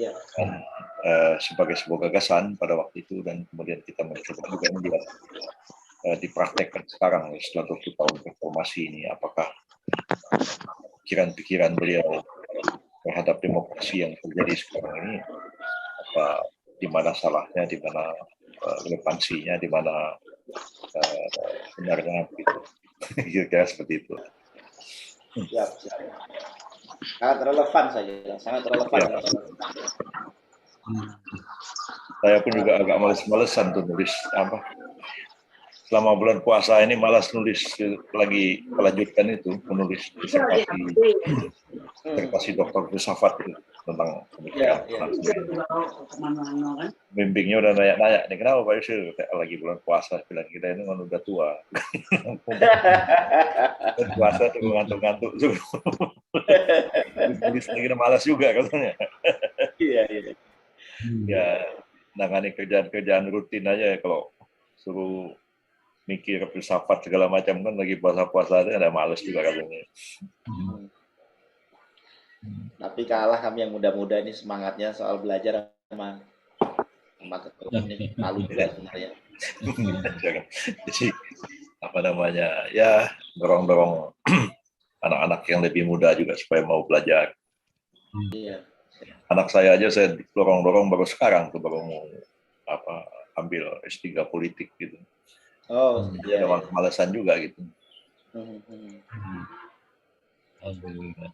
Ya. Dan, sebagai sebuah gagasan pada waktu itu, dan kemudian kita mencoba juga melihat dipraktekkan sekarang setelah 20 tahun reformasi ini, apakah pikiran-pikiran beliau terhadap demokrasi yang terjadi sekarang ini, apa di mana salahnya, di mana relevansinya, di mana benarnya, begitu. Kira-kira seperti itu. Siap. Sangat relevan saja, sangat relevan. Ya. Saya pun juga agak males-malesan tuh nulis apa. Selama bulan puasa ini malas nulis lagi, melanjutkan itu, menulis disertasi dokter filsafat itu tentang pemikiran. Bimbingnya udah nanya-nanya nih, kenapa Pak Yusril lagi bulan puasa, bilang kita ini kan udah tua. Puasa tuh ngantuk-ngantuk tuh. Nulis lagi malas juga katanya. Iya. Ya, nangani kerjaan-kerjaan rutin aja, kalau suruh mikir filsafat segala macam kan lagi puasa-puasa ada males juga katanya. Tapi kalah kami yang muda-muda ini semangatnya soal belajar sama ketua ini, malu juga sebenarnya. Jadi apa namanya, ya dorong-dorong anak-anak yang lebih muda juga supaya mau belajar. Iya. Anak saya aja saya dorong-dorong baru sekarang tuh, baru mau ambil S3 politik gitu. Oh, iya. Ada kemalasan juga gitu. Alhamdulillah.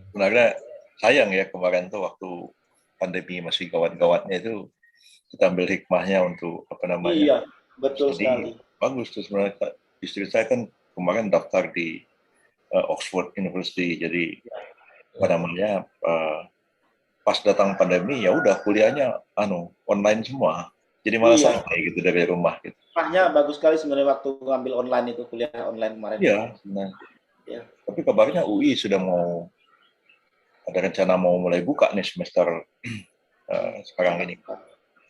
Sebenarnya sayang ya kemarin tuh waktu pandemi masih gawat-gawatnya itu, kita ambil hikmahnya untuk apa namanya. Iya, betul Jadi, sekali. bagus tuh sebenarnya. Istri saya kan kemarin daftar di Oxford University, jadi apa namanya, pas datang pandemi ya udah kuliahnya online semua. Jadi malah santai gitu dari rumah gitu. Hikmahnya bagus sekali sebenarnya waktu ngambil online itu, kuliah online kemarin. Iya, nah. Ya. Tapi kabarnya UI sudah mau ada rencana mau mulai buka nih semester sekarang ini,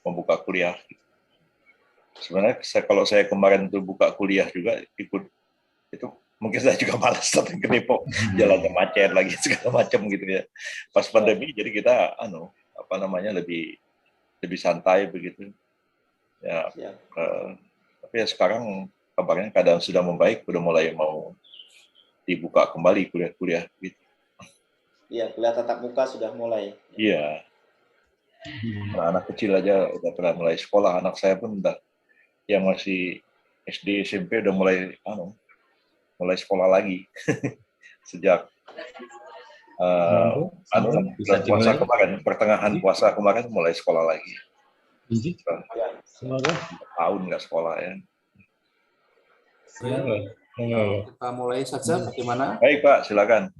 membuka kuliah. Sebenarnya kalau saya kemarin tuh buka kuliah juga ikut itu, mungkin saya juga malas tapi kedepok jalannya macet lagi segala macam gitu ya. Pas pandemi jadi kita apa namanya lebih santai begitu. Ya. Tapi ya sekarang kabarnya keadaan sudah membaik, udah mulai mau dibuka kembali kuliah-kuliah gitu. Iya, kuliah tatap muka sudah mulai. Iya. Anak kecil aja udah pernah mulai sekolah. Anak saya pun udah, yang masih SD SMP udah mulai sekolah lagi. Sejak bulan puasa kemarin, pertengahan puasa kemarin mulai sekolah lagi. Semoga tahun nggak sekolah ya. Kita mulai saja, bagaimana? Baik Pak, silakan.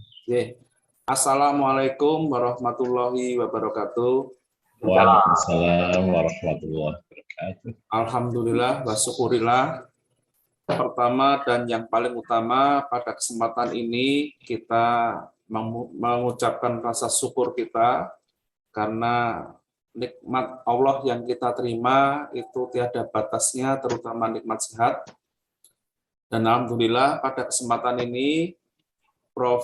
Assalamualaikum warahmatullahi wabarakatuh. Waalaikumsalam warahmatullahi wabarakatuh. Alhamdulillah wa syukurillah. Pertama dan yang paling utama, pada kesempatan ini kita mengucapkan rasa syukur kita karena nikmat Allah yang kita terima itu tiada batasnya, terutama nikmat sehat. Dan alhamdulillah pada kesempatan ini Prof.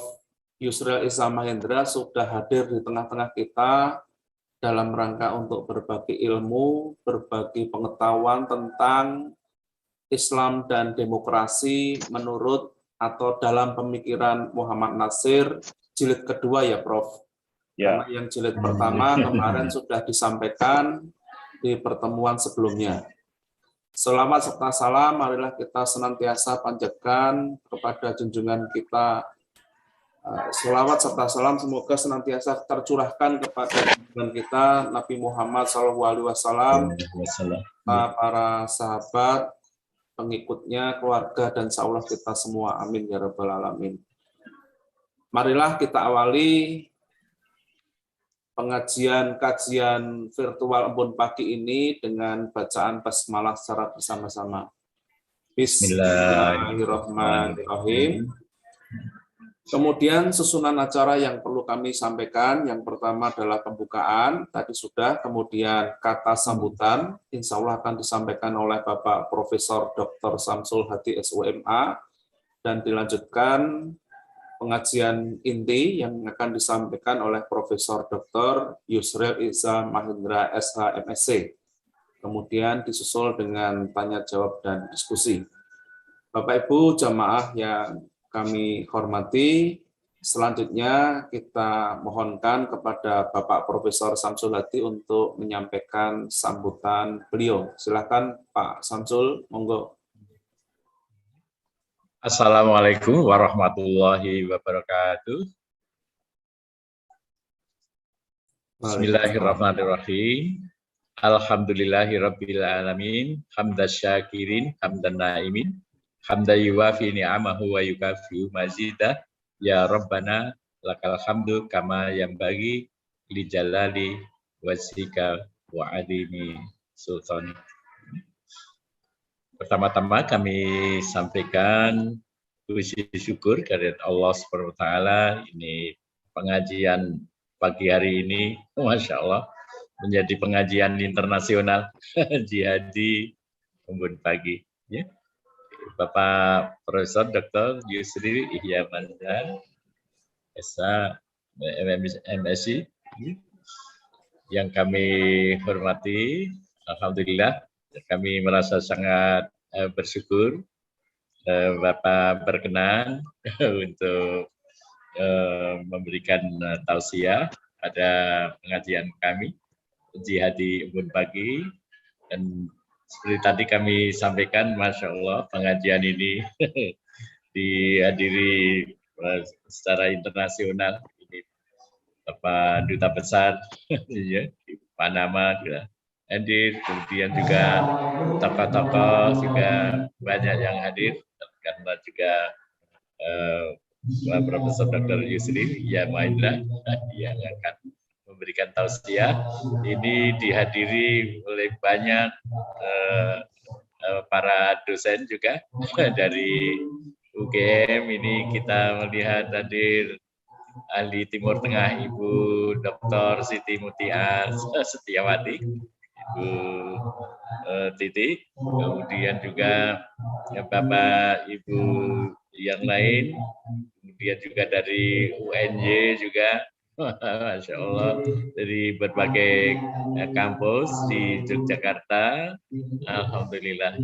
Yusril Iza Mahendra sudah hadir di tengah-tengah kita dalam rangka untuk berbagi ilmu, berbagi pengetahuan tentang Islam dan demokrasi menurut atau dalam pemikiran Muhammad Nasir jilid kedua ya Prof. Ya. Karena yang jilid pertama kemarin sudah disampaikan di pertemuan sebelumnya. Selawat serta salam marilah kita senantiasa panjatkan kepada junjungan kita. Selawat serta salam semoga senantiasa tercurahkan kepada junjungan kita Nabi Muhammad SAW, para sahabat, pengikutnya, keluarga, dan insya Allah kita semua. Amin ya rabbal alamin. Marilah kita awali pengajian kajian virtual Embun pagi ini dengan bacaan basmalah secara bersama-sama. Bismillahirrahmanirrahim. Kemudian susunan acara yang perlu kami sampaikan, yang pertama adalah pembukaan, tadi sudah, kemudian kata sambutan, insya Allah akan disampaikan oleh Bapak Profesor Dr. Samsul Hadi SUMA, dan dilanjutkan pengajian inti yang akan disampaikan oleh Profesor Dr. Yusril Iza Mahendra SH MSc. Kemudian disusul dengan tanya jawab dan diskusi. Bapak Ibu jamaah yang kami hormati, selanjutnya kita mohonkan kepada Bapak Profesor Samsul Hadi untuk menyampaikan sambutan beliau. Silakan Pak Samsul, monggo. Assalamualaikum warahmatullahi wabarakatuh. Bismillahirrahmanirrahim. Alhamdulillahirabbil alamin. Hamdas syakirin, hamdan naimin. Hamda yuwafi ni'amahu wa yukafi mazidah. Ya Rabbana lakal hamdu kama yanbaghi li jalali wajhika wa adimi sultani. Pertama-tama kami sampaikan puji syukur kehadirat Allah Subhanahu wa taala. Ini pengajian pagi hari ini, Masya Allah, menjadi pengajian internasional jihadi Embun Pagi. Ya. Bapak Profesor Dr. Yusril Ihya Mahendra, SH MSc, yang kami hormati, alhamdulillah, kami merasa sangat bersyukur Bapak berkenan untuk memberikan tausiah pada pengajian kami Jihadi Embun Pagi. Dan seperti tadi kami sampaikan, Masya Allah, pengajian ini dihadiri secara internasional. Ini Bapak Duta Besar ya, di Panama juga hadir, kemudian juga tokoh-tokoh juga banyak yang hadir, karena juga Profesor Dr. Yusril Ihya Mahendra yang akan memberikan tausiah. Ini dihadiri oleh banyak para dosen juga dari UGM. Ini kita melihat hadir ahli Timur Tengah Ibu Dr. Siti Mutia Setiawati, Ibu Titi, kemudian juga Bapak Ibu yang lain, kemudian juga dari UNY juga, Masya Allah, dari berbagai kampus di Yogyakarta. Alhamdulillah,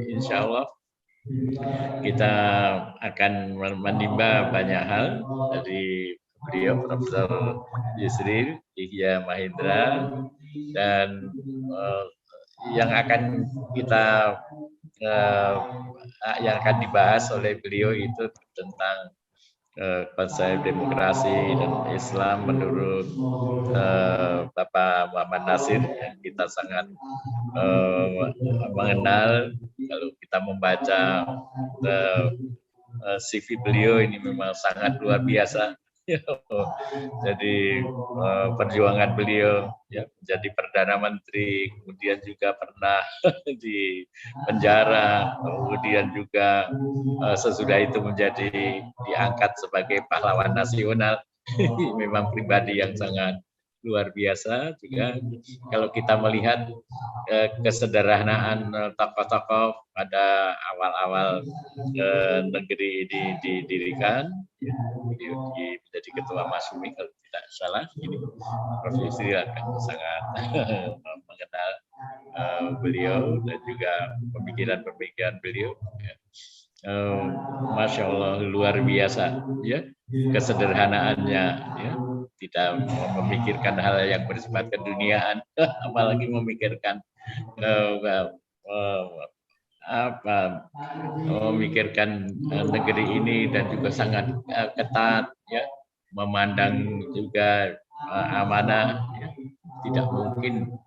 insya Allah kita akan menimba banyak hal dari beliau Profesor Yusril Ihya Mahendra, dan yang akan kita yang akan dibahas oleh beliau itu tentang konsep demokrasi dan Islam menurut Bapak Muhammad Nasir, yang kita sangat mengenal. Kalau kita membaca CV beliau, ini memang sangat luar biasa. Jadi perjuangan beliau ya, menjadi Perdana Menteri, kemudian juga pernah di penjara, kemudian juga sesudah itu diangkat sebagai pahlawan nasional. Memang pribadi yang sangat luar biasa juga. Kalau kita melihat kesederhanaan tokoh-tokoh pada awal-awal negeri ini didirikan, menjadi ketua Masyumi kalau tidak salah, ini Prof. Yusril akan sangat mengenal beliau dan juga pemikiran-pemikiran beliau. Masya Allah, luar biasa ya kesederhanaannya ya. Tidak memikirkan hal yang bersifat keduniaan, apalagi memikirkan memikirkan negeri ini, dan juga sangat ketat ya, memandang juga amanah ya. Tidak mungkin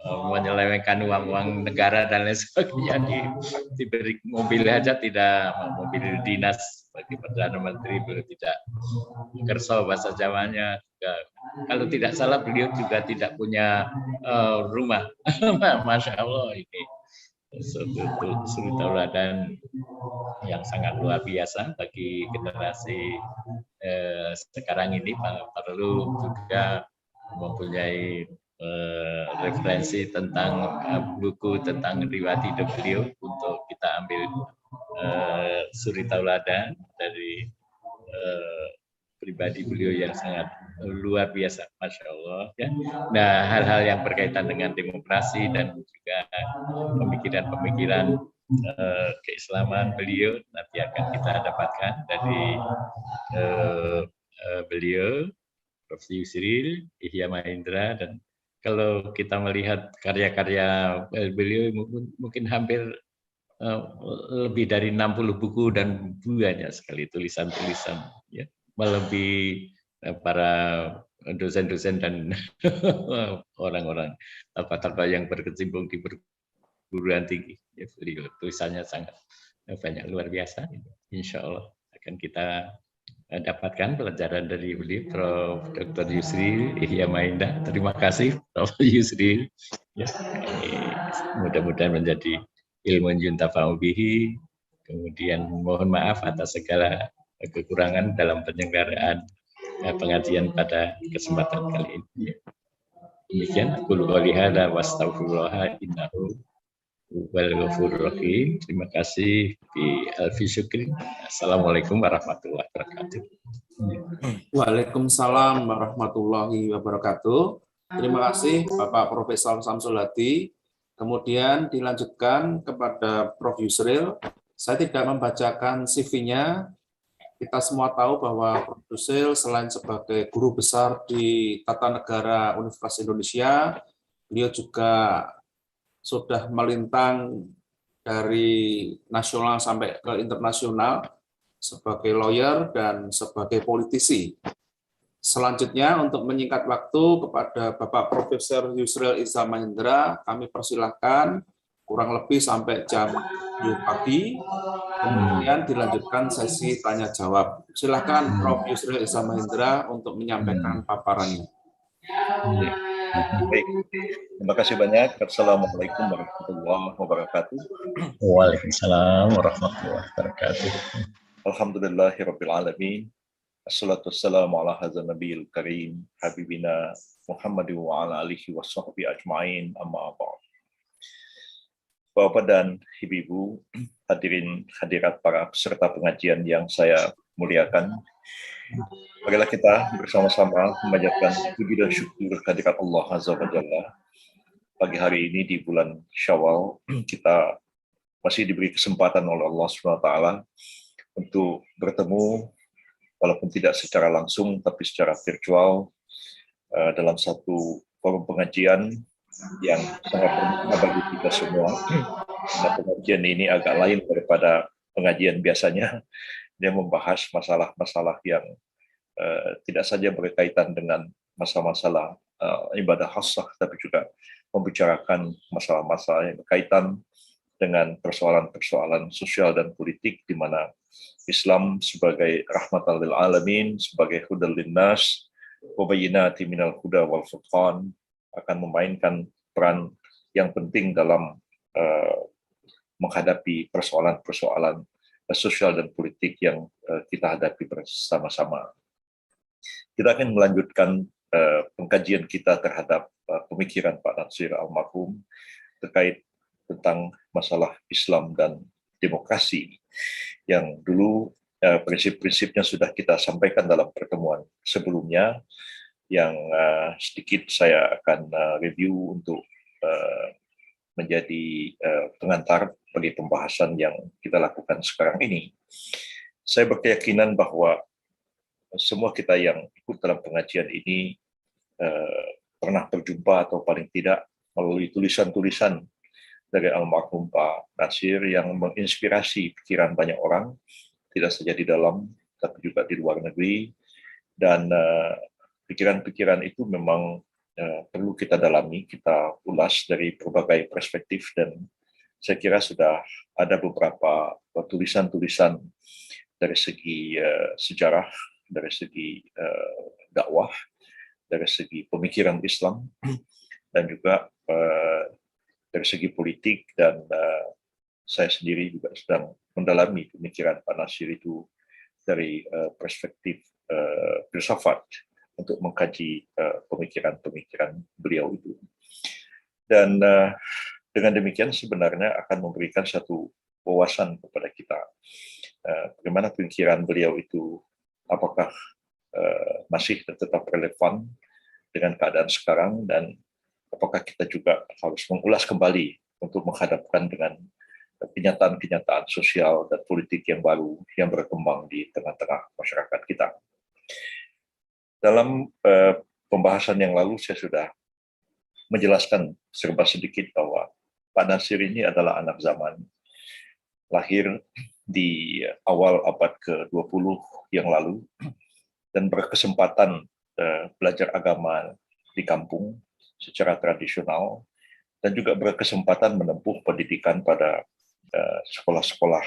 menyelewengkan uang-uang negara dan lain sebagainya. Diberi mobil aja tidak, mobil dinas bagi Perdana Menteri beliau tidak kerso bahasa Jawanya. Kalau tidak salah beliau juga tidak punya rumah. Masya Allah, ini suri tauladan yang sangat luar biasa bagi generasi sekarang ini. Perlu juga mempunyai referensi tentang buku tentang riwayat hidup beliau untuk kita ambil suri tauladan dari pribadi beliau yang sangat luar biasa, Masya Allah. Ya. Nah, hal-hal yang berkaitan dengan demokrasi dan juga pemikiran-pemikiran keislaman beliau nanti akan kita dapatkan dari beliau, Prof. Yusril, Ihya Mahendra, dan kalau kita melihat karya-karya beliau mungkin hampir lebih dari 60 buku dan banyak sekali tulisan-tulisan, ya, melebihi para dosen-dosen dan orang-orang tokoh-tokoh yang berkecimpung di perguruan tinggi. Ya, tulisannya sangat banyak, luar biasa. Insya Allah akan kita dapatkan pelajaran dari beliau, Prof. Dr. Yusril Ihya Mahendra. Terima kasih, Prof. Yusril. Ya, mudah-mudahan menjadi ilmu yuntafa'u bihi. Kemudian mohon maaf atas segala kekurangan dalam penyelenggaraan pengajian pada kesempatan kali ini. Demikian, qul qouli hadza wa astaghfirullah innahu wal ghafurur rahim. Terima kasih, bi alfi syukrin. Assalamualaikum warahmatullahi wabarakatuh. Waalaikumsalam warahmatullahi wabarakatuh. Terima kasih Bapak Profesor Samsul Hadi. Kemudian dilanjutkan kepada Prof. Yusril. Saya tidak membacakan CV-nya. Kita semua tahu bahwa Prof. Yusril selain sebagai guru besar di Tata Negara Universitas Indonesia, beliau juga sudah melintang dari nasional sampai ke internasional sebagai lawyer dan sebagai politisi. Selanjutnya, untuk menyingkat waktu kepada Bapak Profesor Yusril Ihya Mahendra, kami persilahkan kurang lebih sampai jam 10 pagi, kemudian dilanjutkan sesi tanya-jawab. Silakan Prof. Yusril Ihya Mahendra untuk menyampaikan paparannya. Baik, terima kasih banyak. Assalamualaikum warahmatullahi wabarakatuh. Waalaikumsalam warahmatullahi wabarakatuh. Alhamdulillahirabbil alamin. Assalatu wassalamu ala hadzal nabiyil karim habibina Muhammadin wa ala alihi washabbihi ajmain, amma ba'd. Bapak dan Ibu, hadirin hadirat para peserta pengajian yang saya muliakan, marilah kita bersama-sama memanjatkan puji dan syukur kehadirat Allah Azza wa Jalla. Pagi hari ini di bulan Syawal, kita masih diberi kesempatan oleh Allah SWT untuk bertemu, walaupun tidak secara langsung, tapi secara virtual, dalam satu forum pengajian yang sangat bermakna bagi kita semua. Nah, pengajian ini agak lain daripada pengajian biasanya. Dia membahas masalah-masalah yang tidak saja berkaitan dengan masalah-masalah ibadah khassah, tapi juga membicarakan masalah-masalah yang berkaitan dengan persoalan-persoalan sosial dan politik, di mana Islam sebagai rahmatan lil alamin, sebagai hudal linnas, wa bayyinatin minal huda wal furqan, akan memainkan peran yang penting dalam menghadapi persoalan-persoalan sosial dan politik yang kita hadapi bersama-sama. Kita akan melanjutkan pengkajian kita terhadap pemikiran Pak Natsir almarhum terkait tentang masalah Islam dan demokrasi, yang dulu prinsip-prinsipnya sudah kita sampaikan dalam pertemuan sebelumnya, yang sedikit saya akan review untuk menjadi pengantar bagi pembahasan yang kita lakukan sekarang ini. Saya berkeyakinan bahwa semua kita yang ikut dalam pengajian ini pernah berjumpa atau paling tidak melalui tulisan-tulisan dari almarhum Pak Natsir yang menginspirasi pikiran banyak orang, tidak saja di dalam, tapi juga di luar negeri. Dan pikiran-pikiran itu memang perlu kita dalami, kita ulas dari berbagai perspektif, dan saya kira sudah ada beberapa tulisan-tulisan dari segi sejarah, dari segi dakwah, dari segi pemikiran Islam, dan juga dari segi politik, dan saya sendiri juga sedang mendalami pemikiran Pak Natsir itu dari perspektif filsafat untuk mengkaji pemikiran-pemikiran beliau itu. Dan dengan demikian sebenarnya akan memberikan satu wawasan kepada kita. Bagaimana pikiran beliau itu, apakah masih tetap relevan dengan keadaan sekarang, dan apakah kita juga harus mengulas kembali untuk menghadapkan dengan kenyataan-kenyataan sosial dan politik yang baru yang berkembang di tengah-tengah masyarakat kita. Dalam pembahasan yang lalu saya sudah menjelaskan serba sedikit bahwa Pak Natsir ini adalah anak zaman, lahir di awal abad ke-20 yang lalu, dan berkesempatan belajar agama di kampung secara tradisional, dan juga berkesempatan menempuh pendidikan pada sekolah-sekolah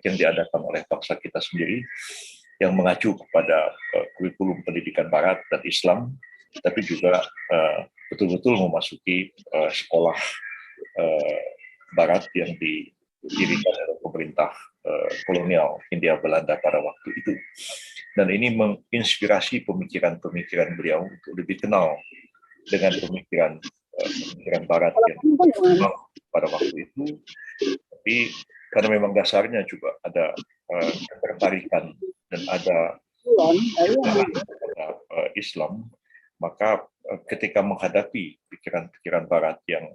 yang diadakan oleh bangsa kita sendiri, yang mengacu kepada kurikulum pendidikan Barat dan Islam, tapi juga betul-betul memasuki sekolah Barat yang didirikan oleh pemerintah kolonial Hindia Belanda pada waktu itu. Dan ini menginspirasi pemikiran-pemikiran beliau untuk lebih kenal dengan pemikiran Barat yang pada waktu itu. Tapi karena memang dasarnya juga ada ketertarikan dan ada Islam, maka ketika menghadapi pikiran-pikiran Barat yang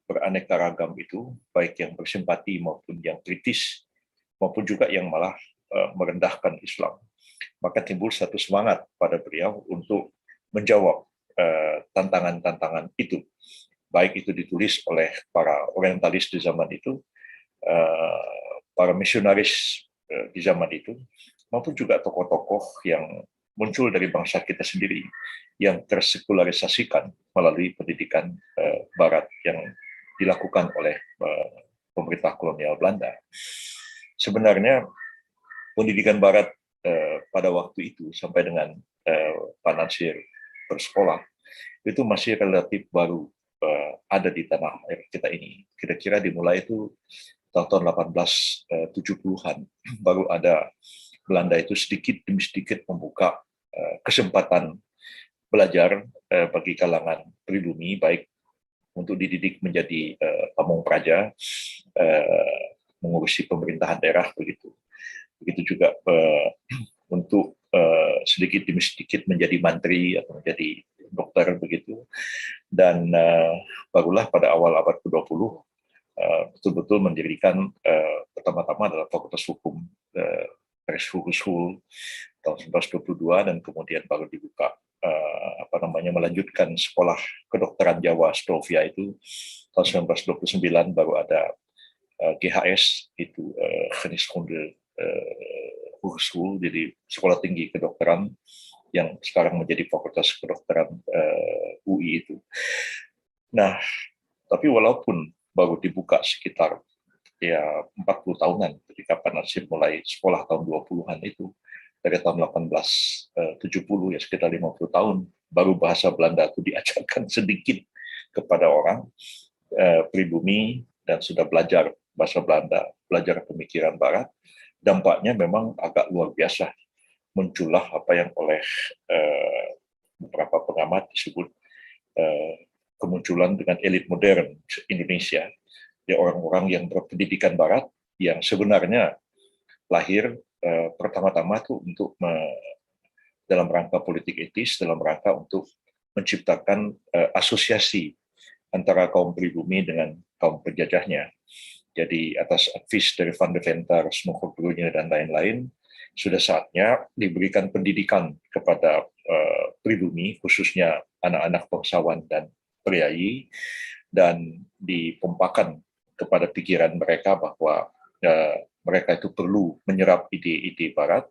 beraneka ragam itu, baik yang bersimpati maupun yang kritis, maupun juga yang malah merendahkan Islam, maka timbul satu semangat pada beliau untuk menjawab tantangan-tantangan itu, baik itu ditulis oleh para orientalis di zaman itu, para misionaris di zaman itu, maupun juga tokoh-tokoh yang muncul dari bangsa kita sendiri yang tersekularisasikan melalui pendidikan Barat yang dilakukan oleh pemerintah kolonial Belanda. Sebenarnya pendidikan Barat pada waktu itu sampai dengan Pak Natsir bersekolah itu masih relatif baru ada di tanah air kita ini. Kira-kira dimulai itu tahun 1870-an, baru ada Belanda itu sedikit demi sedikit membuka kesempatan belajar bagi kalangan pribumi, baik untuk dididik menjadi pamong praja, mengurusi pemerintahan daerah, begitu. Begitu juga untuk sedikit demi sedikit menjadi mantri atau menjadi dokter, begitu. Dan barulah pada awal abad ke-20 betul-betul mendirikan pertama-tama adalah Fakultas Hukum Rijkshogeschool tahun 1922, dan kemudian baru dibuka melanjutkan sekolah kedokteran Jawa Stovia itu tahun 1929, baru ada GHS itu Geneeskunde Hogeschool, jadi sekolah tinggi kedokteran yang sekarang menjadi Fakultas Kedokteran UI itu. Nah, tapi walaupun baru dibuka sekitar 40 tahunan ketika Pak Natsir mulai sekolah tahun 20-an itu, dari tahun 1870 ya sekitar 50 tahun baru bahasa Belanda itu diajarkan sedikit kepada orang pribumi, dan sudah belajar bahasa Belanda, belajar pemikiran Barat. Dampaknya memang agak luar biasa. Muncullah apa yang oleh beberapa pengamat disebut kemunculan dengan elit modern Indonesia, ya orang-orang yang berpendidikan Barat yang sebenarnya lahir pertama-tama itu untuk dalam rangka politik etis, dalam rangka untuk menciptakan asosiasi antara kaum pribumi dengan kaum penjajahnya. Jadi atas advis dari Van Deventer, Smuggler dan lain-lain, sudah saatnya diberikan pendidikan kepada pribumi, khususnya anak-anak bangsawan dan priayi, dan dipompakan kepada pikiran mereka bahwa mereka itu perlu menyerap ide-ide Barat,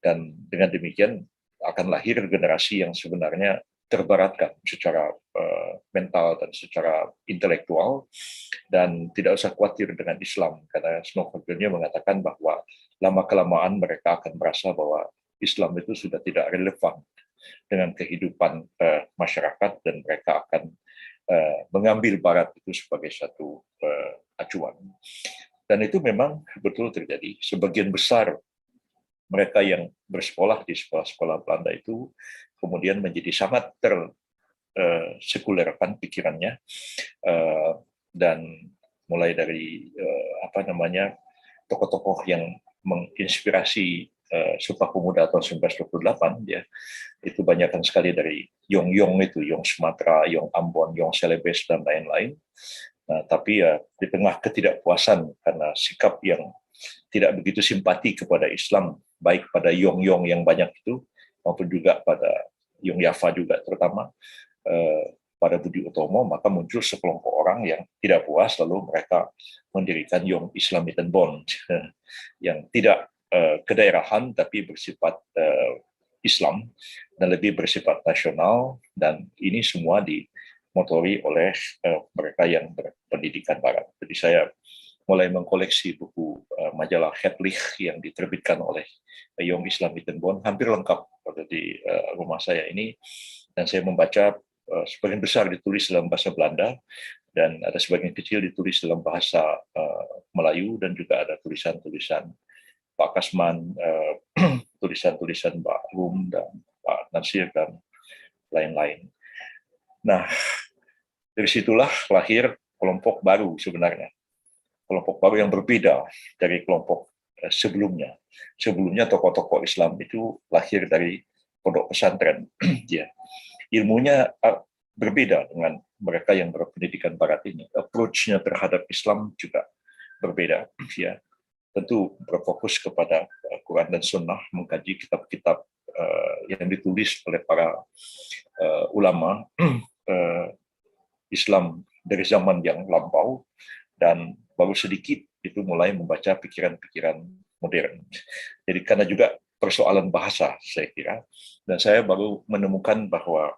dan dengan demikian akan lahir generasi yang sebenarnya terbaratkan secara mental dan secara intelektual, dan tidak usah khawatir dengan Islam, karena Snow-Conville mengatakan bahwa lama-kelamaan mereka akan merasa bahwa Islam itu sudah tidak relevan dengan kehidupan masyarakat, dan mereka akan mengambil Barat itu sebagai satu acuan. Dan itu memang betul terjadi. Sebagian besar mereka yang bersekolah di sekolah-sekolah Belanda itu kemudian menjadi sangat tersekulerkan pikirannya, dan mulai dari tokoh-tokoh yang menginspirasi Sumpah Pemuda tahun 1928, ya, itu banyakkan sekali dari Yong itu, Yong Sumatera, Yong Ambon, Yong Celebes, dan lain-lain. Nah, tapi ya di tengah ketidakpuasan karena sikap yang tidak begitu simpati kepada Islam, baik pada Yong yang banyak itu, maupun juga pada Yong Yafa juga terutama, pada Budi Utomo, maka muncul sekelompok orang yang tidak puas, lalu mereka mendirikan Yong Islamiten Bond, yang tidak kedaerahan tapi bersifat Islam dan lebih bersifat nasional, dan ini semua dimotori oleh mereka yang berpendidikan Barat. Jadi saya mulai mengkoleksi buku majalah Hedlich yang diterbitkan oleh Yong Islamiten Bond, hampir lengkap ada di rumah saya ini, dan saya membaca sebagian besar ditulis dalam bahasa Belanda, dan ada sebagian kecil ditulis dalam bahasa Melayu, dan juga ada tulisan-tulisan Pak Kasman, tulisan-tulisan Pak Rum dan Pak Nasir dan lain-lain. Nah, dari situlah lahir kelompok baru sebenarnya. Kelompok baru yang berbeda dari kelompok sebelumnya. Sebelumnya tokoh-tokoh Islam itu lahir dari pondok pesantren. Ya. Ilmunya berbeda dengan mereka yang berpendidikan Barat ini. Approach-nya terhadap Islam juga berbeda. Ya. Tentu berfokus kepada Quran dan Sunnah, mengkaji kitab-kitab yang ditulis oleh para ulama Islam dari zaman yang lampau, dan baru sedikit itu mulai membaca pikiran-pikiran modern. Jadi karena juga persoalan bahasa, saya kira, dan saya baru menemukan bahwa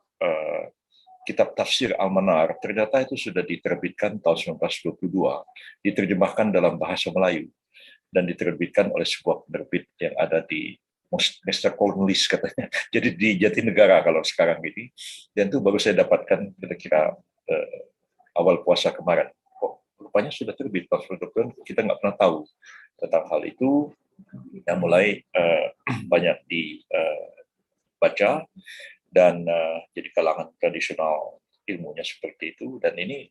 kitab tafsir Al-Manar ternyata itu sudah diterbitkan tahun 1922, diterjemahkan dalam bahasa Melayu, dan diterbitkan oleh sebuah penerbit yang ada di Mr. Cornlis katanya. Jadi di Jatinegara kalau sekarang ini. Dan itu baru saya dapatkan kira-kira awal puasa kemarin. Rupanya sudah terbit tahun 2020, kita nggak pernah tahu tentang hal itu. Yang mulai banyak dibaca, dan jadi kalangan tradisional ilmunya seperti itu. Dan ini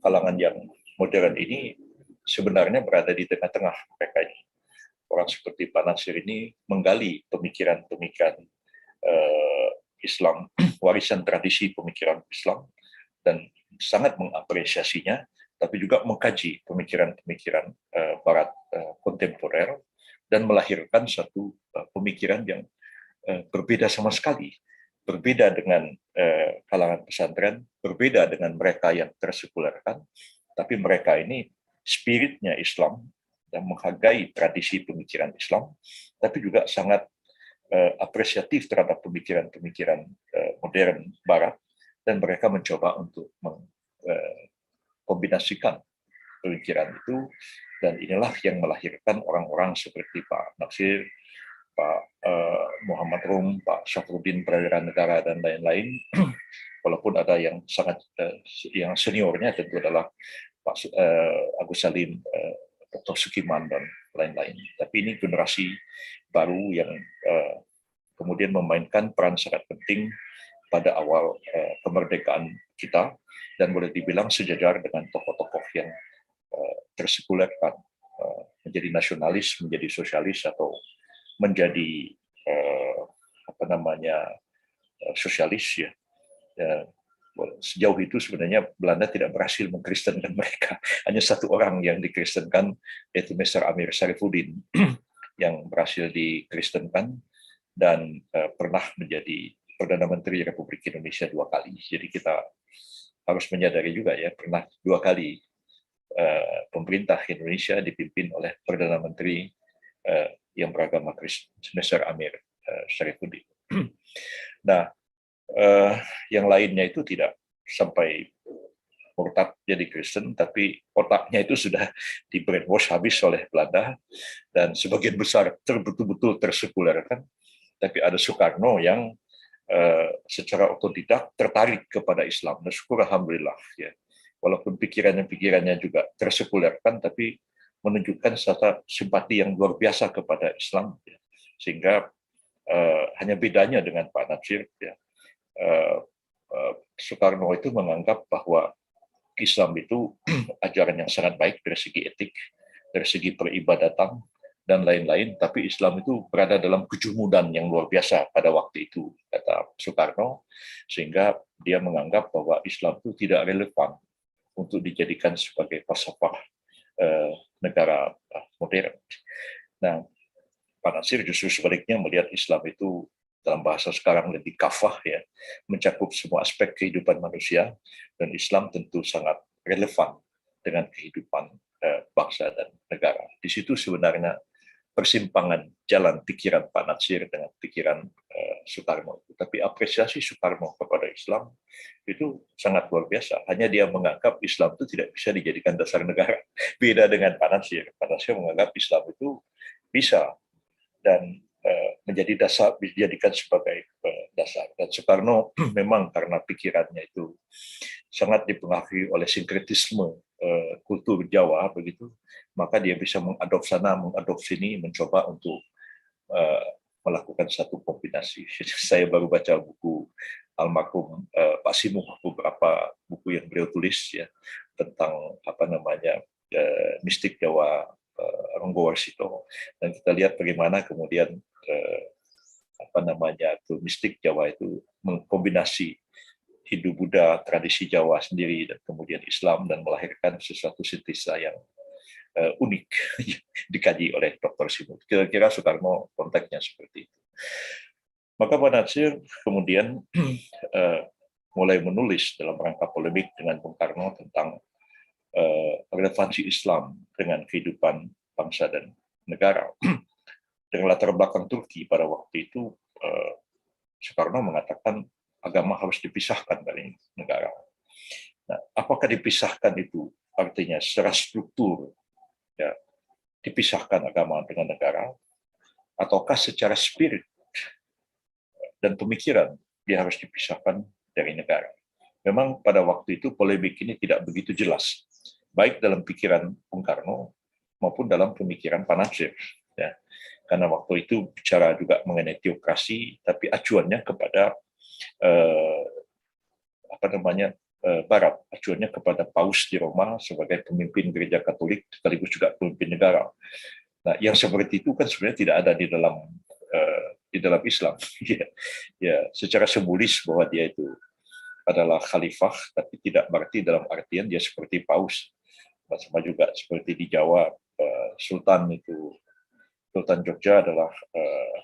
kalangan yang modern ini sebenarnya berada di tengah-tengah mereka ini. Orang seperti Pak Nasir ini menggali pemikiran-pemikiran Islam, warisan tradisi pemikiran Islam, dan sangat mengapresiasinya, tapi juga mengkaji pemikiran-pemikiran Barat kontemporer, dan melahirkan satu pemikiran yang berbeda sama sekali. Berbeda dengan kalangan pesantren, berbeda dengan mereka yang tersekulerkan, tapi mereka ini spiritnya Islam dan menghargai tradisi pemikiran Islam, tapi juga sangat apresiatif terhadap pemikiran-pemikiran modern Barat, dan mereka mencoba untuk mengkombinasikan pemikiran itu, dan inilah yang melahirkan orang-orang seperti Pak Nasir, Pak Muhammad Rum, Pak Syafruddin Peradilan Negara, dan lain-lain. Walaupun ada yang sangat yang seniornya tentu adalah Pak Agus Salim, Dr. Sukiman, dan lain-lain. Tapi ini generasi baru yang kemudian memainkan peran sangat penting pada awal kemerdekaan kita, dan boleh dibilang sejajar dengan tokoh-tokoh yang tersekulerkan, menjadi nasionalis, menjadi sosialis, atau menjadi sosialis, ya. Sejauh itu sebenarnya Belanda tidak berhasil mengkristenkan mereka. Hanya satu orang yang dikristenkan, yaitu Mr. Amir Sarifuddin, yang berhasil dikristenkan dan pernah menjadi Perdana Menteri Republik Indonesia 2 kali. Jadi kita harus menyadari juga, ya, pernah 2 kali pemerintah Indonesia dipimpin oleh Perdana Menteri yang beragama Kristen, Mr. Amir Sarifuddin. Nah, yang lainnya itu tidak sampai murtad jadi Kristen, tapi otaknya itu sudah di brainwash habis oleh Belanda, dan sebagian besar betul-betul tersekulerkan. Tapi ada Soekarno yang secara otodidak tertarik kepada Islam. Nah, syukur alhamdulillah, ya. Walaupun pikirannya juga tersekulerkan, tapi menunjukkan satu simpati yang luar biasa kepada Islam, ya. Sehingga hanya bedanya dengan Pak Nasir, ya. Soekarno itu menganggap bahwa Islam itu ajaran yang sangat baik dari segi etik, dari segi peribadatan, dan lain-lain, tapi Islam itu berada dalam kejumudan yang luar biasa pada waktu itu, kata Soekarno, sehingga dia menganggap bahwa Islam itu tidak relevan untuk dijadikan sebagai falsafah negara modern. Nah, Pak Nasir justru sebaliknya melihat Islam itu dalam bahasa sekarang lebih kafah, ya, mencakup semua aspek kehidupan manusia, dan Islam tentu sangat relevan dengan kehidupan bangsa dan negara. Di situ sebenarnya persimpangan jalan pikiran Pak Nasir dengan pikiran Soekarno. Tapi apresiasi Soekarno kepada Islam itu sangat luar biasa. Hanya dia menganggap Islam itu tidak bisa dijadikan dasar negara. Beda dengan Pak Nasir. Pak Nasir menganggap Islam itu bisa dan menjadi dasar, dijadikan sebagai dasar. Dan Soekarno memang karena pikirannya itu sangat dipengaruhi oleh sinkretisme kultur Jawa begitu, maka dia bisa mengadopsi sana, mengadopsi ini, mencoba untuk melakukan satu kombinasi. Saya baru baca buku almarhum Pak Simuh, beberapa buku yang beliau tulis, ya, tentang mistik Jawa, Ronggo Warsito, dan kita lihat bagaimana kemudian mistik Jawa itu mengkombinasi Hindu-Buddha, tradisi Jawa sendiri, dan kemudian Islam, dan melahirkan sesuatu sintesa yang unik dikaji oleh Dr. Simuh. Kira-kira Soekarno konteksnya seperti itu. Maka Pak Nasir kemudian mulai menulis dalam rangka polemik dengan Bung Karno tentang relevansi Islam dengan kehidupan bangsa dan negara. Dengan latar belakang Turki pada waktu itu, Soekarno mengatakan agama harus dipisahkan dari negara. Nah, apakah dipisahkan itu artinya secara struktur, ya, dipisahkan agama dengan negara, ataukah secara spirit dan pemikiran dia harus dipisahkan dari negara? Memang pada waktu itu polemik ini tidak begitu jelas, baik dalam pikiran Bung Karno maupun dalam pemikiran Pak Nasir, ya. Karena waktu itu bicara juga mengenai teokrasi, tapi acuannya kepada Barat, acuannya kepada Paus di Roma sebagai pemimpin gereja Katolik sekaligus juga pemimpin negara. Nah, yang seperti itu kan sebenarnya tidak ada di dalam Islam. Ya, secara simbolis bahwa dia itu adalah khalifah, tapi tidak berarti dalam artian dia seperti Paus. Sama juga seperti di Jawa, Sultan Jogja adalah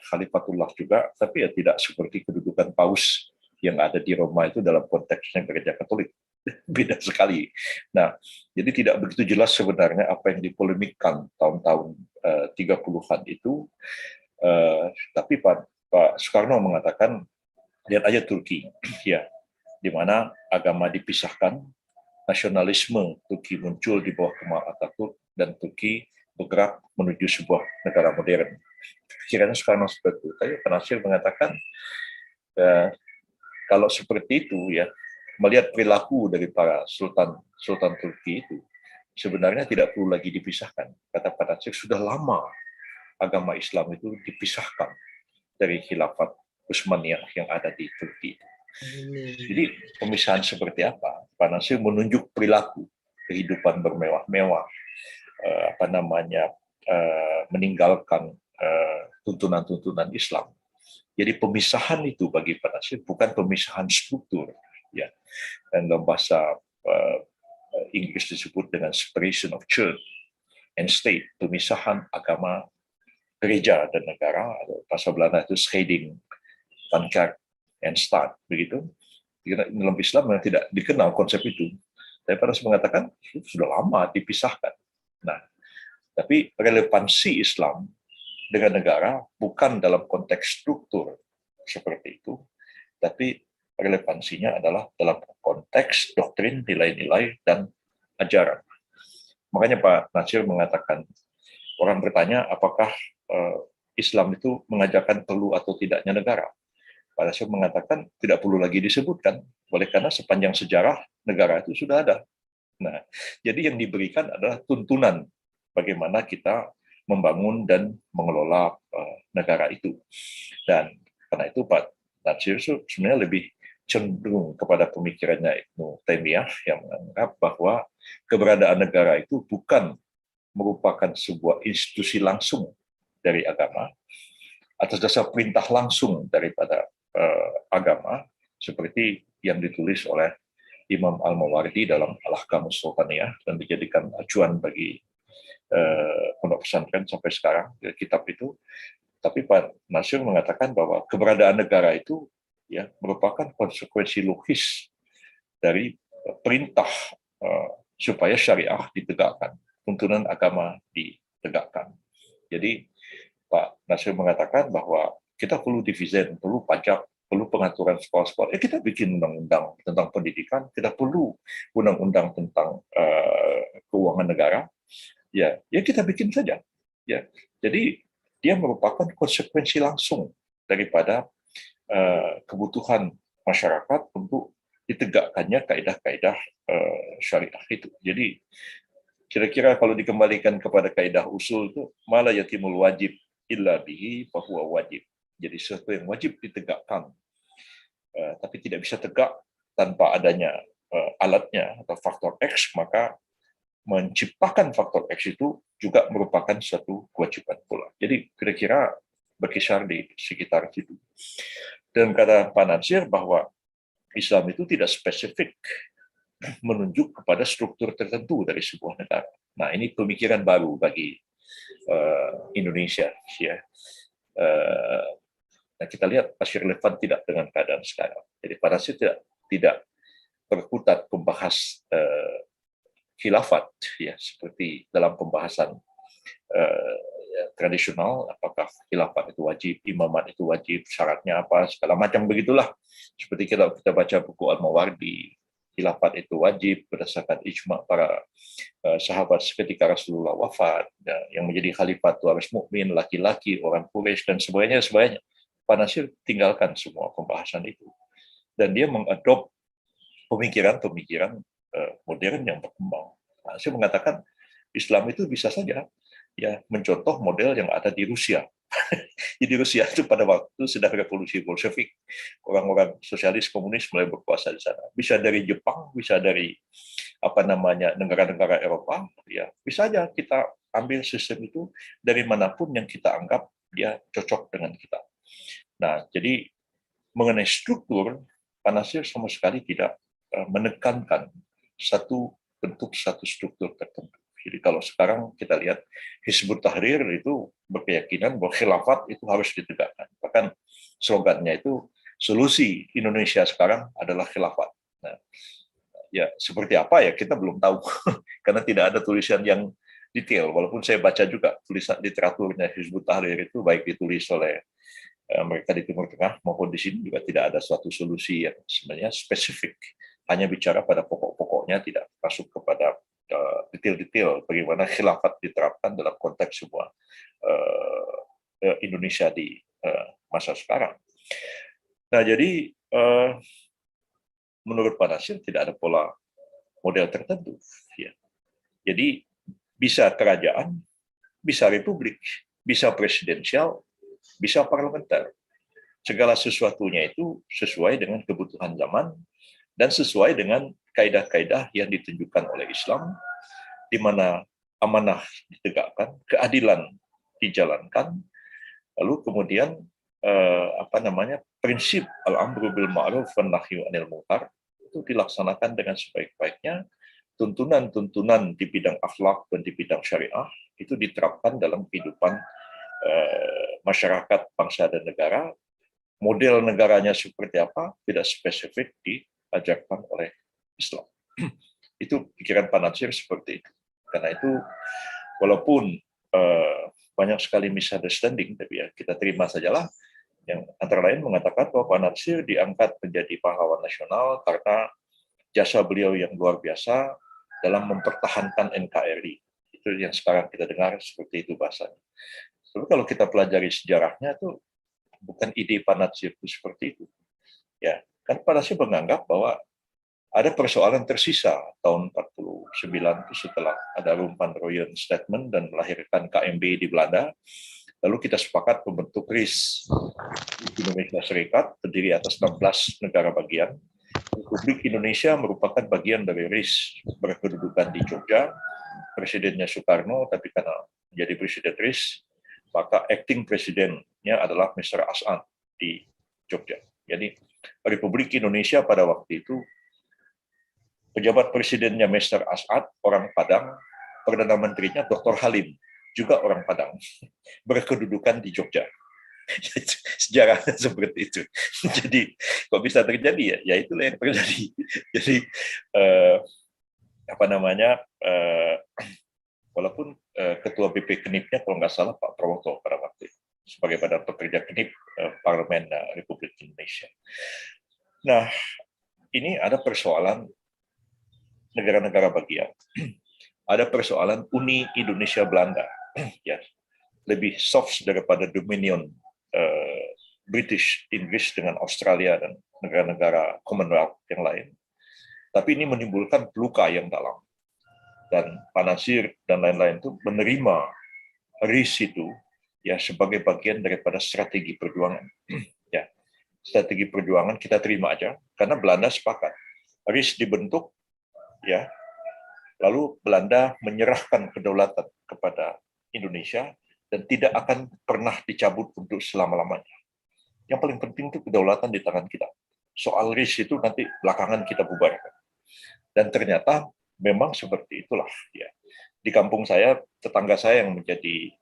Khalifatullah juga, tapi ya tidak seperti kedudukan Paus yang ada di Roma itu dalam konteksnya gereja Katolik. Beda sekali. Nah, jadi tidak begitu jelas sebenarnya apa yang dipolemikkan tahun-tahun 30-an itu. Tapi Pak Soekarno mengatakan, lihat aja Turki, ya, di mana agama dipisahkan, nasionalisme Turki muncul di bawah Kemal Atatürk, dan Turki bergerak menuju sebuah negara modern. Pikirannya Soekarno seperti itu. Tapi Pak Nasir mengatakan, kalau seperti itu, ya, melihat perilaku dari para Sultan Turki itu, sebenarnya tidak perlu lagi dipisahkan. Kata Pak Nasir, sudah lama agama Islam itu dipisahkan dari khilafat Utsmaniyah yang ada di Turki. Jadi pemisahan seperti apa? Pak Nasir menunjuk perilaku kehidupan bermewah-mewah, meninggalkan tuntunan-tuntunan Islam. Jadi pemisahan itu bagi Pak Nasir bukan pemisahan struktur, ya. Dan dalam bahasa Inggris disebut dengan separation of church and state, pemisahan agama, gereja dan negara, atau bahasa Belanda itu scheiding van kerk and staat, begitu. Dalam Islam yang tidak dikenal konsep itu. Tapi Pak Nasir mengatakan sudah lama dipisahkan. Nah, tapi relevansi Islam dengan negara bukan dalam konteks struktur seperti itu, tapi relevansinya adalah dalam konteks doktrin, nilai-nilai, dan ajaran. Makanya Pak Nasir mengatakan, orang bertanya apakah Islam itu mengajarkan perlu atau tidaknya negara. Pak Nasir mengatakan tidak perlu lagi disebutkan, oleh karena sepanjang sejarah negara itu sudah ada. Nah, jadi yang diberikan adalah tuntunan bagaimana kita membangun dan mengelola negara itu. Dan karena itu Pak Nasir sebenarnya lebih cenderung kepada pemikirannya Ibnu Taimiyah yang menganggap bahwa keberadaan negara itu bukan merupakan sebuah institusi langsung dari agama atas dasar perintah langsung daripada agama seperti yang ditulis oleh Imam Al-Mawardi dalam Al-Ahkamus Sultaniyah dan dijadikan acuan bagi pondok pesantren sampai sekarang kitab itu. Tapi Pak Nasir mengatakan bahwa keberadaan negara itu ya merupakan konsekuensi logis dari perintah supaya syariah ditegakkan, tuntunan agama ditegakkan. Jadi Pak Nasir mengatakan bahwa kita perlu dividen, perlu pajak, perlu pengaturan sekolah-sekolah. Kita bikin undang-undang tentang pendidikan, kita perlu undang-undang tentang keuangan negara. Ya kita bikin saja. Ya, jadi dia merupakan konsekuensi langsung daripada kebutuhan masyarakat untuk ditegakkannya kaidah-kaidah syariah itu. Jadi kira-kira kalau dikembalikan kepada kaidah usul itu mala yatimul wajib illa bihi fahuwa wajib. Jadi sesuatu yang wajib ditegakkan tapi tidak bisa tegak tanpa adanya alatnya atau faktor X, maka menciptakan faktor X itu juga merupakan suatu kewajiban pula. Jadi kira-kira berkisar di sekitar situ. Dan kata Pak Nasir bahwa Islam itu tidak spesifik menunjuk kepada struktur tertentu dari sebuah negara. Nah, ini pemikiran baru bagi Indonesia. Ya. Nah, kita lihat masih relevan tidak dengan keadaan sekarang. Jadi Pak Nasir tidak berkutat membahas khilafat, ya, seperti dalam pembahasan tradisional, apakah khilafat itu wajib, imamat itu wajib, syaratnya apa, segala macam begitulah. Seperti kita baca buku Al-Mawardi, khilafat itu wajib berdasarkan ijma para sahabat ketika Rasulullah wafat, ya, yang menjadi khalifah itu harus mukmin, laki-laki, orang Quraisy dan sebagainya. Pak Nasir tinggalkan semua pembahasan itu dan dia mengadop pemikiran modern yang berkembang. Nah, saya mengatakan Islam itu bisa saja ya mencontoh model yang ada di Rusia. Jadi Rusia itu pada waktu itu sedang revolusi Bolshevik, orang-orang sosialis komunis mulai berkuasa di sana. Bisa dari Jepang, bisa dari negara-negara Eropa, ya bisa saja kita ambil sistem itu dari manapun yang kita anggap dia cocok dengan kita. Nah, jadi mengenai struktur, Pak Nasir sama sekali tidak menekankan satu struktur tertentu. Jadi kalau sekarang kita lihat Hizbut Tahrir itu berkeyakinan bahwa khilafat itu harus ditegakkan. Bahkan slogannya itu solusi Indonesia sekarang adalah khilafat. Nah, ya seperti apa ya kita belum tahu karena tidak ada tulisan yang detail. Walaupun saya baca juga tulisan literaturnya Hizbut Tahrir itu baik ditulis oleh mereka di Timur Tengah maupun di sini juga tidak ada suatu solusi yang sebenarnya spesifik. Hanya bicara pada pokok-pokoknya, tidak masuk kepada detail-detail bagaimana khilafat diterapkan dalam konteks sebuah Indonesia di masa sekarang. Nah, jadi menurut Pak Nasir tidak ada pola model tertentu. Ya. Jadi bisa kerajaan, bisa republik, bisa presidensial, bisa parlementer. Segala sesuatunya itu sesuai dengan kebutuhan zaman dan sesuai dengan kaidah-kaidah yang ditunjukkan oleh Islam, di mana amanah ditegakkan, keadilan dijalankan, lalu kemudian prinsip al-amru bil ma'ruf wan nahyu 'anil munkar itu dilaksanakan dengan sebaik-baiknya. Tuntunan-tuntunan di bidang akhlak dan di bidang syariah itu diterapkan dalam kehidupan masyarakat, bangsa dan negara. Model negaranya seperti apa tidak spesifik diajarkan oleh Islam. Itu pikiran Pak Nasir seperti itu. Karena itu walaupun banyak sekali misunderstanding, tapi ya kita terima sajalah. Yang antara lain mengatakan bahwa Pak Nasir diangkat menjadi pahlawan nasional karena jasa beliau yang luar biasa dalam mempertahankan NKRI. Itu yang sekarang kita dengar seperti itu bahasanya. Tapi kalau kita pelajari sejarahnya itu bukan ide Pak Nasir itu seperti itu. Ya, kan Pak Nasir menganggap bahwa ada persoalan tersisa tahun 49 itu setelah ada Rumpan Royen Statement dan melahirkan KMB di Belanda. Lalu kita sepakat membentuk RIS. Indonesia Serikat terdiri atas 16 negara bagian. Republik Indonesia merupakan bagian dari RIS, berkedudukan di Jogja. Presidennya Soekarno, tapi karena menjadi presiden RIS, maka acting presidennya adalah Mr. As'ad di Jogja. Jadi Republik Indonesia pada waktu itu, pejabat presidennya Mr. As'ad, orang Padang, Perdana Menterinya Dr. Halim, juga orang Padang, berkedudukan di Jogja. Sejarahnya seperti itu. Jadi kok bisa terjadi ya? Ya itulah yang terjadi. Jadi walaupun ketua BP Knip-nya kalau nggak salah Pak Prawoto pada waktu itu sebagai badan pekerja Knip Parlemen Republik Indonesia. Nah, ini ada persoalan negara-negara bagian. Ada persoalan Uni Indonesia Belanda, ya, lebih soft daripada Dominion British Inggris dengan Australia dan negara-negara Commonwealth yang lain. Tapi ini menimbulkan luka yang dalam. Dan Pak Nasir dan lain-lain itu menerima RIS itu ya sebagai bagian daripada strategi perjuangan. Ya, strategi perjuangan kita terima aja karena Belanda sepakat. RIS dibentuk, ya, lalu Belanda menyerahkan kedaulatan kepada Indonesia dan tidak akan pernah dicabut untuk selama-lamanya. Yang paling penting itu kedaulatan di tangan kita. Soal RIS itu nanti belakangan kita bubarkan. Dan ternyata memang seperti itulah. Ya. Di kampung saya, tetangga saya yang menjadi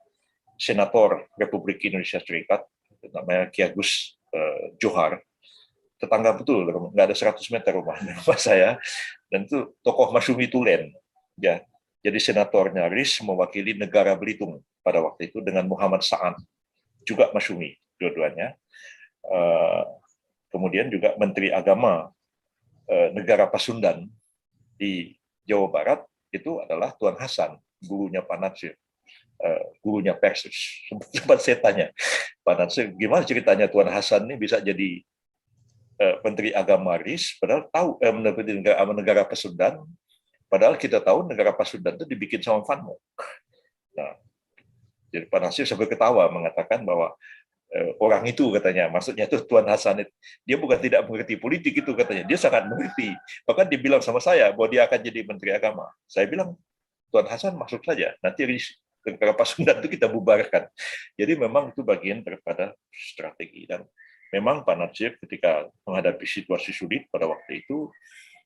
senator Republik Indonesia Serikat, namanya Ki Agus Johar, tetangga betul, nggak ada 100 meter rumah saya, dan itu tokoh Masyumi Tulen. Ya, jadi senatornya RIS mewakili negara Belitung pada waktu itu dengan Muhammad Sa'an, juga Masyumi dua-duanya. Kemudian juga Menteri Agama negara Pasundan di Jawa Barat itu adalah Tuan Hasan, gurunya Pak Nasir, gurunya Persis. Sempat saya tanya, Pak Nasir, gimana ceritanya Tuan Hasan ini bisa jadi Menteri Agama RIS, padahal tahu negara Pasundan, padahal kita tahu negara Pasundan itu dibikin sama Van Mook. Nah, jadi Pak Nasir sampai ketawa mengatakan bahwa orang itu katanya, maksudnya itu Tuan Hasan, dia bukan tidak mengerti politik itu katanya, dia sangat mengerti. Bahkan dia bilang sama saya bahwa dia akan jadi Menteri Agama. Saya bilang, Tuan Hasan masuk saja, nanti negara Pasundan itu kita bubarkan. Jadi memang itu bagian daripada strategi. Dan memang Pak Nasir ketika menghadapi situasi sulit pada waktu itu,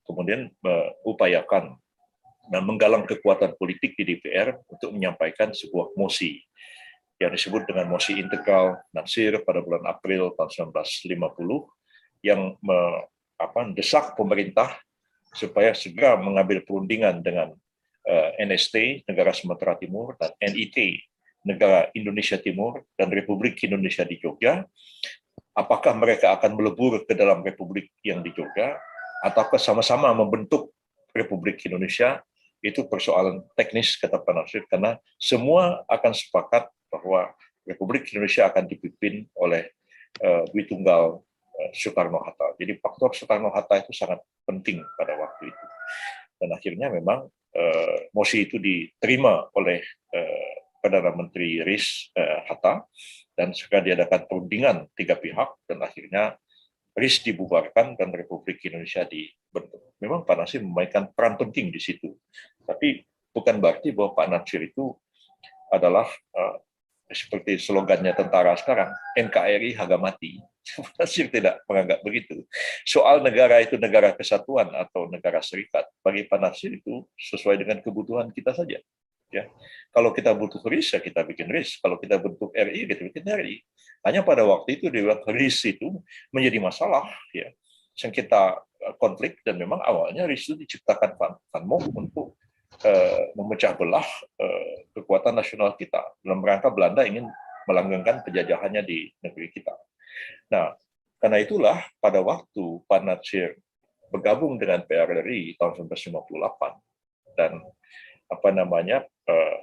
kemudian mengupayakan dan menggalang kekuatan politik di DPR untuk menyampaikan sebuah mosi yang disebut dengan mosi integral Nasir pada bulan April tahun 1950 yang mendesak pemerintah supaya segera mengambil perundingan dengan NST, Negara Sumatera Timur, dan NIT, Negara Indonesia Timur, dan Republik Indonesia di Jogja. Apakah mereka akan melebur ke dalam Republik yang di Jogja, ataukah sama-sama membentuk Republik Indonesia? Itu persoalan teknis, kata Pak Nasir, karena semua akan sepakat bahwa Republik Indonesia akan dipimpin oleh Dwi Tunggal Soekarno-Hatta. Jadi faktor Soekarno-Hatta itu sangat penting pada waktu itu. Dan akhirnya memang mosi itu diterima oleh Perdana Menteri RIS Hatta, dan segera diadakan perundingan 3 pihak, dan akhirnya RIS dibubarkan dan Republik Indonesia dibentuk. Memang Pak Nasir memainkan peran penting di situ. Tapi bukan berarti bahwa Pak Nasir itu adalah seperti slogannya tentara sekarang, NKRI harga mati. Pak Nasir tidak menganggap begitu. Soal negara itu negara kesatuan atau negara serikat, bagi Pak Nasir itu sesuai dengan kebutuhan kita saja. Ya, kalau kita butuh RIS, ya kita bikin RIS. Kalau kita bentuk RI, kita bikin RI. Hanya pada waktu itu RIS itu menjadi masalah, ya, sengketa konflik, dan memang awalnya RIS itu diciptakan Van Mook untuk memecah belah kekuatan nasional kita dalam rangka Belanda ingin melanggengkan penjajahannya di negeri kita. Nah, karena itulah pada waktu Pak Nasir bergabung dengan PRRI tahun 1958 dan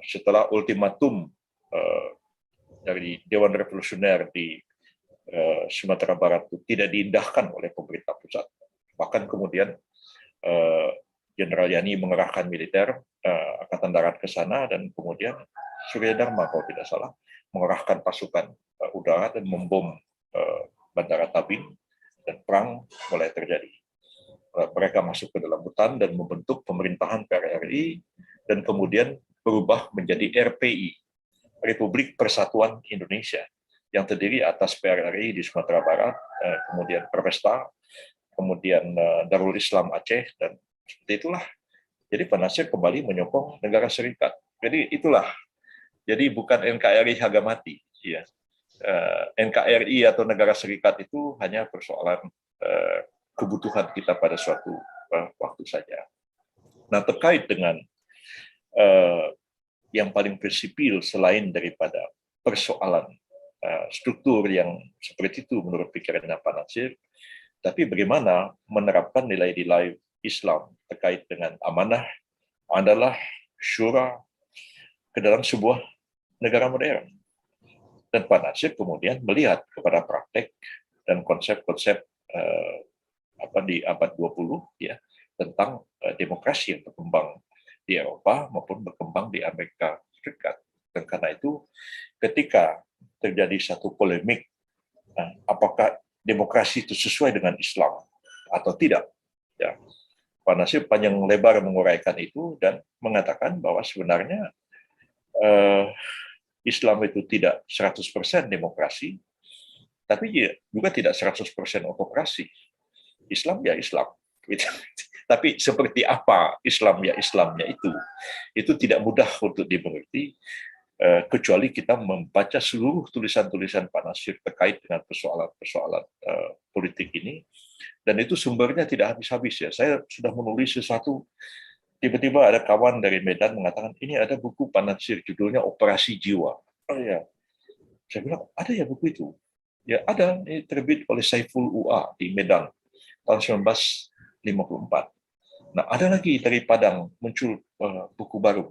setelah ultimatum dari Dewan Revolusioner di Sumatera Barat itu tidak diindahkan oleh pemerintah pusat, bahkan kemudian Jenderal Yani mengerahkan militer Angkatan Darat ke sana, dan kemudian Surya Dharma kalau tidak salah mengerahkan pasukan udara dan membom Bandara Tabing, dan perang mulai terjadi. Mereka masuk ke dalam hutan dan membentuk pemerintahan PRRI, dan kemudian berubah menjadi RPI, Republik Persatuan Indonesia, yang terdiri atas PRRI di Sumatera Barat, kemudian Perpesta, kemudian Darul Islam Aceh, dan seperti itulah. Jadi Pak Nasir kembali menyokong negara serikat. Jadi itulah. Jadi bukan NKRI harga mati. Ya. NKRI atau negara serikat itu hanya persoalan kebutuhan kita pada suatu waktu saja. Nah, terkait dengan yang paling prinsipil selain daripada persoalan struktur yang seperti itu menurut pikirannya Pak Nasir, tapi bagaimana menerapkan nilai-nilai Islam terkait dengan amanah, adalah syura ke dalam sebuah negara modern. Dan Pak Nasir kemudian melihat kepada praktek dan konsep-konsep di abad 20 ya, tentang demokrasi yang berkembang di Eropa maupun berkembang di Amerika Serikat. Dan karena itu ketika terjadi satu polemik, apakah demokrasi itu sesuai dengan Islam atau tidak, ya, Pak Nasir panjang lebar menguraikan itu dan mengatakan bahwa sebenarnya Islam itu tidak 100% demokrasi, tapi juga tidak 100% otokrasi. Islam ya Islam. Tapi seperti apa Islam ya Islamnya itu tidak mudah untuk dimengerti, kecuali kita membaca seluruh tulisan-tulisan Pak Nasir terkait dengan persoalan-persoalan politik ini, dan itu sumbernya tidak habis-habis ya. Saya sudah menulis sesuatu, tiba-tiba ada kawan dari Medan mengatakan, ini ada buku Pak Nasir, judulnya Operasi Jiwa. Oh ya, saya bilang, ada ya buku itu? Ya ada, ini terbit oleh Saiful Ua di Medan, tahun 1954. Nah, ada lagi dari Padang, muncul buku baru.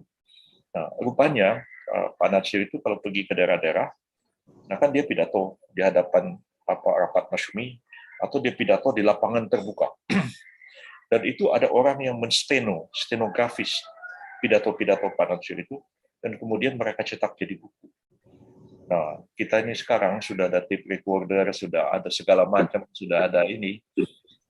Nah, rupanya Pak Nasir itu kalau pergi ke daerah-daerah, nah kan dia pidato di hadapan rapat masyumi, atau dia pidato di lapangan terbuka. Dan itu ada orang yang stenografis pidato-pidato Pak Nasir itu, dan kemudian mereka cetak jadi buku. Nah, kita ini sekarang sudah ada tape recorder, sudah ada segala macam, sudah ada ini.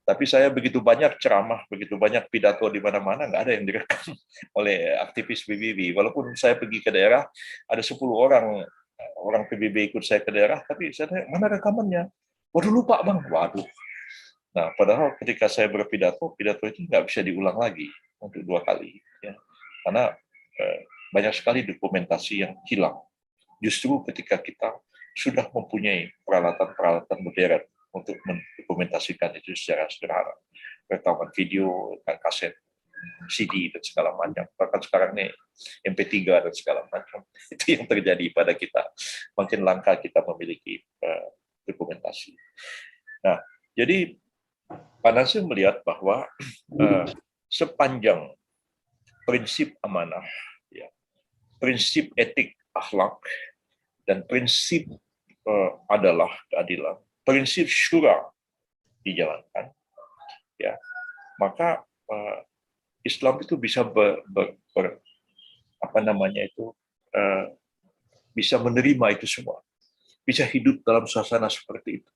Tapi saya begitu banyak ceramah, begitu banyak pidato di mana-mana, nggak ada yang direkam oleh aktivis PBB. Walaupun saya pergi ke daerah, ada 10 orang PBB ikut saya ke daerah, tapi saya tanya, mana rekamannya? Waduh, lupa bang. Waduh. Nah, padahal ketika saya berpidato, pidato itu nggak bisa diulang lagi untuk 2 kali. Ya. Karena banyak sekali dokumentasi yang hilang. Justru ketika kita sudah mempunyai peralatan-peralatan modern untuk mendokumentasikan itu secara sederhana. Rekaman video, kaset, CD, dan segala macam. Bahkan sekarang ini MP3 dan segala macam. Itu yang terjadi pada kita. Makin langka kita memiliki dokumentasi. Nah, jadi Pak Nasir melihat bahwa sepanjang prinsip amanah, ya, prinsip etik akhlak, dan prinsip adalah keadilan, prinsip syura dijalankan, ya, maka Islam itu bisa bisa menerima itu semua, bisa hidup dalam suasana seperti itu.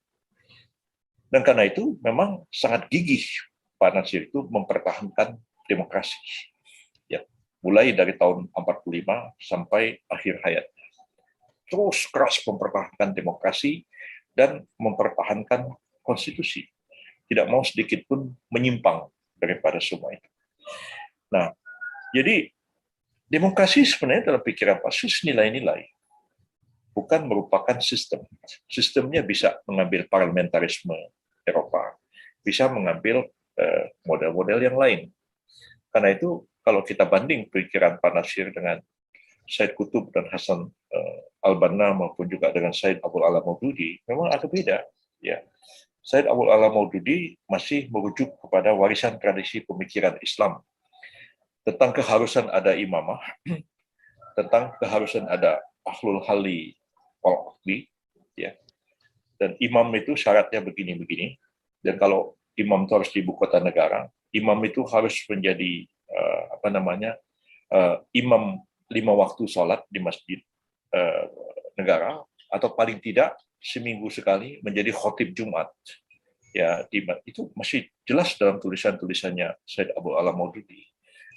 Dan karena itu memang sangat gigih Pak Nasir itu mempertahankan demokrasi, ya, mulai dari tahun 45 sampai akhir hayatnya. Terus keras mempertahankan demokrasi dan mempertahankan konstitusi. Tidak mau sedikit pun menyimpang daripada semua itu. Nah, jadi demokrasi sebenarnya dalam pikiran Pak Sus nilai-nilai, bukan merupakan sistem. Sistemnya bisa mengambil parlamentarisme Eropa, bisa mengambil model-model yang lain. Karena itu kalau kita banding pikiran Pak Nasir dengan Said Qutb dan Hasan al-Banna maupun juga dengan Said Abdul Ala Maududi, memang ada beda. Ya. Said Abdul Ala Maududi masih merujuk kepada warisan tradisi pemikiran Islam tentang keharusan ada imamah, tentang keharusan ada ahlul hali wal aqdi, ya. Dan imam itu syaratnya begini-begini. Dan kalau imam itu harus di ibu kota negara, imam itu harus menjadi imam 5 waktu sholat di masjid, negara, atau paling tidak seminggu sekali menjadi khotib Jumat. Ya, itu masih jelas dalam tulisan-tulisannya Said Abu Ala Maududi.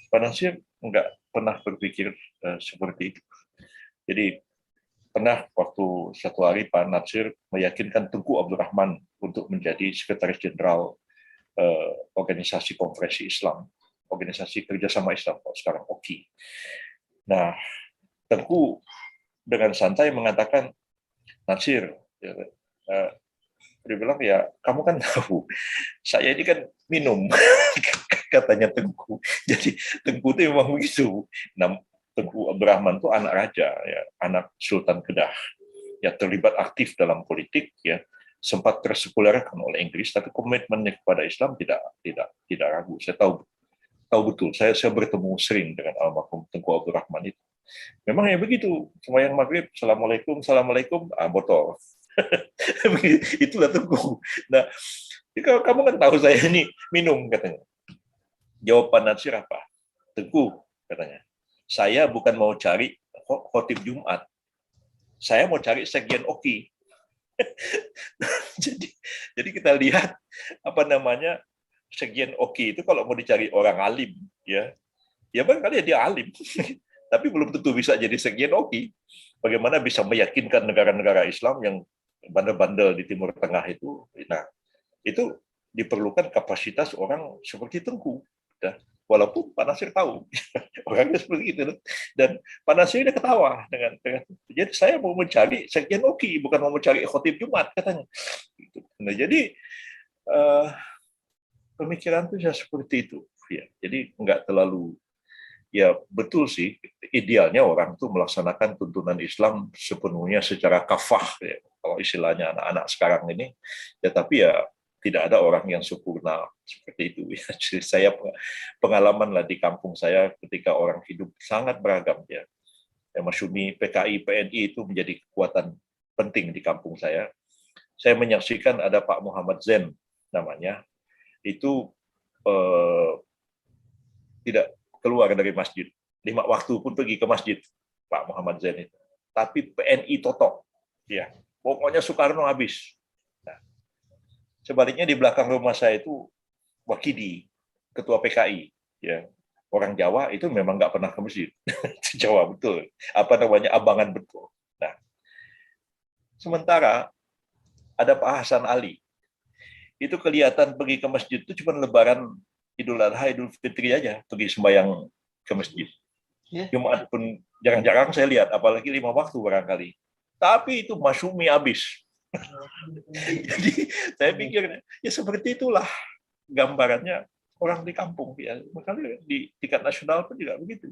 Pak Nasir nggak pernah berpikir seperti itu. Jadi pernah waktu satu hari Pak Nasir meyakinkan Tengku Abdul Rahman untuk menjadi Sekretaris Jenderal Organisasi Konferensi Islam, Organisasi Kerjasama Islam, sekarang OKI. Nah, Tengku dengan santai mengatakan, Nasir, dia bilang, ya kamu kan tahu, saya ini kan minum, katanya Tengku. Jadi Tengku itu memang begitu. Nah, Tengku Abdul Rahman itu anak raja, ya, anak Sultan Kedah, ya terlibat aktif dalam politik, ya sempat tersekulerkan oleh Inggris, tapi komitmennya kepada Islam tidak ragu. Saya tahu betul. Saya bertemu sering dengan almarhum Tengku Abdul Rahman itu. Memang ya begitu. Sembahyang maghrib, assalamualaikum, botol. Itulah Tengku. Nah, kalau kamu kan tahu saya ini minum, katanya. Jawaban Nasir apa? Tengku, katanya. Saya bukan mau cari khotib Jumat. Saya mau cari sekjen OKI. jadi kita lihat apa namanya, sekjen OKI itu kalau mau dicari orang alim, ya barangkali dia alim, tapi belum tentu bisa jadi sekjen OKI. Bagaimana bisa meyakinkan negara-negara Islam yang bandel-bandel di Timur Tengah itu? Nah, itu diperlukan kapasitas orang seperti Tengku. Walaupun Pak Nasir tahu orangnya seperti itu, dan Pak Nasir dia ketawa dengan jadi saya mau mencari sekjen OKI, bukan mau mencari khotib Jumat, katanya. Nah, jadi pemikiran itu ya seperti itu, ya. Jadi nggak terlalu, ya betul sih, idealnya orang itu melaksanakan tuntunan Islam sepenuhnya secara kafah, ya, kalau istilahnya anak-anak sekarang ini, ya tapi ya tidak ada orang yang sempurna seperti itu. Jadi saya pengalaman lah di kampung saya ketika orang hidup sangat beragam, ya. Masyumi PKI, PNI itu menjadi kekuatan penting di kampung saya. Saya menyaksikan ada Pak Muhammad Zain namanya, itu tidak keluar dari masjid. 5 waktu pun pergi ke masjid, Pak Muhammad Zain itu. Tapi PNI totok, ya. Pokoknya Soekarno habis. Nah, sebaliknya di belakang rumah saya itu Wakidi, ketua PKI, ya. Orang Jawa itu memang nggak pernah ke masjid. Jawa betul. Apa namanya, abangan betul. Nah, sementara ada Pak Hasan Ali. Itu kelihatan pergi ke masjid itu cuma Lebaran, Idul Adha, Idul Fitri aja pergi sembahyang ke masjid. Jumat pun jarang-jarang saya lihat, apalagi 5 waktu barangkali. Tapi itu masyumi habis. Jadi saya pikir ya seperti itulah gambarannya orang di kampung, ya. Makanya di tingkat nasional pun juga begitu.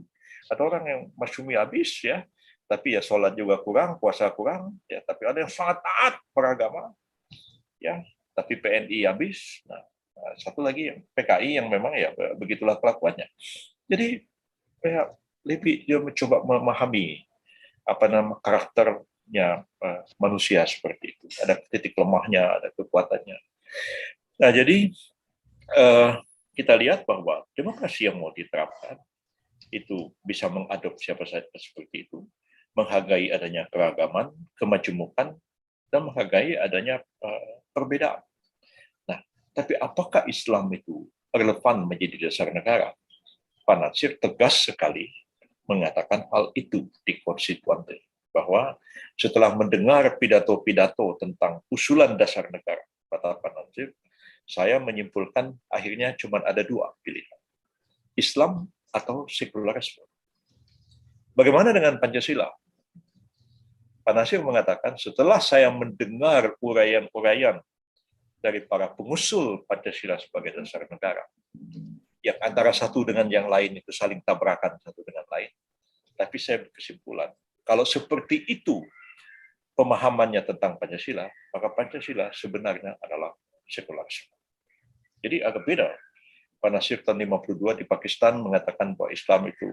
Ada orang yang masyumi habis, ya, tapi ya sholat juga kurang, puasa kurang, ya. Tapi ada yang sangat taat beragama, ya. Tapi PNI habis. Nah, satu lagi yang PKI yang memang ya begitulah kelakuannya. Jadi ya, lebih dia mencoba memahami apa nama karakternya manusia seperti itu. Ada titik lemahnya, ada kekuatannya. Nah, jadi kita lihat bahwa demokrasi yang mau diterapkan itu bisa mengadopsi siapa saja seperti itu, menghargai adanya keragaman, kemajemukan, dan menghargai adanya perbedaan. Nah, tapi apakah Islam itu relevan menjadi dasar negara? Pak Nasir tegas sekali mengatakan hal itu di konstituante, bahwa setelah mendengar pidato-pidato tentang usulan dasar negara, kata Pak Nasir, saya menyimpulkan akhirnya cuma ada 2 pilihan, Islam atau sekularisme. Bagaimana dengan Pancasila? Pak Nasir mengatakan, setelah saya mendengar uraian-uraian dari para pengusul Pancasila sebagai dasar negara, yang antara satu dengan yang lain itu saling tabrakan satu dengan lain, tapi saya berkesimpulan, kalau seperti itu pemahamannya tentang Pancasila, maka Pancasila sebenarnya adalah sekularisme. Jadi agak beda. Pak Nasir tahun 52 di Pakistan mengatakan bahwa Islam itu,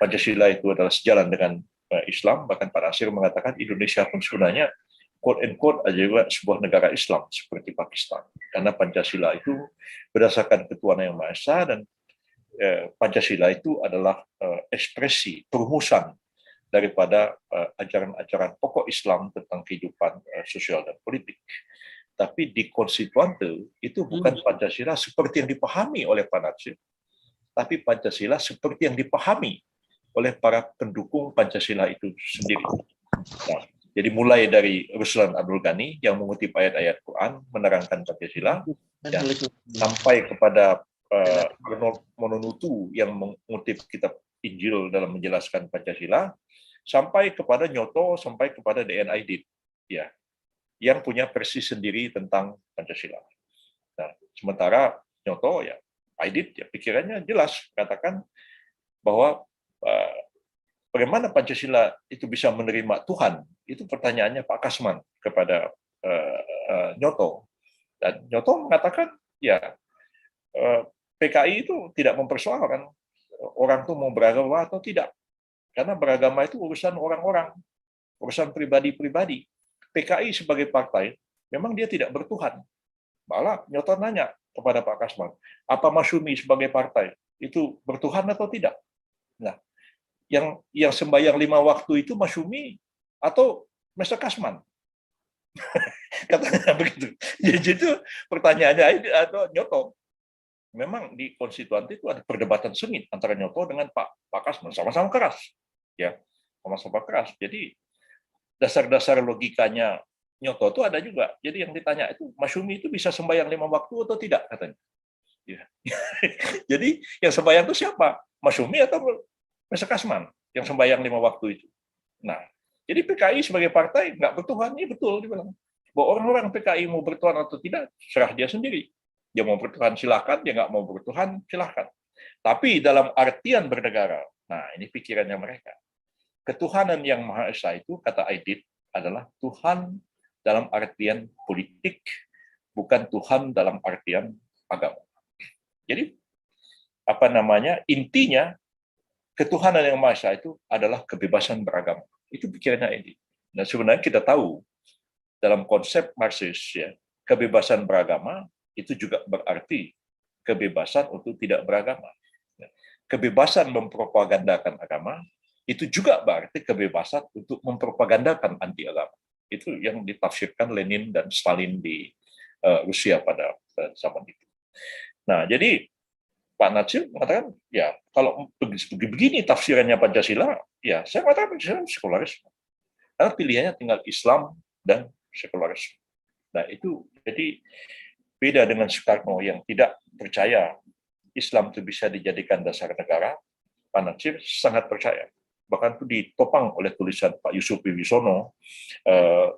Pancasila itu adalah sejalan dengan Islam, bahkan Pak Nasir mengatakan Indonesia pun sebenarnya quote-unquote juga sebuah negara Islam seperti Pakistan, karena Pancasila itu berdasarkan ketuhanan yang Maha Esa, dan Pancasila itu adalah ekspresi perumusan daripada ajaran-ajaran pokok Islam tentang kehidupan sosial dan politik. Tapi di konstituante itu bukan Pancasila seperti yang dipahami oleh Pak Natsir, tapi Pancasila seperti yang dipahami oleh para pendukung Pancasila itu sendiri. Nah, jadi mulai dari Ruslan Abdul Ghani yang mengutip ayat-ayat Quran menerangkan Pancasila, ya, sampai kepada Mononutu yang mengutip kitab Injil dalam menjelaskan Pancasila, sampai kepada Nyoto, sampai kepada DN Aidit, ya, yang punya versi sendiri tentang Pancasila. Nah, sementara Nyoto, ya, Aidit, ya, pikirannya jelas, katakan bahwa bagaimana Pancasila itu bisa menerima Tuhan, itu pertanyaannya Pak Kasman kepada Nyoto. Dan Nyoto mengatakan, ya, PKI itu tidak mempersoalkan orang itu mau beragama atau tidak. Karena beragama itu urusan orang-orang, urusan pribadi-pribadi. PKI sebagai partai, memang dia tidak bertuhan. Malah Nyoto nanya kepada Pak Kasman, apa Masyumi sebagai partai itu bertuhan atau tidak? Nah, yang sembahyang 5 waktu itu Masyumi atau Mr. Kasman? Katanya begitu. Jadi itu pertanyaannya atau Nyoto. Memang di konstituante itu ada perdebatan sengit antara Nyoto dengan Pak Kasman, sama-sama keras, ya, sama-sama keras. Jadi dasar-dasar logikanya Nyoto itu ada juga. Jadi yang ditanya itu, Masyumi itu bisa sembahyang 5 waktu atau tidak, katanya. Ya. Jadi yang sembahyang itu siapa? Masyumi atau Mr. Kasman yang sembahyang 5 waktu itu? Nah, jadi PKI sebagai partai nggak bertuhan, ini betul dibilang. Bahwa orang-orang PKI mau bertuhan atau tidak, serah dia sendiri. Dia mau bertuhan silakan, dia nggak mau bertuhan silakan. Tapi dalam artian bernegara, nah ini pikirannya mereka. Ketuhanan yang Maha Esa itu, kata Aidit, adalah Tuhan dalam artian politik, bukan Tuhan dalam artian agama. Jadi intinya ketuhanan yang Maha Esa itu adalah kebebasan beragama. Itu pikirannya Aidit. Nah sebenarnya kita tahu dalam konsep Marxis, ya, kebebasan beragama itu juga berarti kebebasan untuk tidak beragama. Kebebasan mempropagandakan agama itu juga berarti kebebasan untuk mempropagandakan anti agama. Itu yang ditafsirkan Lenin dan Stalin di Rusia pada zaman itu. Nah, jadi Pak Natsir mengatakan, ya kalau begini tafsirannya Pancasila, ya saya mengatakan Pancasila sekularisme. Karena pilihannya tinggal Islam dan sekularisme. Nah, itu jadi beda dengan Soekarno yang tidak percaya Islam itu bisa dijadikan dasar negara. Pak Natsir sangat percaya. Bahkan itu ditopang oleh tulisan Pak Yusuf Wibisono,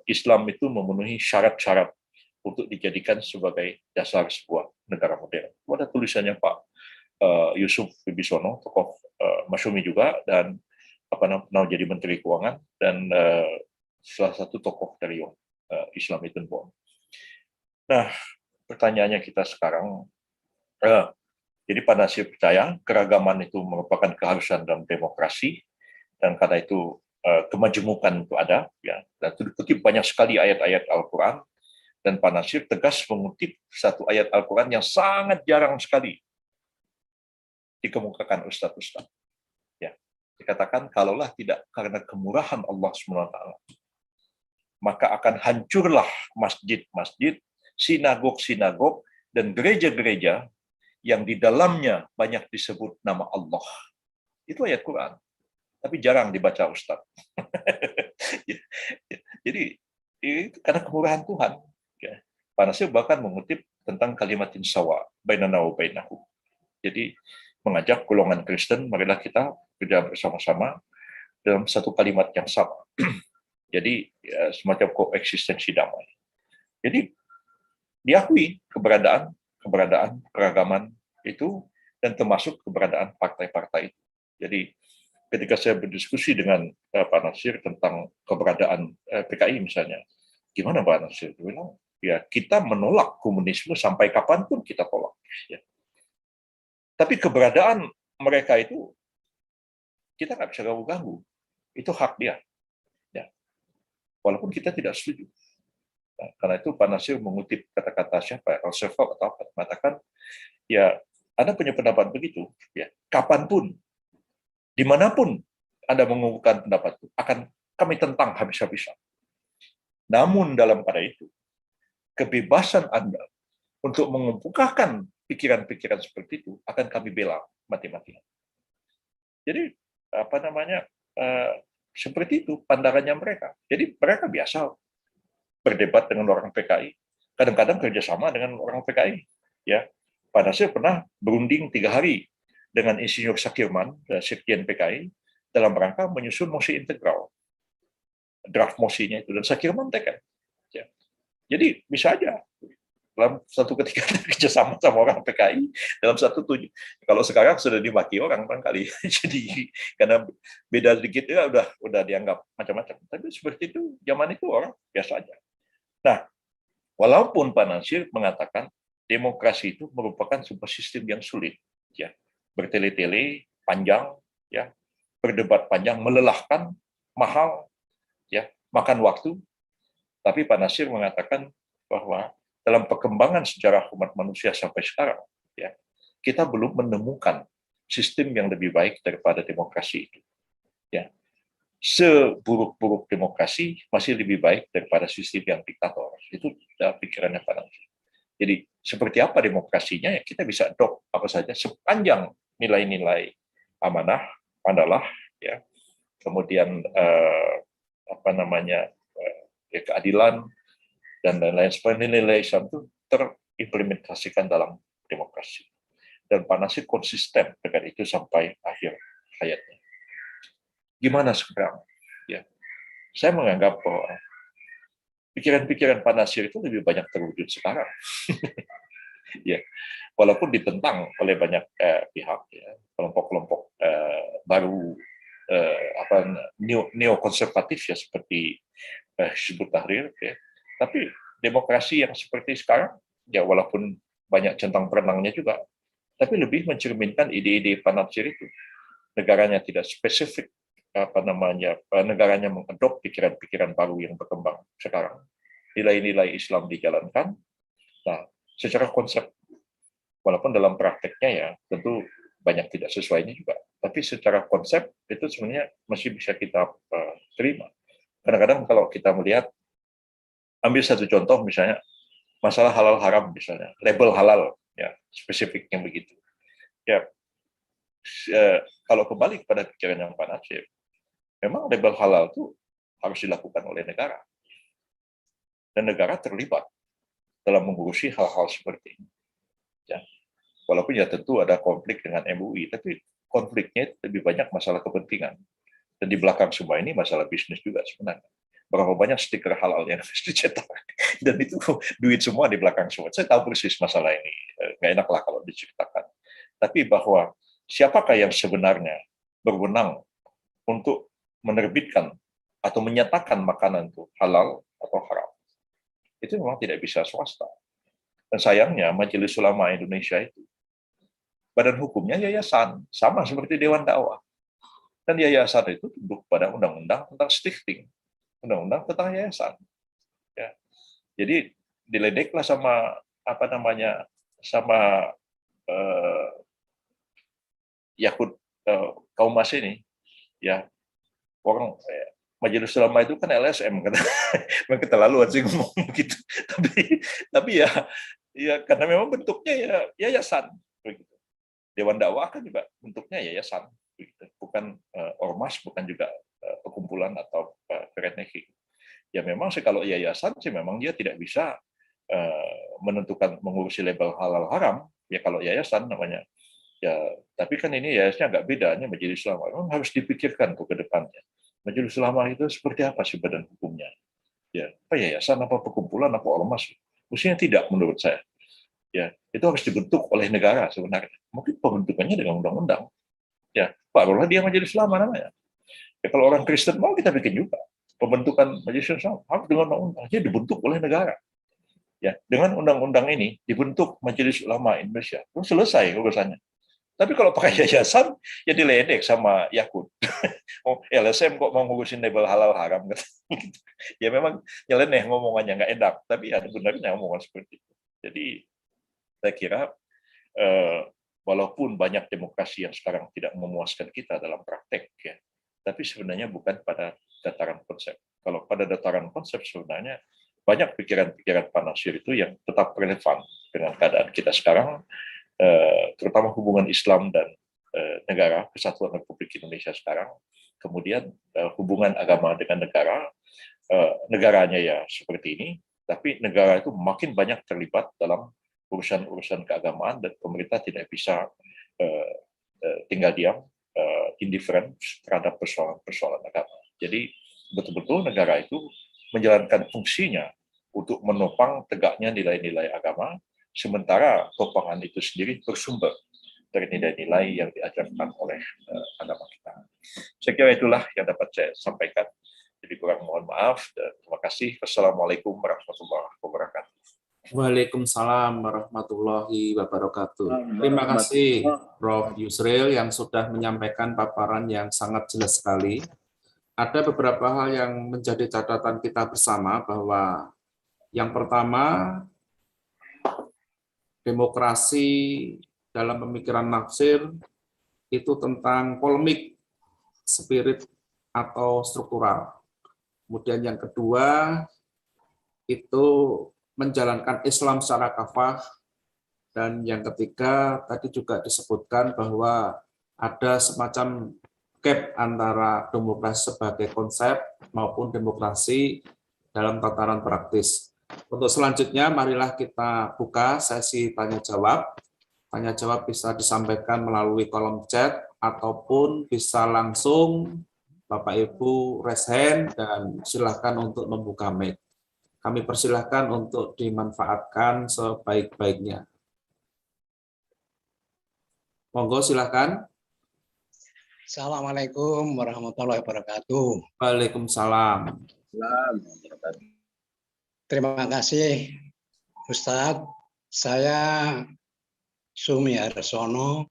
Islam itu memenuhi syarat-syarat untuk dijadikan sebagai dasar sebuah negara modern. Itu ada tulisannya Pak Yusuf Wibisono, tokoh Masyumi juga, dan jadi Menteri Keuangan, dan salah satu tokoh dari Islam itu. Nah, pertanyaannya kita sekarang, jadi Pak Natsir percaya keragaman itu merupakan keharusan dalam demokrasi, dan karena itu kemajemukan itu ada, ya, dan itu dikutip banyak sekali ayat-ayat Al-Quran, dan Pak Natsir tegas mengutip satu ayat Al-Quran yang sangat jarang sekali dikemukakan ustadz-ustadz. Ya, dikatakan kalaulah tidak karena kemurahan Allah SWT, maka akan hancurlah masjid-masjid, sinagog-sinagog, dan gereja-gereja yang di dalamnya banyak disebut nama Allah. Itu ayat Quran. Tapi jarang dibaca Ustaz. Jadi, itu karena kemurahan Tuhan. Pak Natsir bahkan mengutip tentang kalimatin sawa, bainana wa bainahu. Jadi, mengajak golongan Kristen, marilah kita kerja bersama-sama dalam satu kalimat yang sama. Jadi, semacam koeksistensi damai. Jadi, diakui keberadaan keragaman itu, dan termasuk keberadaan partai-partai itu. Jadi ketika saya berdiskusi dengan Pak Natsir tentang keberadaan PKI misalnya, gimana Pak Natsir? Dia bilang, ya kita menolak komunisme sampai kapanpun kita tolak. Ya. Tapi keberadaan mereka itu kita nggak bisa ganggu. Itu hak dia. Ya. Walaupun kita tidak setuju. Nah, karena itu Pak Natsir mengutip kata-kata siapa, Roosevelt atau apa, mengatakan, ya Anda punya pendapat begitu, ya kapanpun, dimanapun Anda mengumpulkan pendapat itu, akan kami tentang habis-habisan. Namun dalam pada itu, kebebasan Anda untuk mengemukakan pikiran-pikiran seperti itu akan kami bela mati-matian. Jadi apa namanya seperti itu pandangannya mereka. Jadi mereka biasa berdebat dengan orang PKI, kadang-kadang kerjasama dengan orang PKI. Ya, Pak Nasir pernah berunding 3 hari dengan Insinyur Sakirman, Sekjen PKI, dalam rangka menyusun mosi integral, draft mosinya itu, dan Sakirman tekan. Ya. Jadi bisa aja dalam satu ketika kerjasama sama orang PKI dalam satu tujuan. Kalau sekarang sudah dimaki orang kali, jadi karena beda sedikit ya udah dianggap macam-macam. Tapi seperti itu zaman itu orang biasa aja. Nah, walaupun Pak Nasir mengatakan demokrasi itu merupakan sebuah sistem yang sulit, ya bertele-tele, panjang, ya berdebat panjang, melelahkan, mahal, ya makan waktu. Tapi Pak Nasir mengatakan bahwa dalam perkembangan sejarah umat manusia sampai sekarang, ya, kita belum menemukan sistem yang lebih baik daripada demokrasi itu. Ya. Seburuk-buruk demokrasi masih lebih baik daripada sistem yang diktator. Itu pikirannya Pak Nasir. Jadi seperti apa demokrasinya, ya kita bisa adopt apa saja sepanjang nilai-nilai amanah, adalah, ya, kemudian apa namanya keadilan, dan lain-lain supaya nilai-nilai Islam itu terimplementasikan dalam demokrasi. Dan Pak Nasir konsisten dengan itu sampai akhir hayatnya. Gimana sekarang? Ya, saya menganggap bahwa pikiran-pikiran Pak Nasir itu lebih banyak terwujud sekarang. Ya, walaupun ditentang oleh banyak pihak, ya, kelompok-kelompok baru apa neokonservatif ya seperti Hizbut Tahrir, ya. Tapi demokrasi yang seperti sekarang, ya walaupun banyak centang perenangnya juga, tapi lebih mencerminkan ide-ide Pak Nasir itu. Negaranya tidak spesifik, apa namanya, negaranya mengadop pikiran-pikiran baru yang berkembang sekarang. Nilai-nilai Islam dijalankan. Nah, secara konsep, walaupun dalam prakteknya ya tentu banyak tidak sesuainya juga, tapi secara konsep itu sebenarnya masih bisa kita terima. Kadang-kadang kalau kita melihat, ambil satu contoh misalnya masalah halal haram misalnya, label halal, ya spesifiknya begitu. Ya, kalau kembali kepada pikiran yang Pak Nasir, memang label halal itu harus dilakukan oleh negara, dan negara terlibat dalam mengurusi hal-hal seperti ini. Ya, walaupun ya tentu ada konflik dengan MUI, tapi konfliknya lebih banyak masalah kepentingan, dan di belakang semua ini masalah bisnis juga sebenarnya. Berapa banyak stiker halal yang harus dicetak, dan itu duit semua di belakang semua. Saya tahu persis masalah ini, nggak enak lah kalau diceritakan. Tapi bahwa siapakah yang sebenarnya berwenang untuk menerbitkan atau menyatakan makanan itu halal atau haram, itu memang tidak bisa swasta. Dan sayangnya Majelis Ulama Indonesia itu badan hukumnya yayasan, sama seperti Dewan Dakwah. Dan yayasan itu tunduk pada undang-undang tentang stifting, undang-undang tentang yayasan. Ya. Jadi diledeklah sama apa namanya, sama Yakut kaum mas ini, ya orang Majelis Ulama itu kan LSM kan, memang keterlaluan sih ngomong gitu. Tapi ya karena memang bentuknya ya yayasan. Begitu. Dewan Dakwah kan juga bentuknya yayasan, begitu. Bukan ormas, bukan juga perkumpulan atau keretneki. Ya memang sih kalau yayasan sih memang dia tidak bisa menentukan mengurusi label halal haram. Ya kalau yayasan namanya. Ya, tapi kan ini yayasannya agak bedanya Majelis Ulama. Memang harus dipikirkan tuh ke depannya. Majelis Ulama itu seperti apa sih badan hukumnya? Ya, apa yayasan, apa perkumpulan, apa ormas? Mestinya tidak menurut saya. Ya, itu harus dibentuk oleh negara sebenarnya. Mungkin pembentukannya dengan undang-undang. Ya, barulah dia Majelis Ulama namanya. Ya, kalau orang Kristen mau kita bikin juga. Pembentukan Majelis Ulama harus dengan undang-undang. Dia dibentuk oleh negara. Ya, dengan undang-undang ini dibentuk Majelis Ulama Indonesia. Terus selesai urusannya. Tapi kalau pakai yayasan, ya diledek sama Yakut. Oh, LSM kok mau ngurusin label halal haram? Ya memang nyeleneh ngomongannya, nggak enak. Tapi ada benarnya omongan seperti itu. Jadi saya kira walaupun banyak demokrasi yang sekarang tidak memuaskan kita dalam praktek, ya, tapi sebenarnya bukan pada dataran konsep. Kalau pada dataran konsep sebenarnya banyak pikiran-pikiran Pak Nasir itu yang tetap relevan dengan keadaan kita sekarang, terutama hubungan Islam dan negara, Kesatuan Republik Indonesia sekarang, kemudian hubungan agama dengan negara, negaranya ya seperti ini, tapi negara itu makin banyak terlibat dalam urusan-urusan keagamaan dan pemerintah tidak bisa tinggal diam, indifferent terhadap persoalan-persoalan agama. Jadi betul-betul negara itu menjalankan fungsinya untuk menopang tegaknya nilai-nilai agama, sementara topangan itu sendiri bersumber dari nilai-nilai yang diajarkan oleh agama kita. Saya kira itulah yang dapat saya sampaikan. Jadi kurang mohon maaf. Dan terima kasih. Wassalamualaikum warahmatullahi wabarakatuh. Waalaikumsalam warahmatullahi wabarakatuh. Terima kasih Prof. Yusril yang sudah menyampaikan paparan yang sangat jelas sekali. Ada beberapa hal yang menjadi catatan kita bersama bahwa yang pertama, demokrasi dalam pemikiran Nasir itu tentang polemik, spirit atau struktural. Kemudian yang kedua itu menjalankan Islam secara kafah, dan yang ketiga tadi juga disebutkan bahwa ada semacam gap antara demokrasi sebagai konsep maupun demokrasi dalam tataran praktis. Untuk selanjutnya marilah kita buka sesi tanya jawab. Tanya jawab bisa disampaikan melalui kolom chat ataupun bisa langsung Bapak Ibu raise hand dan silakan untuk membuka mic. Kami persilahkan untuk dimanfaatkan sebaik-baiknya. Monggo silakan. Assalamualaikum warahmatullahi wabarakatuh. Waalaikumsalam. Terima kasih Ustadz. Saya Sumi Harsono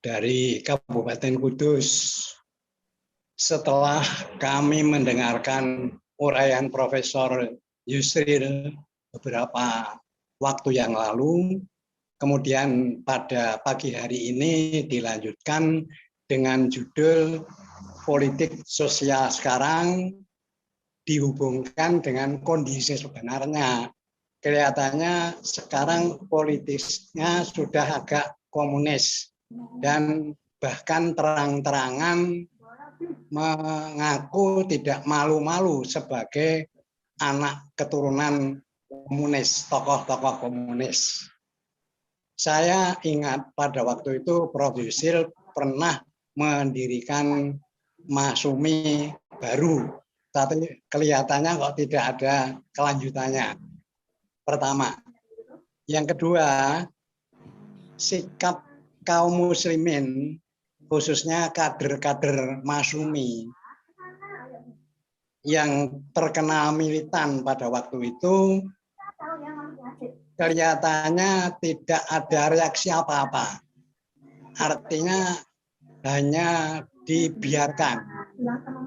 dari Kabupaten Kudus. Setelah kami mendengarkan uraian Profesor Yusril beberapa waktu yang lalu, kemudian pada pagi hari ini dilanjutkan dengan judul politik sosial sekarang dihubungkan dengan kondisi sebenarnya. Kelihatannya sekarang politisnya sudah agak komunis dan bahkan terang-terangan mengaku tidak malu-malu sebagai anak keturunan komunis, tokoh-tokoh komunis. Saya ingat pada waktu itu Prof. Yusril pernah mendirikan Masumi baru, tapi kelihatannya kok tidak ada kelanjutannya. Pertama. Yang kedua, sikap kaum muslimin khususnya kader-kader Masumi yang terkenal militan pada waktu itu kelihatannya tidak ada reaksi apa-apa. Artinya hanya dibiarkan.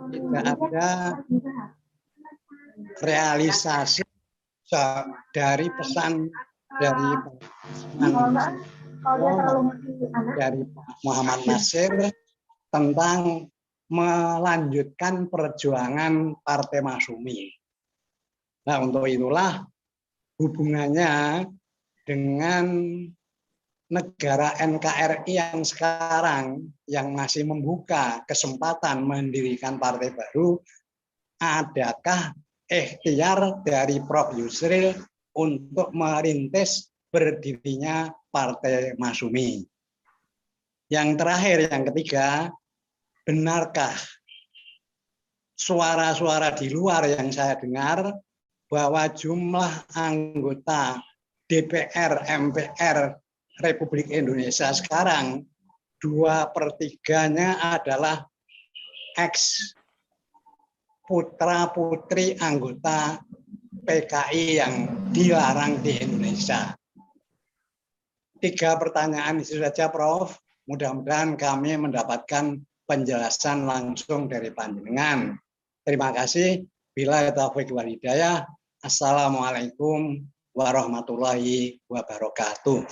Tidak ada realisasi dari pesan dari Muhammad Nasir tentang melanjutkan perjuangan Partai Masumi. Nah, untuk itulah hubungannya dengan negara NKRI yang sekarang yang masih membuka kesempatan mendirikan partai baru, adakah ikhtiar dari Prof. Yusril untuk merintis berdirinya Partai Masumi? Yang terakhir, yang ketiga, benarkah suara-suara di luar yang saya dengar bahwa jumlah anggota DPR, MPR Republik Indonesia sekarang 2/3-nya adalah ex putra-putri anggota PKI yang dilarang di Indonesia? 3 pertanyaan itu saja, Prof. Mudah-mudahan kami mendapatkan penjelasan langsung dari panjenengan. Terima kasih. Bila taufiq wal hidayah. Assalamualaikum warahmatullahi wabarakatuh.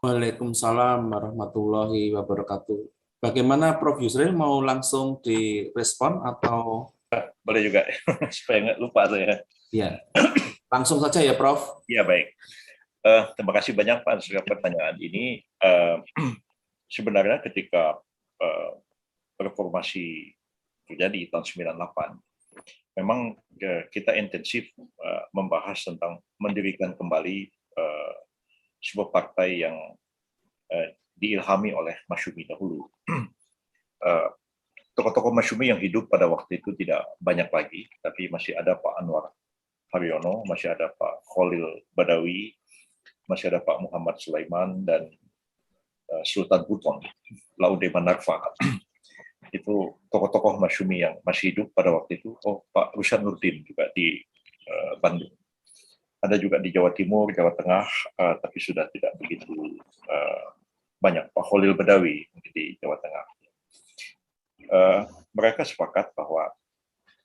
Waalaikumsalam warahmatullahi wabarakatuh. Bagaimana Prof. Yusril, mau langsung direspon atau? Boleh juga, supaya nggak lupa saya. Ya, langsung saja ya Prof. Ya, baik. Terima kasih banyak Pak atas pertanyaan ini. Sebenarnya ketika reformasi terjadi tahun 98, memang kita intensif membahas tentang mendirikan kembali sebuah partai yang diilhami oleh Masyumi dahulu. Tokoh-tokoh Masyumi yang hidup pada waktu itu tidak banyak lagi, tapi masih ada Pak Anwar Haryono, masih ada Pak Khalil Badawi, masih ada Pak Muhammad Sulaiman, dan Sultan Buton, Laude Manarfa. Itu tokoh-tokoh Masyumi yang masih hidup pada waktu itu. Oh, Pak Rushan Nurdin juga di Bandung. Ada juga di Jawa Timur, Jawa Tengah, tapi sudah tidak begitu banyak. Pak Khalil Badawi di Jawa Tengah. Mereka sepakat bahwa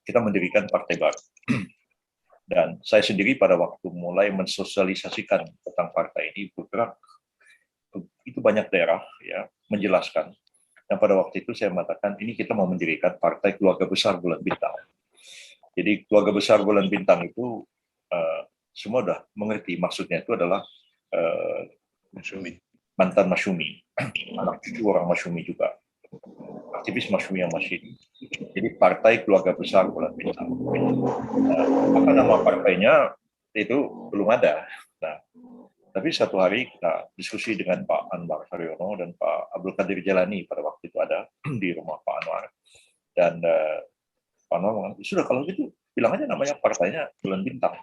kita mendirikan partai baru. Dan saya sendiri pada waktu mulai mensosialisasikan tentang partai ini bergerak itu banyak daerah ya menjelaskan. Dan pada waktu itu saya mengatakan ini kita mau mendirikan Partai Keluarga Besar Bulan Bintang. Jadi Keluarga Besar Bulan Bintang itu semua sudah mengerti maksudnya itu adalah Masyumi. mantan Masyumi, anak cucu orang Masyumi juga, aktivis Masyumi yang masih. Jadi Partai Keluarga Besar Bulan Bintang. Apa nama partainya itu belum ada. Nah, tapi satu hari kita diskusi dengan Pak Anwar Haryono dan Pak Abdul Qadir Jalani pada waktu itu ada di rumah Pak Anwar. Dan Pak Anwar mengatakan, sudah kalau gitu bilang aja namanya partainya Bulan Bintang.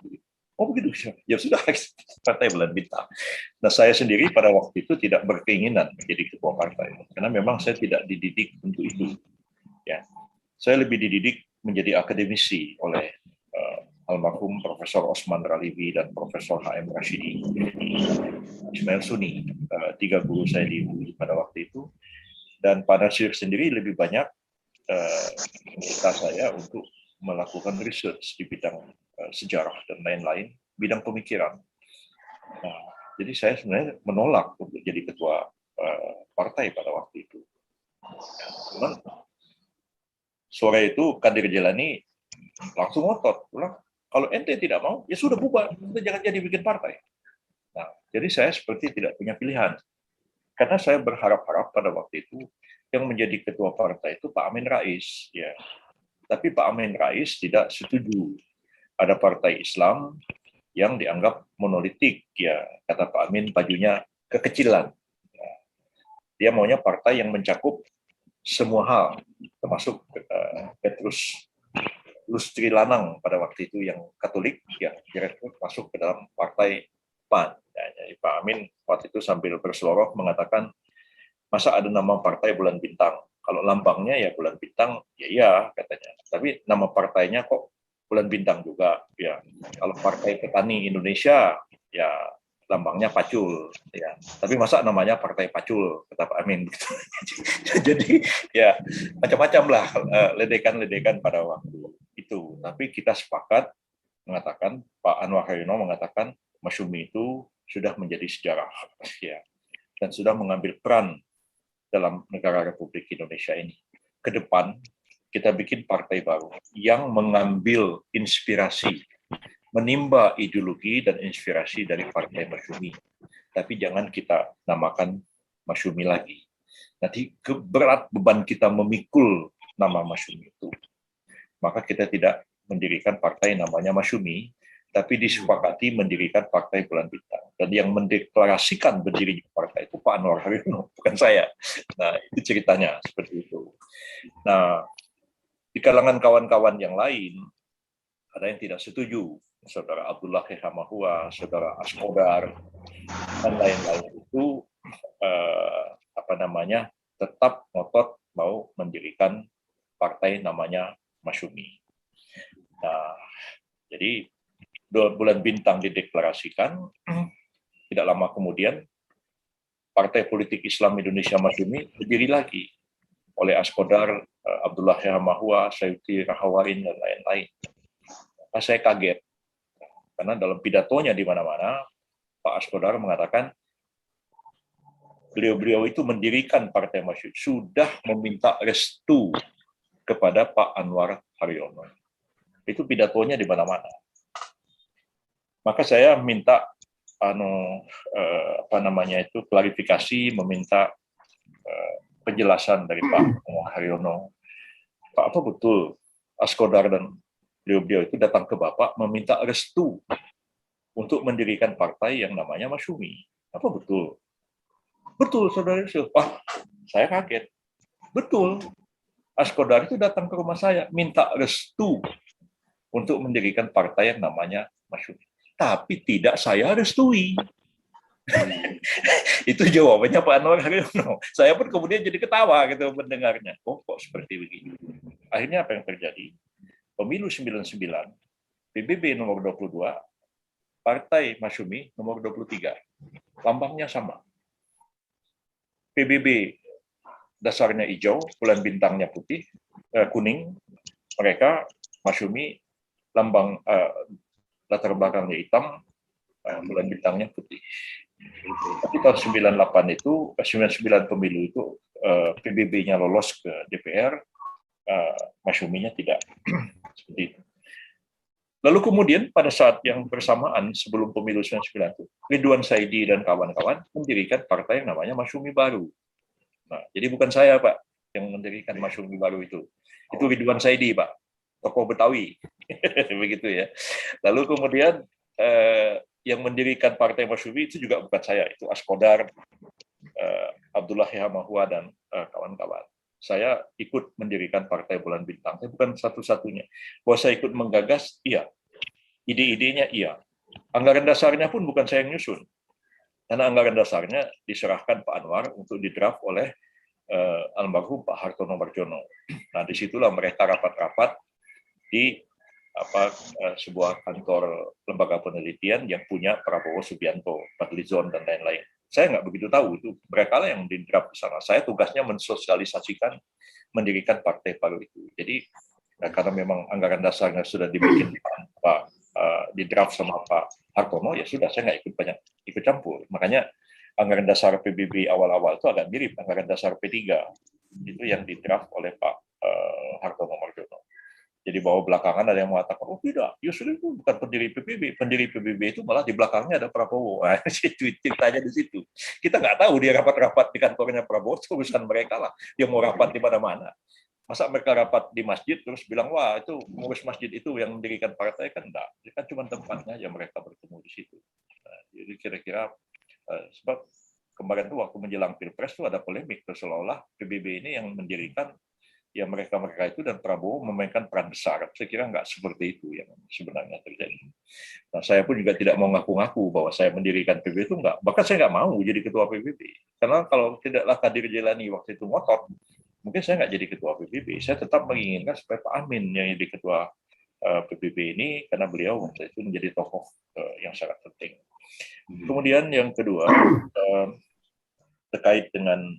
Oh begitu, ya sudah Partai Bulan Bintang. Nah saya sendiri pada waktu itu tidak berkeinginan menjadi ketua partai, karena memang saya tidak dididik untuk itu. Ya, saya lebih dididik menjadi akademisi oleh almarhum Profesor Osman Ralibi dan Profesor H.M. Rashidi, Ismail Suni, 3 guru saya di UI pada waktu itu. Dan Pak Nasir sendiri lebih banyak meminta saya untuk melakukan research di bidang sejarah dan lain-lain, bidang pemikiran. Nah, jadi saya sebenarnya menolak untuk jadi ketua partai pada waktu itu. Cuman sore itu Qadir Jalani langsung ngotot, bilang kalau ente tidak mau, ya sudah bubar, kita jangan jadi bikin partai. Nah, jadi saya seperti tidak punya pilihan, karena saya berharap-harap pada waktu itu yang menjadi ketua partai itu Pak Amin Rais, ya. Tapi Pak Amin Rais tidak setuju. Ada partai Islam yang dianggap monolitik, ya kata Pak Amin bajunya kekecilan. Dia maunya partai yang mencakup semua hal, termasuk Petrus Lustri Lanang pada waktu itu yang Katolik, yang direkrut masuk ke dalam partai PAN. Ya, jadi Pak Amin waktu itu sambil berseloroh mengatakan, masa ada nama partai Bulan Bintang? Kalau lambangnya ya Bulan Bintang, ya iya katanya. Tapi nama partainya kok Bulan Bintang juga, ya. Kalau Partai Petani Indonesia, ya lambangnya Pacul, ya. Tapi masa namanya Partai Pacul, kata Pak Amin. Jadi ya macam-macam lah ledekan-ledekan pada waktu itu. Tapi kita sepakat mengatakan, Pak Anwar Haryono mengatakan Masyumi itu sudah menjadi sejarah, ya, dan sudah mengambil peran dalam negara Republik Indonesia ini. Ke depan kita bikin partai baru yang mengambil inspirasi, menimba ideologi dan inspirasi dari Partai Masyumi. Tapi jangan kita namakan Masyumi lagi. Nanti berat beban kita memikul nama Masyumi itu. Maka kita tidak mendirikan partai namanya Masyumi, tapi disepakati mendirikan Partai Bulan Bintang. Dan yang mendeklarasikan berdirinya partai itu Pak Anwar Haryono, bukan saya. Nah, itu ceritanya seperti itu. Nah, di kalangan kawan-kawan yang lain, ada yang tidak setuju. Saudara Abdullah Hamahua, Saudara Askodar, dan lain-lain itu tetap ngotot mau mendirikan partai namanya Masyumi. Nah, jadi 2 Bulan Bintang dideklarasikan, tidak lama kemudian Partai Politik Islam Indonesia Masyumi berdiri lagi oleh Askodar, Abdullah Hamahua, Sayuti Rahawain, dan lain-lain. Nah, saya kaget, karena dalam pidatonya di mana-mana, Pak Askodar mengatakan, beliau-beliau itu mendirikan Partai Masyumi, sudah meminta restu kepada Pak Anwar Haryono. Itu pidatonya di mana-mana. Maka saya minta klarifikasi, meminta penjelasan dari Pak Anwar Haryono. Pak, apa betul Askodar dan beliau-beliau itu datang ke Bapak meminta restu untuk mendirikan partai yang namanya Masyumi? Apa betul? Betul, Saudara Yusuf. Wah, saya kaget. Betul. Askodar itu datang ke rumah saya, minta restu untuk mendirikan partai yang namanya Masyumi. Tapi tidak saya restui. Itu jawabannya Pak Anwar Haryono. Saya pun kemudian jadi ketawa gitu mendengarnya. Oh, kok seperti begini? Akhirnya apa yang terjadi? Pemilu 99, PBB nomor 22, Partai Masyumi nomor 23. Lambangnya sama. PBB dasarnya hijau, bulan bintangnya putih, kuning. Mereka Masyumi lambang latar belakangnya hitam, bulan bintangnya putih. Tapi tahun 98 itu, 99 pemilu itu PBB-nya lolos ke DPR, Masyuminya tidak. Seperti itu. Lalu kemudian pada saat yang bersamaan sebelum pemilu 99 itu, Ridwan Saidi dan kawan-kawan mendirikan partai yang namanya Masyumi Baru. Nah, jadi bukan saya, Pak, yang mendirikan Masyumi Baru itu. Itu Ridwan Saidi, Pak, tokoh Betawi. Begitu ya. Lalu kemudian yang mendirikan partai Masyumi itu juga bukan saya, itu Askodar, Abdullah Yahamahua dan kawan-kawan. Saya ikut mendirikan Partai Bulan Bintang. Saya bukan satu-satunya. Bahwa saya ikut menggagas, iya. Ide-idenya, iya. Anggaran dasarnya pun bukan saya yang nyusun. Karena anggaran dasarnya diserahkan Pak Anwar untuk didraft oleh almarhum Pak Hartono Marjono. Nah, disitulah mereka rapat-rapat di sebuah kantor lembaga penelitian yang punya Prabowo Subianto, Fadlizon, dan lain-lain. Saya nggak begitu tahu, itu mereka lah yang di-draft ke sana. Saya tugasnya mensosialisasikan, mendirikan partai baru itu. Jadi, karena memang anggaran dasarnya sudah dibikin di-draft sama Pak Hartono, ya sudah, saya nggak ikut campur. Makanya anggaran dasar PBB awal-awal itu agak mirip anggaran dasar P3. Itu yang di-draft oleh Pak Hartono Marjono. Jadi bahwa belakangan ada yang mengatakan, oh tidak, Yusril itu bukan pendiri PBB. Pendiri PBB itu malah di belakangnya ada Prabowo. Nah, ceritanya di situ. Kita nggak tahu dia rapat-rapat di kantornya Prabowo, itu urusan mereka lah. Dia mau rapat di mana-mana. Masa mereka rapat di masjid terus bilang, wah itu pengurus masjid itu yang mendirikan partai, kan enggak. Itu kan cuma tempatnya aja mereka bertemu di situ. Nah, jadi kira-kira sebab kemarin tuh waktu menjelang Pilpres tuh ada polemik, seolah-olah PBB ini yang mendirikan ya mereka itu, dan Prabowo memainkan peran besar. Saya kira nggak seperti itu yang sebenarnya terjadi. Nah, saya pun juga tidak mau ngaku-ngaku bahwa saya mendirikan PBB itu enggak. Bahkan saya nggak mau jadi ketua PBB. Karena kalau tidaklah Kadir Jelani waktu itu ngotot, mungkin saya nggak jadi ketua PBB. Saya tetap menginginkan supaya Pak Amin yang jadi ketua PBB ini, karena beliau waktu itu menjadi tokoh yang sangat penting. Kemudian yang kedua, terkait dengan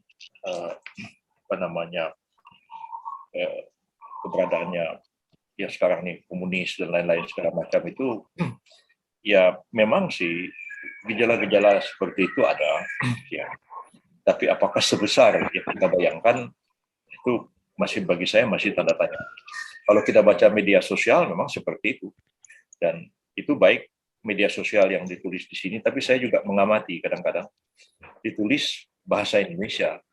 keberadaannya ya sekarang nih komunis dan lain-lain segala macam itu, ya memang sih gejala-gejala seperti itu ada, ya. Tapi apakah sebesar yang kita bayangkan, itu masih bagi saya masih tanda tanya. Kalau kita baca media sosial memang seperti itu, dan itu baik media sosial yang ditulis di sini, tapi saya juga mengamati kadang-kadang ditulis bahasa Indonesia,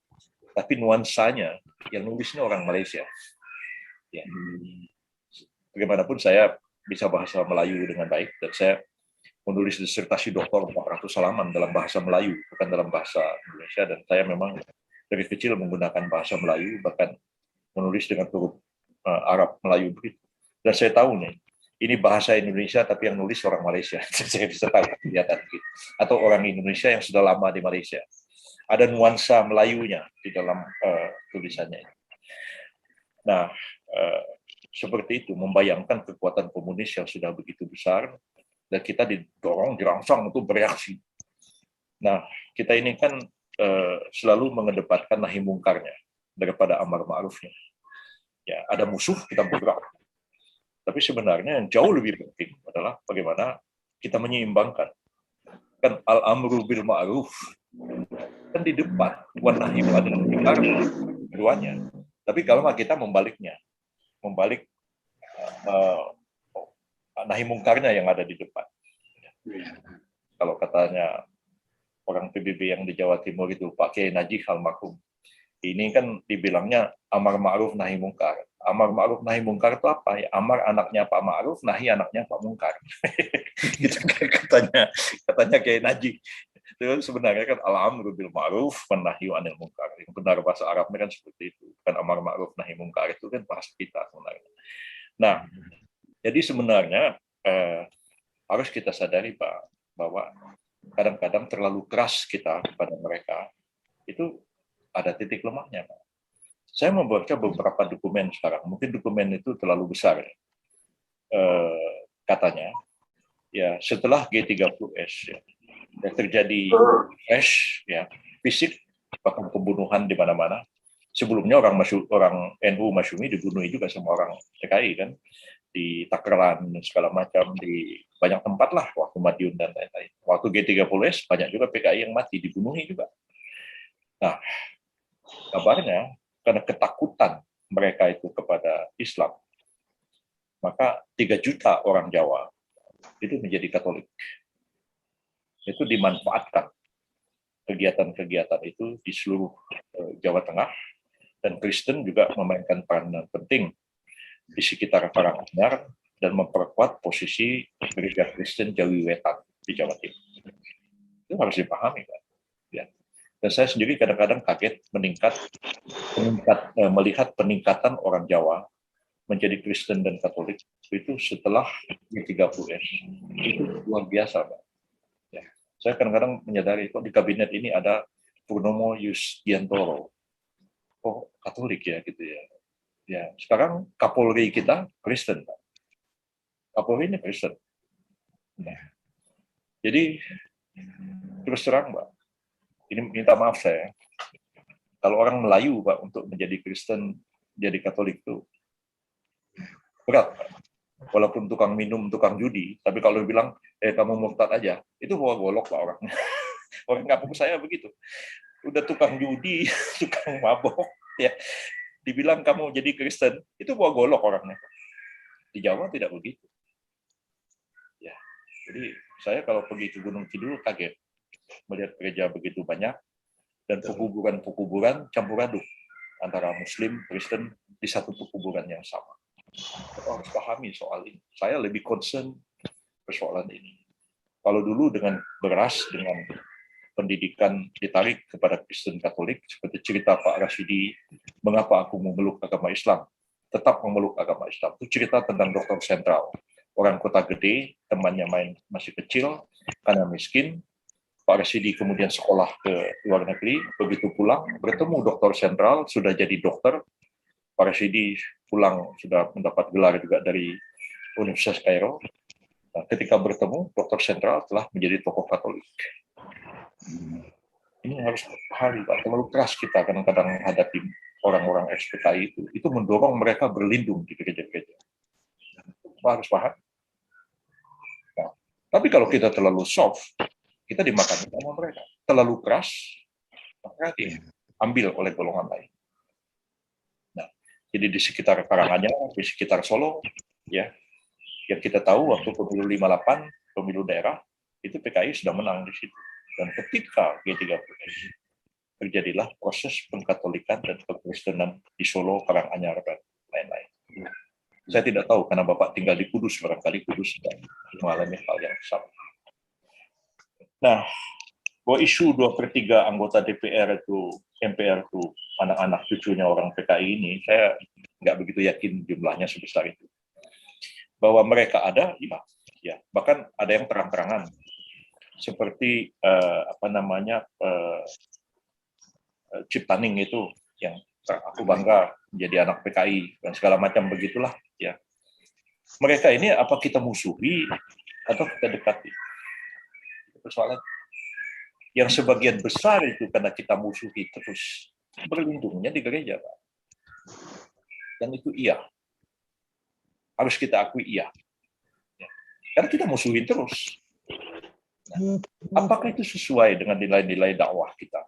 tapi nuansanya yang nulisnya orang Malaysia. Ya. Bagaimanapun saya bisa bahasa Melayu dengan baik, dan saya menulis disertasi doktor 400 halaman dalam bahasa Melayu, bukan dalam bahasa Indonesia, dan saya memang dari kecil menggunakan bahasa Melayu, bahkan menulis dengan huruf Arab Melayu begitu. Dan saya tahu nih, ini bahasa Indonesia tapi yang nulis orang Malaysia. Saya bisa tahu, kelihatan gitu. Atau orang Indonesia yang sudah lama di Malaysia. Ada nuansa Melayunya di dalam tulisannya. Nah, seperti itu, membayangkan kekuatan komunis yang sudah begitu besar, dan kita didorong, dirangsang untuk bereaksi. Nah, kita ini kan selalu mengedepankan nahi mungkarnya daripada amar ma'rufnya. Ya, ada musuh, kita bergerak. Tapi sebenarnya yang jauh lebih penting adalah bagaimana kita menyeimbangkan. Kan al-amru bil ma'ruf, kan di depan, wanahi anil munkar keduanya. Tapi kalau kita membaliknya, membalik nahi mungkarnya yang ada di depan. Kalau katanya orang PBB yang di Jawa Timur itu, Pak Kiai Najih almarhum, ini kan dibilangnya amar ma'ruf nahi mungkar. Amar ma'ruf nahi mungkar itu apa? Ya, amar anaknya Pak Ma'ruf, nahi anaknya Pak Mungkar. Gitu katanya Kiai Najih. Itu sebenarnya kan al-amru bil ma'ruf wan nahyu anil munkar. Yang benar bahasa Arabnya kan seperti itu. Kan amar ma'ruf nahi mungkar itu kan bahasa kita sebenarnya. Nah, jadi sebenarnya harus kita sadari Pak, bahwa kadang-kadang terlalu keras kita kepada mereka, itu ada titik lemahnya Pak. Saya membaca beberapa dokumen sekarang, mungkin dokumen itu terlalu besar. Katanya, ya setelah G30S, ya terjadi crash, ya fisik, bahkan pembunuhan di mana-mana. Sebelumnya orang NU Masyumi dibunuh juga sama orang PKI kan, di Takeran dan segala macam, di banyak tempat lah, waktu Madiun dan lain-lain. Waktu G30S banyak juga PKI yang mati, dibunuhi juga. Nah, kabarnya karena ketakutan mereka itu kepada Islam, maka 3 juta orang Jawa itu menjadi Katolik. Itu dimanfaatkan kegiatan-kegiatan itu di seluruh Jawa Tengah, dan Kristen juga memainkan peranan penting di sekitar Karanganyar dan memperkuat posisi gereja Kristen Jawi Wetan di Jawa Timur. Itu harus dipahami kan. Ya. Dan saya sendiri kadang-kadang kaget melihat peningkatan orang Jawa menjadi Kristen dan Katolik itu setelah G30S. Itu luar biasa, Pak. Ya. Saya kadang-kadang menyadari kok di kabinet ini ada Purnomo Yustiantoro. Oh, Katolik ya gitu ya. Ya, sekarang Kapolri kita Kristen, Pak. Kapolri ini Kristen. Nah, jadi terus terang, Pak, ini minta maaf saya. Kalau orang Melayu, Pak, untuk menjadi Kristen, jadi Katolik itu berat, Pak. Walaupun tukang minum, tukang judi, tapi kalau bilang, kamu murtad aja, itu bawa golok, Pak, orang. Orang kampung saya begitu. Udah tukang judi, tukang mabok, ya, dibilang kamu jadi Kristen, itu bawa golok orangnya. Di Jawa tidak begitu. Ya, jadi saya kalau pergi ke Gunung Kidul kaget melihat gereja begitu banyak dan pekuburan campur aduk antara Muslim, Kristen di satu pekuburan yang sama. Kita harus pahami soal ini. Saya lebih concern persoalan ini. Kalau dulu dengan beras, dengan pendidikan ditarik kepada Kristen Katolik, seperti cerita Pak Rasidi, mengapa aku memeluk agama Islam, tetap memeluk agama Islam. Itu cerita tentang dokter sentral. Orang kota gede, temannya masih kecil, karena miskin, Pak Rasidi kemudian sekolah ke luar negeri, begitu pulang, bertemu dokter sentral, sudah jadi dokter. Pak Rasidi pulang, sudah mendapat gelar juga dari Universitas Kairo. Nah, ketika bertemu, dokter sentral telah menjadi tokoh Katolik. Ini harus pahami, Pak. Terlalu keras kita kadang-kadang menghadapi orang-orang ex-PKI itu mendorong mereka berlindung di gereja-gereja. Kita harus paham. Nah, tapi kalau kita terlalu soft, kita dimakan sama mereka. Terlalu keras, maka diambil oleh golongan lain. Nah, jadi di sekitar Karanganyar, di sekitar Solo, ya, yang kita tahu waktu pemilu 58, pemilu daerah, itu PKI sudah menang di situ. Dan ketika G30S, terjadilah proses pengkatolikan dan kekristenan di Solo, Karanganyar, dan lain-lain. Saya tidak tahu, karena Bapak tinggal di Kudus, barangkali Kudus dan mengalami hal yang sama. Nah, bahwa isu 2/3 anggota DPR itu, MPR itu, anak-anak cucunya orang PKI ini, saya nggak begitu yakin jumlahnya sebesar itu. Bahwa mereka ada, ya, bahkan ada yang terang-terangan. Seperti Ciptaning itu yang aku bangga menjadi anak PKI dan segala macam begitulah ya. Mereka ini apa kita musuhi atau kita dekati? Persoalan yang sebagian besar itu karena kita musuhi terus berlindungnya di gereja, Pak. Dan itu iya. Harus kita akui iya. Karena kita musuhin terus. Nah, apakah itu sesuai dengan nilai-nilai dakwah kita?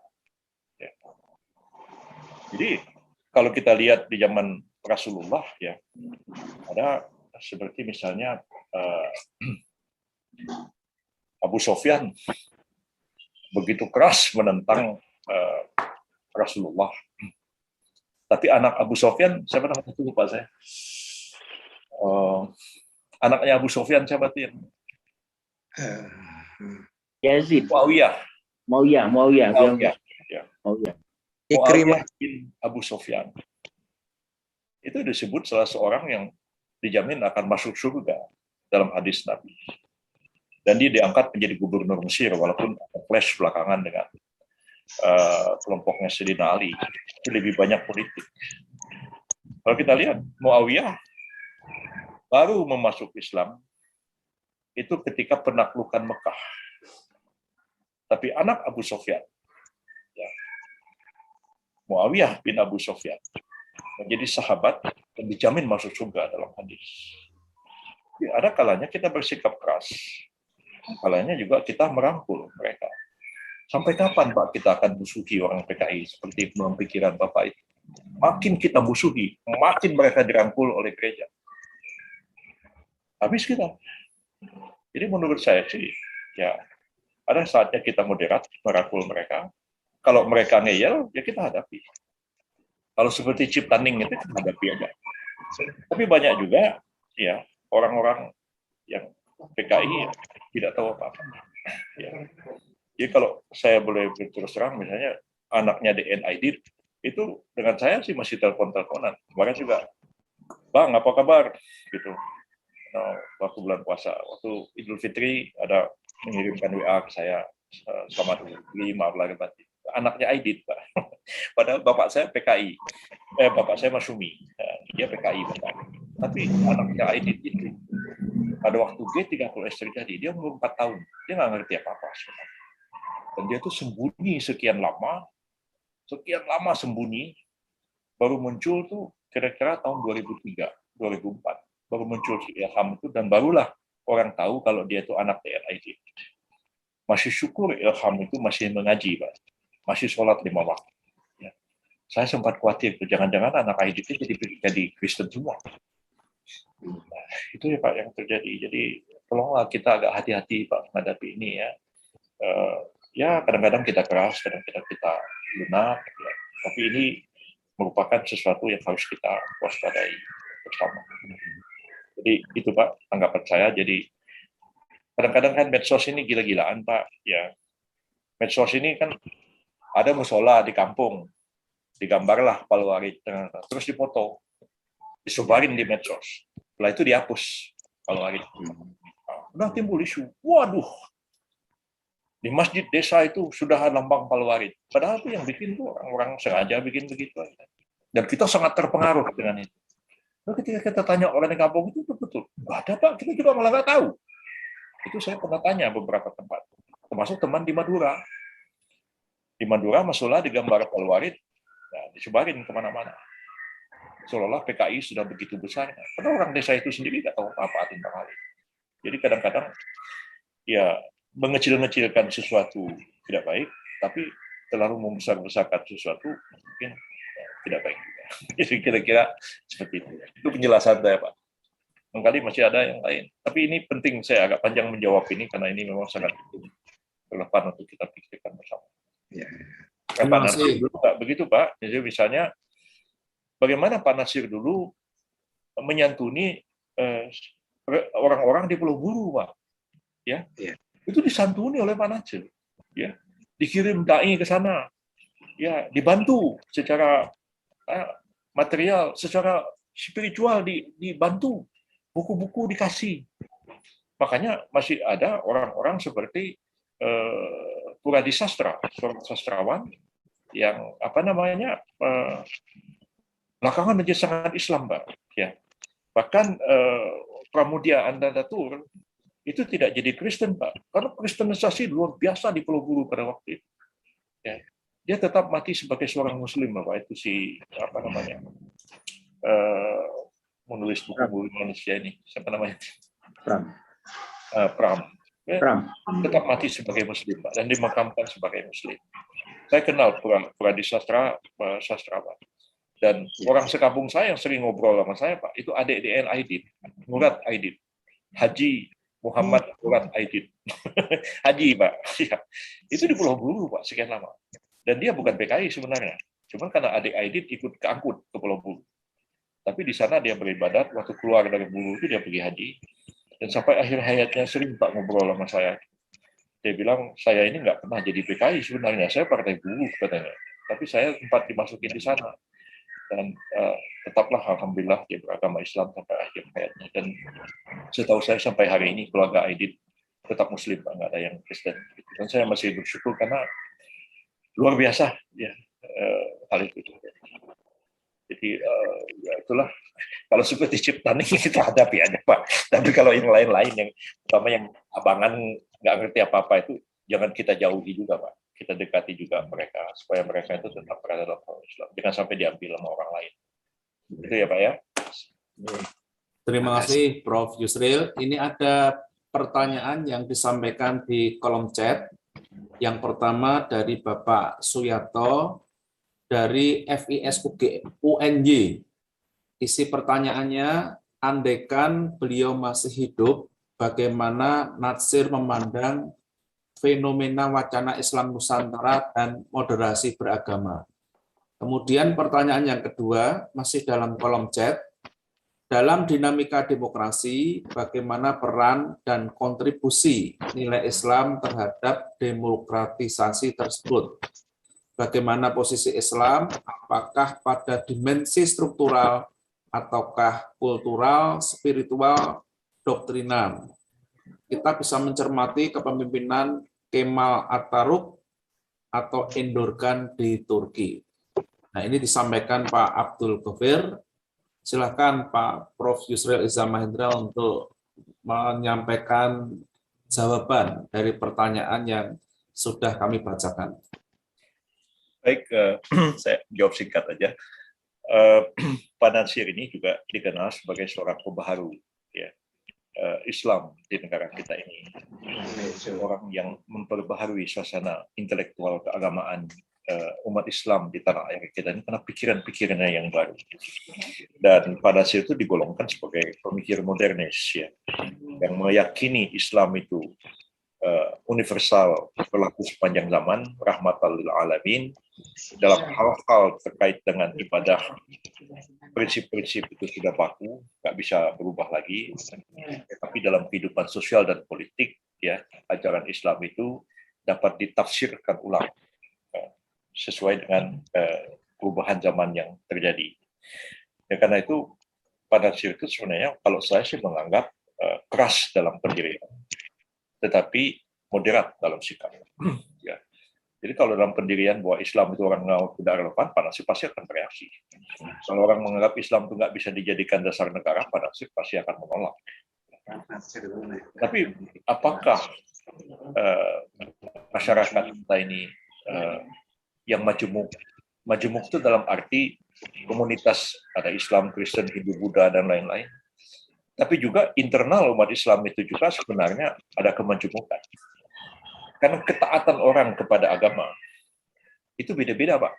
Jadi kalau kita lihat di zaman Rasulullah ya, ada seperti misalnya Abu Sofyan begitu keras menentang Rasulullah. Tapi anak Abu Sofyan, siapa namanya itu lupa saya. Anaknya Abu Sofyan siapa tuh? Yazid. Muawiyah. Muawiyah. Ya. Ikrimah bin Abu Sofyan. Itu disebut salah seorang yang dijamin akan masuk surga dalam hadis Nabi. Dan dia diangkat menjadi gubernur Mesir, walaupun ada clash belakangan dengan kelompoknya Sayyidina Ali. Itu lebih banyak politik. Kalau kita lihat, Muawiyah baru memasuk Islam itu ketika penaklukan Mekah. Tapi anak Abu Sofyan, ya, Muawiyah bin Abu Sofyan, menjadi sahabat dan dijamin masuk surga dalam hadis. Ya, ada kalanya kita bersikap keras, kalanya juga kita merangkul mereka. Sampai kapan Pak kita akan musuhi orang PKI seperti pemikiran Bapak itu? Makin kita musuhi, makin mereka dirangkul oleh gereja. Habis kita. Jadi menurut saya sih, ya ada saatnya kita moderat, merangkul mereka. Kalau mereka ngeyel, ya kita hadapi. Kalau seperti Cip Taning itu kita hadapi aja. Tapi banyak juga ya orang-orang yang PKI ya, tidak tahu apa-apa. Ya. Jadi kalau saya boleh berterus terang, misalnya anaknya DNID, itu dengan saya sih masih telepon-teleponan. Kemarin juga, Bang, apa kabar? Gitu. Nah, waktu bulan puasa, waktu Idul Fitri ada mengirimkan WA ke saya, selamat Idul Fitri, maaf lahir batin. Anaknya Aidit, Pak. Padahal bapak saya PKI, bapak saya Masumi, dia PKI, Pak. Tapi anaknya Aidit itu, pada waktu G30S terjadi, dia umur 4 tahun, dia nggak ngerti apa-apa sebenarnya. Dan dia tuh sembunyi sekian lama sembunyi, baru muncul tuh kira-kira tahun 2003, 2004, baru muncul si Ilham itu, dan barulah orang tahu kalau dia itu anak DNID. Masih syukur Ilham itu masih mengaji, Pak. Masih sholat 5 waktu. Ya. Saya sempat khawatir, jangan-jangan anak ID itu jadi Kristen semua. Nah, itu ya Pak yang terjadi. Jadi tolonglah kita agak hati-hati Pak menghadapi ini ya. Ya kadang-kadang kita keras, kadang-kadang kita lunak. Ya. Tapi ini merupakan sesuatu yang harus kita waspadai bersama. Jadi itu Pak tanggapan saya. Jadi kadang-kadang kan medsos ini gila-gilaan Pak. Ya, medsos ini kan ada musola di kampung, digambarlah Paluarit, terus dipoto, disebarin di medsos. Setelah itu dihapus Paluarit. Udah timbul isu, waduh, di masjid desa itu sudah lambang Paluarit. Padahal itu yang bikin tuh orang-orang sengaja bikin begitu. Dan kita sangat terpengaruh dengan itu. Nah, ketika kita tanya orang di kampung itu betul, nggak ada Pak, kita juga malah nggak tahu. Itu saya pernah tanya beberapa tempat, termasuk teman di Madura. Di Madura, musola digambar Paluarit, nah, disebarin kemana-mana. Seolah-olah PKI sudah begitu besar. Karena orang desa itu sendiri tidak tahu apa-apa tentang hal itu. Jadi kadang-kadang ya mengecil-ngecilkan sesuatu tidak baik, tapi terlalu membesar-besarkan sesuatu mungkin ya, tidak baik juga. Jadi kira-kira seperti itu. Itu penjelasan saya, Pak. Mungkin masih ada yang lain. Tapi ini penting, saya agak panjang menjawab ini karena ini memang sangat relevan untuk kita pikirkan bersama. Ya. Pak Nasir dulu Pak, begitu Pak. Jadi misalnya bagaimana Pak Nasir dulu menyantuni orang-orang di Pulau Buru, Pak. Ya. Itu disantuni oleh Pak Nasir. Ya. Dikirim dai ke sana. Ya, dibantu secara material, secara spiritual dibantu. Buku-buku dikasih. Makanya masih ada orang-orang seperti Puradi Sastra, seorang sastrawan yang belakangan menjadi sangat Islam, Pak. Ya. Bahkan Pramudia Andandatur itu tidak jadi Kristen, Pak, karena kristenisasi luar biasa di Pulau Buru pada waktu itu. Ya. Dia tetap mati sebagai seorang Muslim, Pak. Itu si menulis buku Indonesia ini, siapa namanya? Pram. Tetap mati sebagai Muslim, Pak, dan dimakamkan sebagai Muslim. Saya kenal Pradi Sastrawan. Dan orang sekampung saya yang sering ngobrol sama saya, Pak, itu adik DN Aidit, Murad Aidit, Haji Muhammad Murad Aidit. Haji, Pak. Ya. Itu di Pulau Buru, Pak, sekian lama. Dan dia bukan PKI sebenarnya. Cuma karena adik Aidit ikut keangkut ke Pulau Buru. Tapi di sana dia beribadat, waktu keluar dari Buru itu dia pergi haji. Dan sampai akhir hayatnya sering Pak ngobrol sama saya. Dia bilang, saya ini nggak pernah jadi PKI sebenarnya, saya partai buruh katanya. Tapi saya sempat dimasukin di sana. Dan tetaplah alhamdulillah dia beragama Islam sampai akhir hayatnya. Dan setahu saya sampai hari ini keluarga Aidit tetap Muslim, Pak, nggak ada yang Kristen. Dan saya masih bersyukur karena luar biasa ya hal itu. Jadi ya itulah, kalau seperti ciptaan ini kita hadapi aja, Pak. Tapi kalau yang lain-lain, yang pertama yang abangan nggak ngerti apa-apa itu, jangan kita jauhi juga, Pak. Kita dekati juga mereka, supaya mereka itu tetap berada dalam Islam. Jangan sampai diambil sama orang lain. Itu ya, Pak ya. Terima kasih, Prof. Yusril. Ini ada pertanyaan yang disampaikan di kolom chat. Yang pertama dari Bapak Suyato, dari FIS UNY. Isi pertanyaannya, andaikan beliau masih hidup, bagaimana Natsir memandang fenomena wacana Islam Nusantara dan moderasi beragama? Kemudian pertanyaan yang kedua, masih dalam kolom chat, dalam dinamika demokrasi, bagaimana peran dan kontribusi nilai Islam terhadap demokratisasi tersebut? Bagaimana posisi Islam, apakah pada dimensi struktural, ataukah kultural, spiritual, doktrinan? Kita bisa mencermati kepemimpinan Kemal Atatürk atau Endorgan di Turki. Nah, ini disampaikan Pak Abdul Ghafir. Silakan Pak Prof. Yusril Iza Mahendra untuk menyampaikan jawaban dari pertanyaan yang sudah kami bacakan. Baik, saya jawab singkat aja. Pak Natsir ini juga dikenal sebagai seorang pembaharu ya, Islam di negara kita ini. Seorang yang memperbaharui suasana intelektual keagamaan umat Islam di tanah air kita ini karena pikiran-pikirannya yang baru. Dan Pak Natsir itu digolongkan sebagai pemikir modernis ya, yang meyakini Islam itu universal, berlaku sepanjang zaman, rahmatan lil alamin. Dalam hal-hal terkait dengan ibadah, prinsip-prinsip itu sudah baku, nggak bisa berubah lagi. Tapi dalam kehidupan sosial dan politik, ya ajaran Islam itu dapat ditafsirkan ulang sesuai dengan perubahan zaman yang terjadi. Ya, karena itu pada Natsir itu sebenarnya kalau saya sih menganggap keras dalam pendirian, tetapi moderat dalam sikap. Ya. Jadi kalau dalam pendirian bahwa Islam itu orang tidak relevan, Pak Natsir pasti akan bereaksi. Kalau orang menganggap Islam itu nggak bisa dijadikan dasar negara, Pak Natsir pasti akan menolak. Tapi apakah masyarakat kita ini yang majemuk? Majemuk itu dalam arti komunitas, ada Islam, Kristen, Hindu, Buddha, dan lain-lain. Tapi juga internal umat Islam itu juga sebenarnya ada kemajemukan. Karena ketaatan orang kepada agama itu beda-beda, Pak.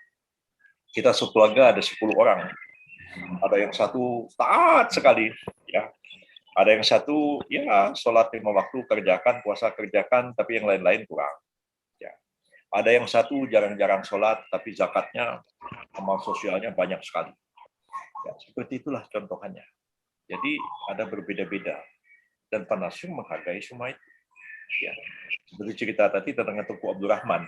Kita sekeluarga ada 10 orang. Ada yang satu taat sekali, ya. Ada yang satu ya sholat 5 waktu kerjakan, puasa kerjakan, tapi yang lain-lain kurang. Ya. Ada yang satu jarang-jarang sholat, tapi zakatnya, amal sosialnya banyak sekali. Ya, seperti itulah contohannya. Jadi ada berbeda-beda. Dan Pak Natsir menghargai semua itu. Ya, seperti cerita tadi tentang Tengku Abdul Rahman,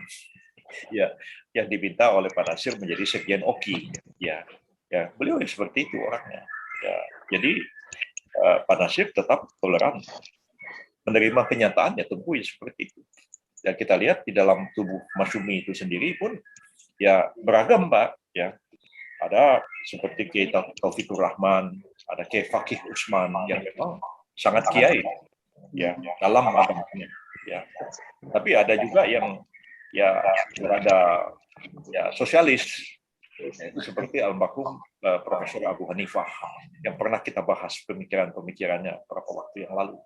ya, yang diminta oleh Pak Natsir menjadi sekjen OKI, ya, beliau seperti itu orangnya. Ya, jadi Pak Natsir tetap toleran, menerima kenyataan ya tentu ya seperti itu. Ya kita lihat di dalam tubuh Masyumi itu sendiri pun ya beragam, Pak. Ya, ada seperti Kiai Taufikur Rahman, ada Kiai Fakih Usman yang memang sangat kiai. Ya, dalam agamanya, ya. Tapi ada juga yang ya berada ya sosialis, itu seperti almarhum Profesor Abu Hanifah yang pernah kita bahas pemikirannya beberapa waktu yang lalu.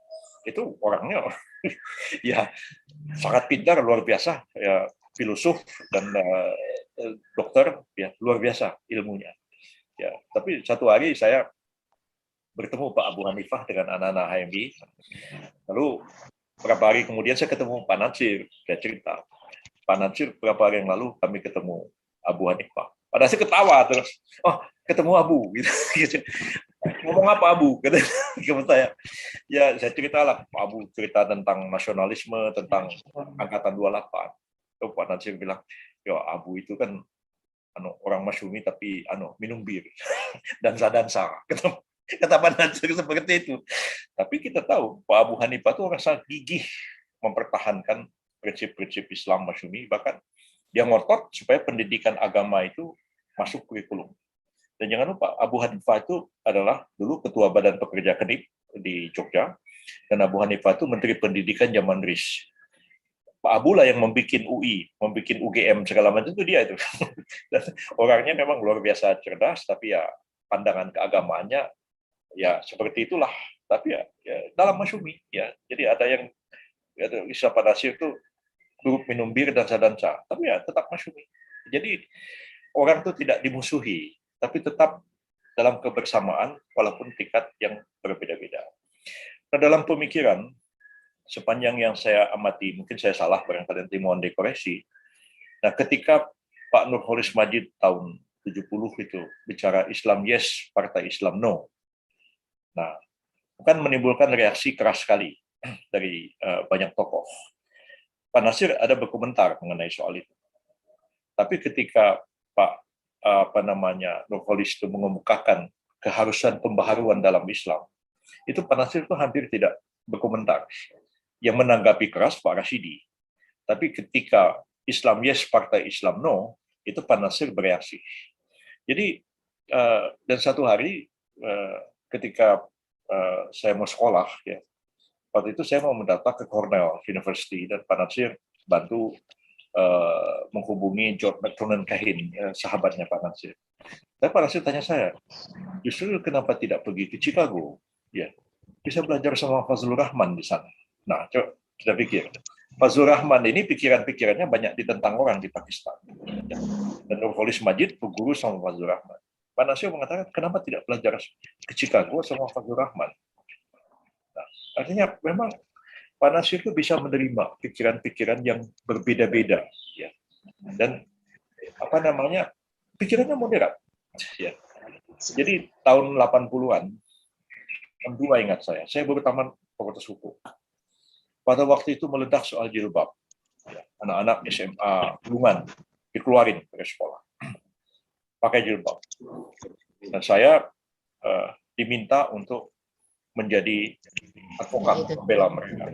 Itu orangnya ya sangat pintar, luar biasa, ya filosof dan dokter, ya luar biasa ilmunya. Ya, tapi satu hari saya bertemu Pak Abu Hanifah dengan anak-anak HMI. Lalu beberapa hari kemudian saya ketemu Pak Natsir, dia cerita, Pak Natsir beberapa hari yang lalu kami ketemu Abu Hanifah. Pada saya ketawa terus, oh ketemu Abu, gitu. Ngomong apa Abu? Kata saya. Ya saya ceritalah, Pak Abu cerita tentang nasionalisme, tentang angkatan 28. Lalu Pak Natsir bilang, ya Abu itu kan orang Masyumi tapi minum bir dansa. Kata Pak Natsir seperti itu. Tapi kita tahu Pak Abu Hanifah itu orang sangat gigih mempertahankan prinsip-prinsip Islam Masyumi, bahkan dia ngotot supaya pendidikan agama itu masuk kurikulum. Dan jangan lupa, Abu Hanifah itu adalah dulu Ketua Badan Pekerja Kedip di Jogja, dan Abu Hanifah itu Menteri Pendidikan zaman RIS. Pak Abu lah yang membuat UI, membuat UGM, segala macam itu dia itu. Dan orangnya memang luar biasa cerdas, tapi ya pandangan keagamaannya ya seperti itulah. Tapi ya dalam Masyumi, ya. Jadi ada yang istilah Pak Nasir itu duduk minum bir dansa, tapi ya tetap Masyumi. Jadi orang itu tidak dimusuhi, tapi tetap dalam kebersamaan walaupun tingkat yang berbeda-beda. Nah, dalam pemikiran, sepanjang yang saya amati, mungkin saya salah, barangkali nanti mohon dikoreksi. Nah, ketika Pak Nurholis Majid tahun 70 itu bicara Islam yes, Partai Islam no. Nah, kan menimbulkan reaksi keras sekali dari banyak tokoh. Pak Nasir ada berkomentar mengenai soal itu. Tapi ketika Pak Nurholis itu mengemukakan keharusan pembaharuan dalam Islam, itu Pak Nasir itu hampir tidak berkomentar. Yang menanggapi keras Pak Rashidi. Tapi ketika Islam yes, Partai Islam no, itu Pak Nasir bereaksi. Jadi, dan satu hari ketika saya mau sekolah, ya, waktu itu saya mau mendaftar ke Cornell University, dan Pak Nasir bantu menghubungi George McTurnan Cahin, sahabatnya Pak Nasir. Tapi Pak Nasir tanya saya, justru kenapa tidak pergi ke Chicago? Ya, bisa belajar sama Fazlur Rahman di sana. Nah, coba kita pikir. Fazlur Rahman ini pikiran-pikirannya banyak ditentang orang di Pakistan. Ya. Dan Nurholis Majid berguru sama Fazlur Rahman. Pak Nasir mengatakan, kenapa tidak belajar ke Chicago sama Fazlur Rahman? Nah, artinya memang Pak Nasir itu bisa menerima pikiran-pikiran yang berbeda-beda, ya. Dan pikirannya moderat, ya. Jadi tahun 80-an, M2 ingat saya baru tamat Fakultas Hukum. Pada waktu itu meledak soal jilbab, ya. Anak-anak SMA Bulungan dikeluarin dari sekolah pakai jilbab, dan saya diminta untuk menjadi advokat membela mereka.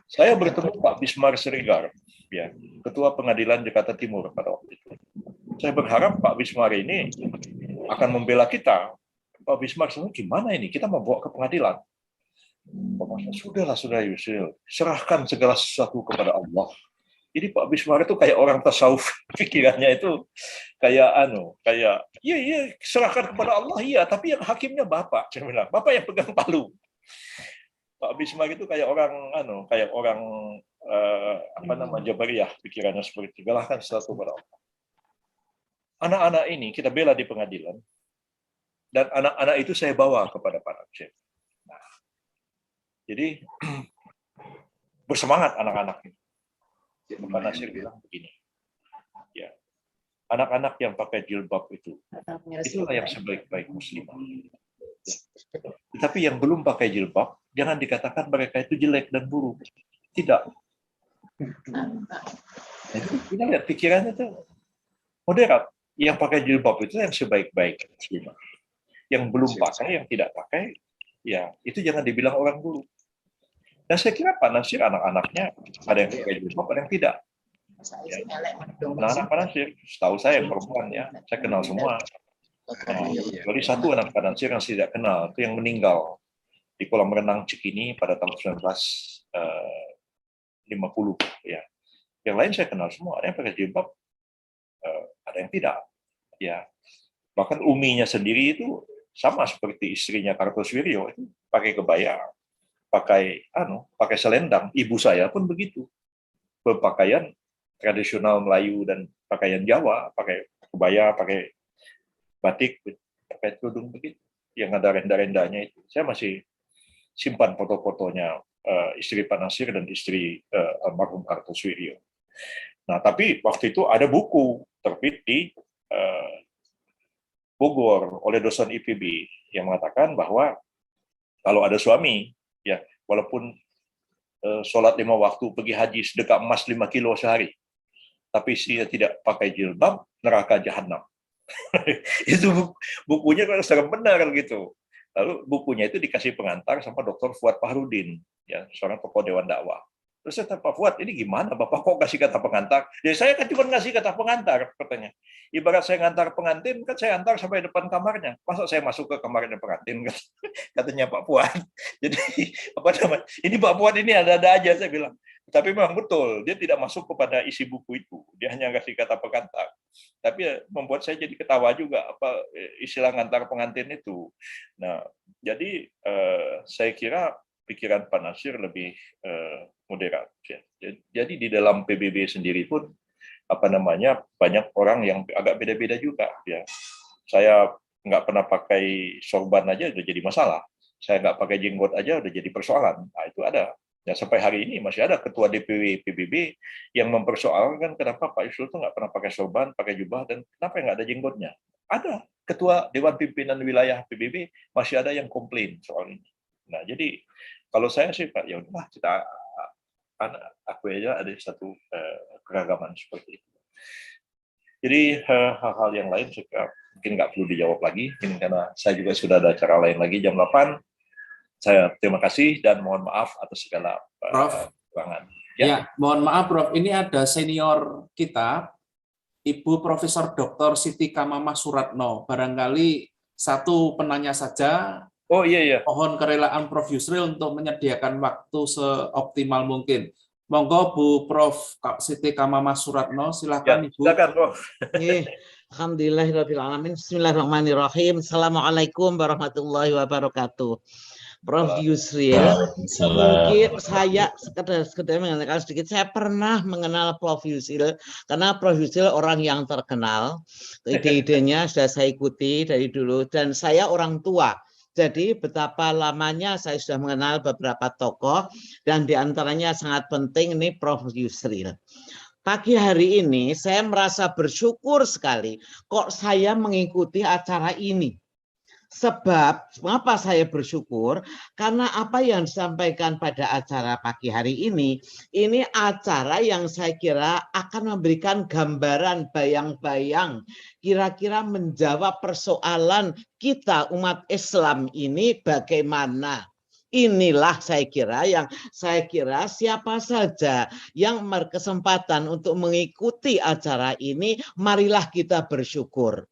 Saya bertemu Pak Bismar Siregar, ya, Ketua Pengadilan Jakarta Timur pada waktu itu. Saya berharap Pak Bismar ini akan membela kita. Pak Bismar semua gimana ini? Kita mau bawa ke pengadilan. Sudahlah, Saudara Yusril, serahkan segala sesuatu kepada Allah. Jadi Pak Bismar itu kayak orang tasawuf, pikirannya itu kayak iya serahkan kepada Allah, iya, tapi yang hakimnya Bapak, saya bilang, Bapak yang pegang palu. Pak Bismar itu kayak orang Jabariyah, pikirannya seperti itu, serahkan sesuatu kepada Allah. Anak-anak ini kita bela di pengadilan, dan anak-anak itu saya bawa kepada Pak Nasir. Nah, jadi bersemangat anak-anak ini. Pak Nasir bilang begini, ya, anak-anak yang pakai jilbab itulah yang sebaik-baik muslimah. Ya. Tetapi yang belum pakai jilbab, jangan dikatakan mereka itu jelek dan buruk. Tidak. Jadi kita lihat pikirannya itu moderat. Yang pakai jilbab itu yang sebaik-baik muslimah. Yang belum pakai, yang tidak pakai, ya itu jangan dibilang orang buruk. Dan saya kira Pak Nasir anak-anaknya ada yang pakai jilbab, ada yang tidak. Ya. Anak-anak Pak Nasir, setahu saya perempuan, ya, saya kenal semua. Jadi satu anak Pak Nasir yang saya tidak kenal, itu yang meninggal di kolam renang Cikini pada tahun 1950. Ya. Yang lain saya kenal semua, ada yang pakai jilbab, ada yang tidak. Ya. Bahkan uminya sendiri itu sama seperti istrinya Kartosuwiryo, itu pakai kebaya, pakai selendang. Ibu saya pun begitu, berpakaian tradisional Melayu dan pakaian Jawa, pakai kebaya, pakai batik, pakai kerudung begitu, yang ada renda-rendanya itu. Saya masih simpan foto-fotonya istri Pak Nasir dan istri almarhum Kartosuwiryo. Nah, tapi waktu itu ada buku terbit di Bogor oleh dosen IPB yang mengatakan bahwa kalau ada suami, ya walaupun sholat 5 waktu, pergi haji, sedekah emas 5 kilo sehari, tapi dia tidak pakai jilbab, neraka jahanam. Itu bukunya kan sangat benar gitu. Lalu bukunya itu dikasih pengantar sama Dr. Fuad Fahrudin, ya seorang tokoh Dewan Dakwah. Terus saya tanya, Pak Fuad, ini gimana Bapak kok kasih kata pengantar? Ya saya kan cuma ngasih kata pengantar, katanya. Ibarat saya ngantar pengantin, kan saya antar sampai depan kamarnya. Masa saya masuk ke kamarnya pengantin, katanya Pak Fuad. Jadi, apa namanya? Ini Pak Fuad ini ada-ada aja, saya bilang. Tapi memang betul, dia tidak masuk kepada isi buku itu. Dia hanya kasih kata pengantar. Tapi membuat saya jadi ketawa juga, apa istilah ngantar pengantin itu. Nah, jadi saya kira pikiran Pak Nasir lebih moderat. Ya. Jadi di dalam PBB sendiri pun apa namanya banyak orang yang agak beda-beda juga. Ya. Saya nggak pernah pakai sorban aja udah jadi masalah. Saya nggak pakai jenggot aja udah jadi persoalan. Nah, itu ada. Ya, sampai hari ini masih ada ketua DPW PBB yang mempersoalkan kenapa Pak Yusril itu nggak pernah pakai sorban, pakai jubah, dan kenapa nggak ada jenggotnya. Ada. Ketua Dewan Pimpinan Wilayah PBB masih ada yang komplain soal ini. Nah, jadi kalau saya sih Pak, ya udah kita aku aja ada satu keragaman seperti itu. Jadi hal-hal yang lain juga mungkin nggak perlu dijawab lagi, ini karena saya juga sudah ada acara lain lagi jam 8. Saya terima kasih dan mohon maaf atas segala kekurangan. Ya, mohon maaf Prof. Ini ada senior kita, Ibu Profesor Dr. Siti Kamamah Suratno. Barangkali satu penanya saja. Oh iya. Mohon kerelaan Prof. Yusril untuk menyediakan waktu seoptimal mungkin. Monggo Bu Prof. Siti Kamamah Suratno, silakan Ibu. Silakan Prof. Alhamdulillahirrahmanirrahim. Bismillahirrahmanirrahim. Assalamualaikum warahmatullahi wabarakatuh. Prof. Yusril, mungkin saya sekedar mengatakan sedikit, saya pernah mengenal Prof. Yusril, karena Prof. Yusril orang yang terkenal, ide-idenya sudah saya ikuti dari dulu, dan saya orang tua. Jadi betapa lamanya saya sudah mengenal beberapa tokoh, dan diantaranya sangat penting ini Prof. Yusril. Pagi hari ini saya merasa bersyukur sekali kok saya mengikuti acara ini. Sebab, mengapa saya bersyukur? Karena apa yang disampaikan pada acara pagi hari ini acara yang saya kira akan memberikan gambaran bayang-bayang, kira-kira menjawab persoalan kita umat Islam ini bagaimana. Inilah saya kira siapa saja yang berkesempatan untuk mengikuti acara ini, marilah kita bersyukur.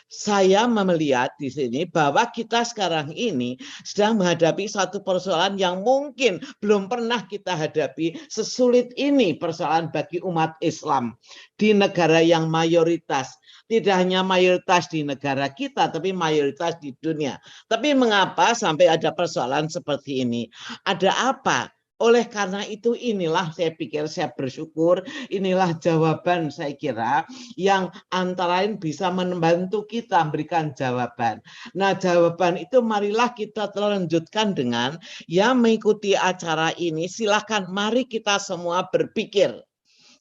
Saya melihat di sini bahwa kita sekarang ini sedang menghadapi satu persoalan yang mungkin belum pernah kita hadapi sesulit ini persoalan bagi umat Islam di negara yang mayoritas. Tidak hanya mayoritas di negara kita, tapi mayoritas di dunia. Tapi mengapa sampai ada persoalan seperti ini? Ada apa? Oleh karena itu inilah saya pikir saya bersyukur, inilah jawaban saya kira yang antara lain bisa membantu kita memberikan jawaban. Nah jawaban itu marilah kita lanjutkan dengan yang mengikuti acara ini, silakan mari kita semua berpikir.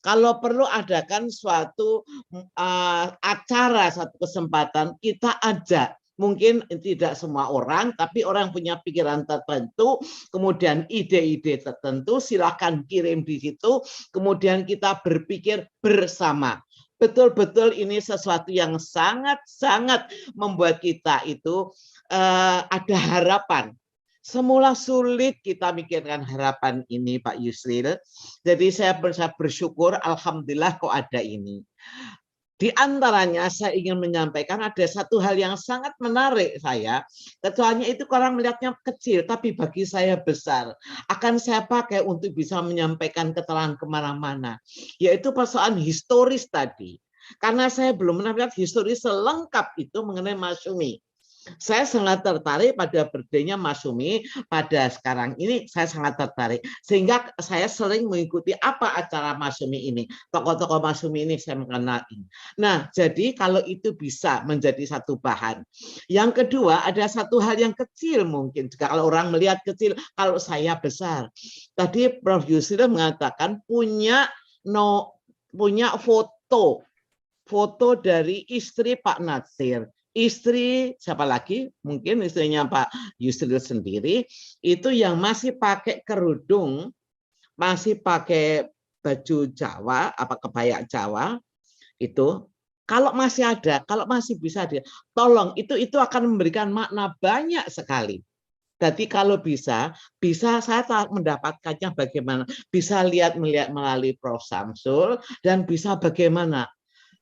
Kalau perlu adakan suatu acara, satu kesempatan kita ajak. Mungkin tidak semua orang, tapi orang punya pikiran tertentu, kemudian ide-ide tertentu, silakan kirim di situ, kemudian kita berpikir bersama. Betul-betul ini sesuatu yang sangat-sangat membuat kita itu ada harapan. Semula sulit kita mikirkan harapan ini Pak Yusril, jadi saya bersyukur, alhamdulillah kok ada ini. Di antaranya saya ingin menyampaikan ada satu hal yang sangat menarik saya. Kecuali itu orang melihatnya kecil, tapi bagi saya besar. Akan saya pakai untuk bisa menyampaikan keterangan kemana-mana. Yaitu persoalan historis tadi. Karena saya belum pernah melihat historis selengkap itu mengenai Masyumi. Saya sangat tertarik pada birthday-nya Mas Sumi pada sekarang ini, saya sangat tertarik. Sehingga saya sering mengikuti apa acara Mas Sumi ini. Tokoh-tokoh Mas Sumi ini saya mengenal ini. Nah, jadi kalau itu bisa menjadi satu bahan. Yang kedua, ada satu hal yang kecil mungkin. Jika kalau orang melihat kecil, kalau saya besar. Tadi Prof. Yusril mengatakan punya foto dari istri Pak Natsir. Istri siapa lagi? Mungkin istrinya Pak Yusril sendiri itu yang masih pakai kerudung, masih pakai baju Jawa, apa kebaya Jawa itu. Kalau masih ada, kalau masih bisa dia, tolong itu akan memberikan makna banyak sekali. Jadi kalau bisa saya mendapatkannya bagaimana? Bisa melihat melalui Prof. Samsul dan bisa bagaimana?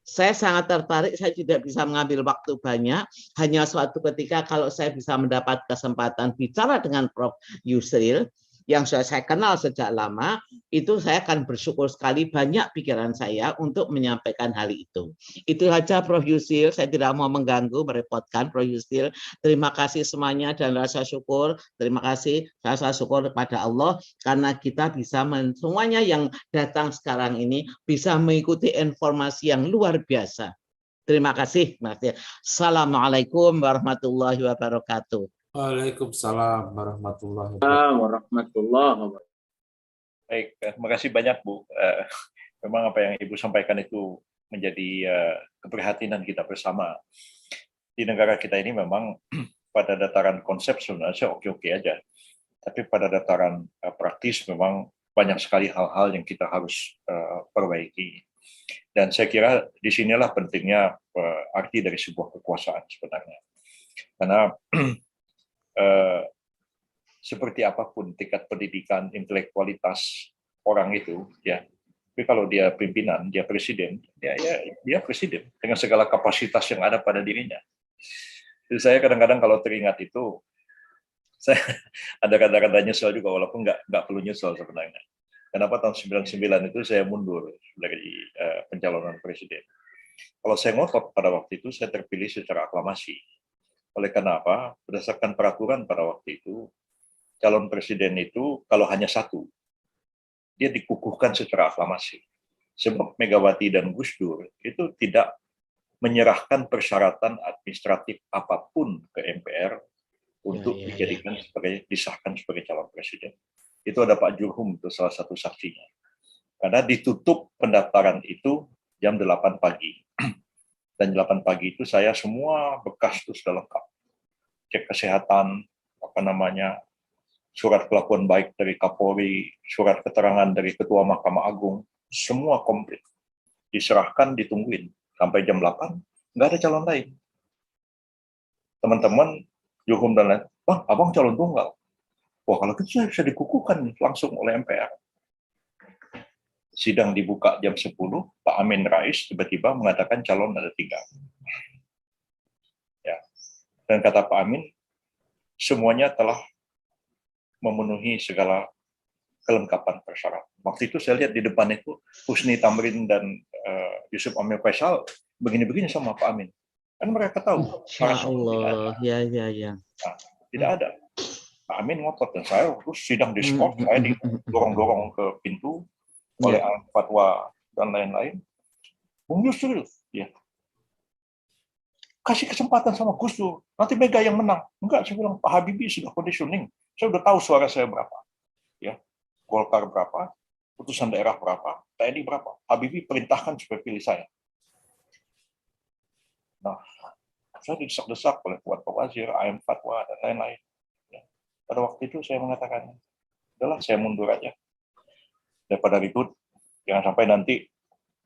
Saya sangat tertarik, saya tidak bisa mengambil waktu banyak, hanya suatu ketika kalau saya bisa mendapat kesempatan bicara dengan Prof. Yusril, yang sudah saya kenal sejak lama, itu saya akan bersyukur sekali, banyak pikiran saya untuk menyampaikan hal itu. Itu saja Prof. Yusril, saya tidak mau mengganggu, merepotkan Prof. Yusril. Terima kasih semuanya dan rasa syukur, terima kasih, rasa syukur kepada Allah, karena kita bisa, semuanya yang datang sekarang ini, bisa mengikuti informasi yang luar biasa. Terima kasih. Assalamualaikum warahmatullahi wabarakatuh. Waalaikumsalam warahmatullahi Warahmatullahi wabarakatuh. Baik, terima kasih banyak Bu. Memang apa yang Ibu sampaikan itu menjadi keprihatinan kita bersama. Di negara kita ini memang pada dataran konsep sebenarnya oke-oke aja. Tapi pada dataran praktis memang banyak sekali hal-hal yang kita harus perbaiki. Dan saya kira disinilah pentingnya arti dari sebuah kekuasaan sebenarnya. Karena seperti apapun tingkat pendidikan, intelektualitas orang itu, ya. Tapi kalau dia pimpinan, dia presiden, dia presiden dengan segala kapasitas yang ada pada dirinya. Jadi saya kadang-kadang kalau teringat itu, saya ada kata-kata nyesel juga, walaupun nggak perlu nyesel sebenarnya. Kenapa tahun 99 itu saya mundur dari pencalonan presiden? Kalau saya ngotot pada waktu itu, saya terpilih secara aklamasi. Oleh karena apa? Berdasarkan peraturan pada waktu itu, calon presiden itu kalau hanya satu, dia dikukuhkan secara aklamasi. Sebab Megawati dan Gus Dur itu tidak menyerahkan persyaratan administratif apapun ke MPR untuk dijadikan disahkan sebagai calon presiden. Itu ada Pak Jurhum, itu salah satu saksinya. Karena ditutup pendaftaran itu jam 8 pagi. Dan 8 pagi itu saya semua bekas itu sudah lengkap. Cek kesehatan, surat kelakuan baik dari Kapolri, surat keterangan dari Ketua Mahkamah Agung, semua komplit. Diserahkan, ditungguin. Sampai jam 8, nggak ada calon lain. Teman-teman, Jurhum dan lain, Bang, abang calon tunggal. Wah, kalau gitu saya bisa dikukuhkan langsung oleh MPR. Sidang dibuka jam 10, Pak Amin Rais tiba-tiba mengatakan calon ada 3. Ya. Dan kata Pak Amin, semuanya telah memenuhi segala kelengkapan persyaratan. Waktu itu saya lihat di depan itu, Husni Tamrin dan Yusuf Amir Faisal begini-begini sama Pak Amin. Kan mereka tahu. Insya Allah, ya. Nah, tidak ada. Pak Amin ngotot, dan saya terus sidang di skor, saya didorong-dorong ke pintu, oleh fatwa dan lain-lain. Bung Yusril, ya, kasih kesempatan sama Gus Dur, nanti Mega yang menang. Enggak, saya bilang Pak Habibie sudah conditioning, saya udah tahu suara saya berapa, ya, Golkar berapa, putusan daerah berapa, TNI berapa, Habibie perintahkan supaya pilih saya. Nah, saya didesak-desak oleh Fuad Fawazir, AM Fatwa dan lain-lain. Ya. Pada waktu itu saya mengatakan, udahlah saya mundur aja. Daripada ribut, jangan sampai nanti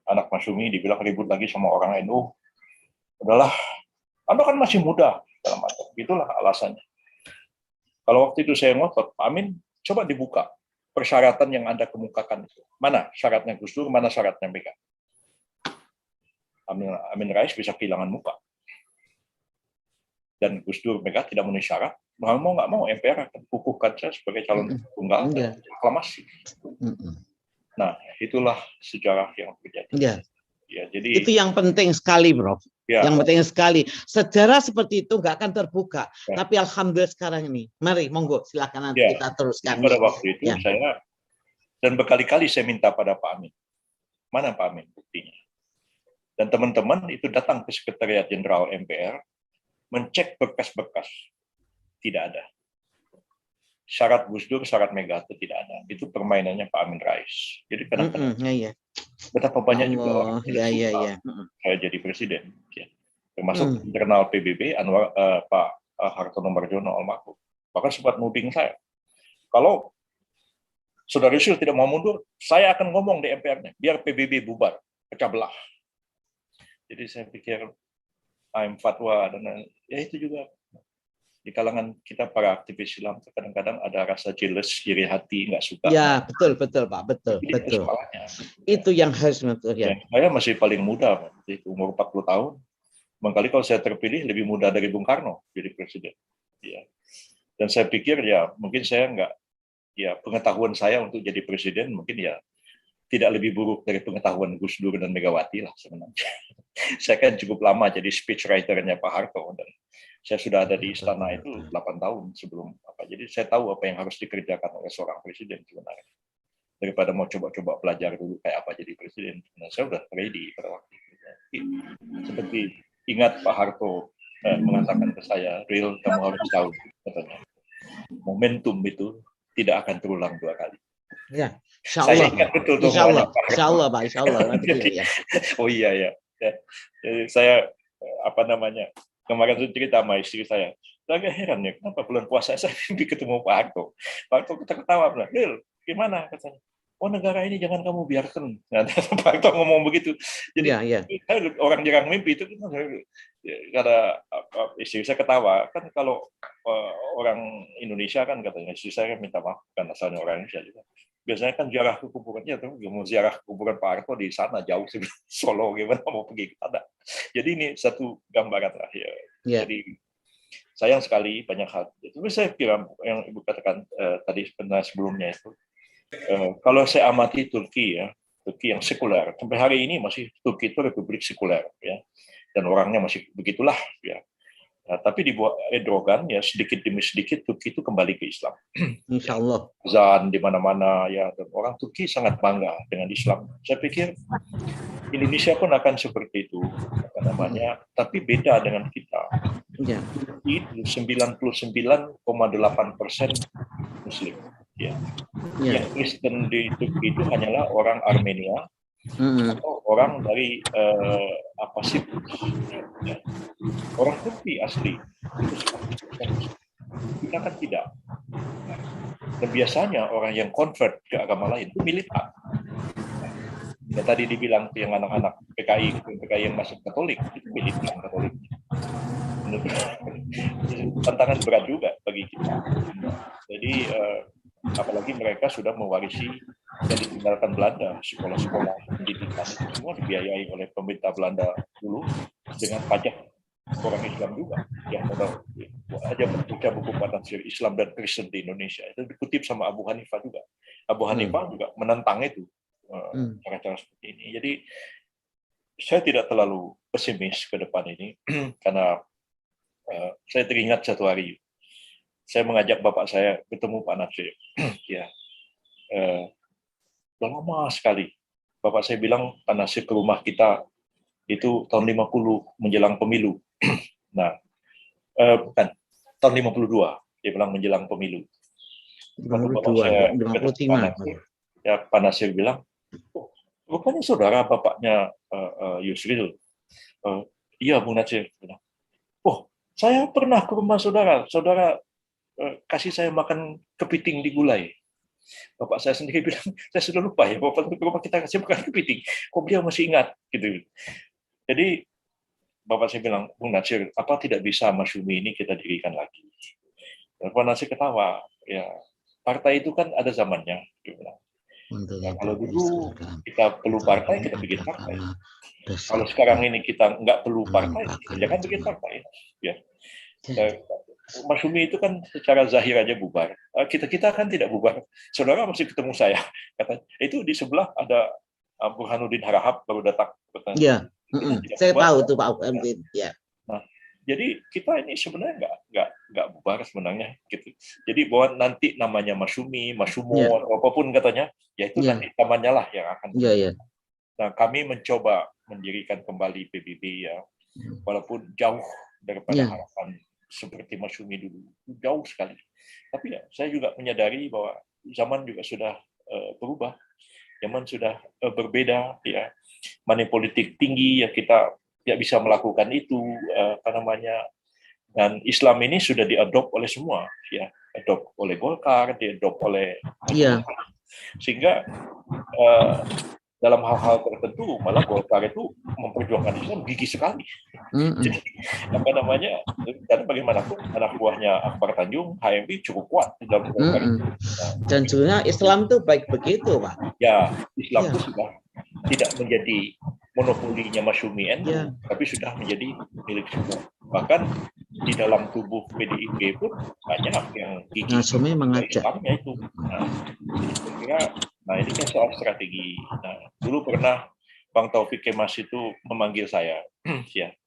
anak Mas Sumi dibilang ribut lagi sama orang NU. Udahlah, Anda kan masih muda, dalam macam. Itulah alasannya. Kalau waktu itu saya ngotot, Pak Amin, coba dibuka persyaratan yang Anda kemukakan itu. Mana syaratnya Gus Dur, mana syaratnya Mega. Amin Rais bisa kehilangan muka. Dan Gus Dur Mega tidak memenuhi syarat, mau nggak mau MPR akan kukuhkan saya sebagai calon tunggal aklamasi. Nah, itulah sejarah yang terjadi. Ya. Ya, jadi itu yang penting sekali, Bro. Ya. Yang penting sekali. Sejarah seperti itu nggak akan terbuka. Ya. Tapi alhamdulillah sekarang ini. Mari, monggo silakan nanti Ya. kita teruskan. Pada waktu itu Ya. saya, dan berkali-kali saya minta pada Pak Amin. Mana Pak Amin buktinya? Dan teman-teman itu datang ke Sekretariat Jenderal MPR, mencek berkas-berkas. Tidak ada. Syarat Gus Dur, syarat Mega itu tidak ada. Itu permainannya Pak Amin Rais. Jadi kadang-kadang betapa banyak juga orang saya jadi presiden. Ya. Termasuk internal PBB, Pak Hartono Marjono almarhum. Bahkan sempat nuding saya. Kalau Saudara Yusril tidak mau mundur, saya akan ngomong di MPR-nya, biar PBB bubar, pecah belah. Jadi saya pikir, fatwa, dan ya itu juga di kalangan kita para aktivis Islam kadang-kadang ada rasa jealous, iri hati, nggak suka. Ya, betul Pak, betul. Itu yang harus betul ya. Saya masih paling muda, umur 40 tahun. Barangkali kalau saya terpilih lebih muda dari Bung Karno jadi presiden. Ya. Dan saya pikir ya mungkin saya nggak, ya pengetahuan saya untuk jadi presiden mungkin ya tidak lebih buruk dari pengetahuan Gus Dur dan Megawati lah sebenarnya. Saya kan cukup lama jadi speechwriter-nya Pak Harto dan saya sudah ada di istana itu 8 tahun sebelum apa. Jadi saya tahu apa yang harus dikerjakan oleh seorang presiden sebenarnya. Daripada mau coba-coba belajar dulu kayak apa jadi presiden. Nah, saya udah ready pada waktu itu. Seperti ingat Pak Harto mengatakan ke saya, Ril, kamu harus tahu, katanya, momentum itu tidak akan terulang 2 kali. Ya, insya Allah. Saya ingat betul tuh. Insya Allah, Pak, insya Allah. Jadi, oh iya ya. Jadi saya kemarin tuh cerita sama istri saya agak heran ya, kenapa bulan puasa saya mimpi ketemu Pak Harto. Pak Harto ketawa bilang, Ril, gimana katanya? Oh negara ini jangan kamu biarkan. Nah, Pak Harto ngomong begitu. Jadi saya orang jarang mimpi itu karena istri saya ketawa kan kalau orang Indonesia kan katanya istri saya minta maaf karena asalnya orang Indonesia juga. Biasanya kan ziarah ke kuburannya tuh mau ziarah kuburan Pak Harto di sana jauh sih Solo gimana mau pergi ke sana. Jadi ini satu gambaran lah ya. Jadi sayang sekali banyak hal. Tapi saya kira yang Ibu katakan tadi sebelumnya itu kalau saya amati Turki ya, Turki yang sekuler sampai hari ini masih Turki itu republik sekuler ya, dan orangnya masih begitulah ya. Nah, tapi di bawah Erdogan ya sedikit demi sedikit Turki itu kembali ke Islam. Insya Allah. Azan di mana-mana ya, dan orang Turki sangat bangga dengan Islam. Saya pikir Indonesia pun akan seperti itu, tapi beda dengan kita. Ya. Itu 99,8% Muslim. Ya. Yang Kristen di Turki itu hanyalah orang Armenia atau orang dari ya. Orang Turki asli itu kita kan tidak. Dan biasanya orang yang convert ke agama lain itu militan. Ya, tadi dibilang yang anak-anak PKI yang masuk Katolik itu militan Katolik. Tantangan berat juga bagi kita. Jadi apalagi mereka sudah mewarisi yang ditinggalkan Belanda, sekolah-sekolah pendidikan itu semua dibiayai oleh pemerintah Belanda dulu dengan pajak orang Islam juga. Yang modal aja membaca buku Panansir Islam dan Kristen di Indonesia itu dikutip sama Abu Hanifah juga. Abu Hanifah juga menentang itu cara-cara seperti ini. Jadi saya tidak terlalu pesimis ke depan ini karena saya teringat satu hari saya mengajak bapak saya ketemu Pak Nasir. Ya, lama sekali. Bapak saya bilang Pak Nasir ke rumah kita itu tahun 50 menjelang pemilu. Nah, bukan tahun 52 dia bilang menjelang pemilu. 52, ya Pak Nasir bilang, oh, rupanya saudara bapaknya Yusril. Iya Bung Nasir. Oh, saya pernah ke rumah saudara. Saudara kasih saya makan kepiting di gulai. Bapak saya sendiri bilang, saya sudah lupa ya, bapak kita kasih makan kepiting. Kok beliau masih ingat? Gitu. Jadi bapak saya bilang, Bung Nasir, apa tidak bisa Masyumi ini kita dirikan lagi? Dan Pak Nasir ketawa, ya partai itu kan ada zamannya. Dia bilang. Nah, kalau dulu kita perlu partai, kita bikin partai. Kalau sekarang ini kita nggak perlu partai, jangan bikin partai. Ya. Masyumi itu kan secara zahir aja bubar. Kita kan tidak bubar. Saudara masih ketemu saya. Kata, itu di sebelah ada Burhanuddin Harahap baru datang. Iya. Saya tahu tuh Pak Hamid. Ya. Nah, jadi kita ini sebenarnya nggak bubar sebenarnya gitu. Jadi bahwa nanti namanya Masyumi, Masyumo, atau apapun katanya, ya itu nanti namanya lah yang akan. Nah, kami mencoba mendirikan kembali PBB ya, walaupun jauh daripada harapan seperti Masyumi dulu, jauh sekali. Tapi ya, saya juga menyadari bahwa zaman juga sudah berubah, zaman sudah berbeda ya. Money politik tinggi ya, kita tidak bisa melakukan itu dan Islam ini sudah diadop oleh semua ya, adop oleh Golkar, diadop oleh sehingga dalam hal-hal tertentu malah Golkar itu memperjuangkan Islam gigih sekali. Jadi karena bagaimanapun anak buahnya Akbar Tanjung, HMI cukup kuat dalam Golkar. Dan sebenarnya Islam itu baik begitu, Pak. Ya, Islam itu sudah tidak menjadi monopolinya Masyumi NU, tapi sudah menjadi milik semua. Bahkan di dalam tubuh PDIP pun banyak yang gigih Islamnya itu. Nah, ini kan soal strategi. Nah, dulu pernah Bang Taufik Kemas itu memanggil saya, ya,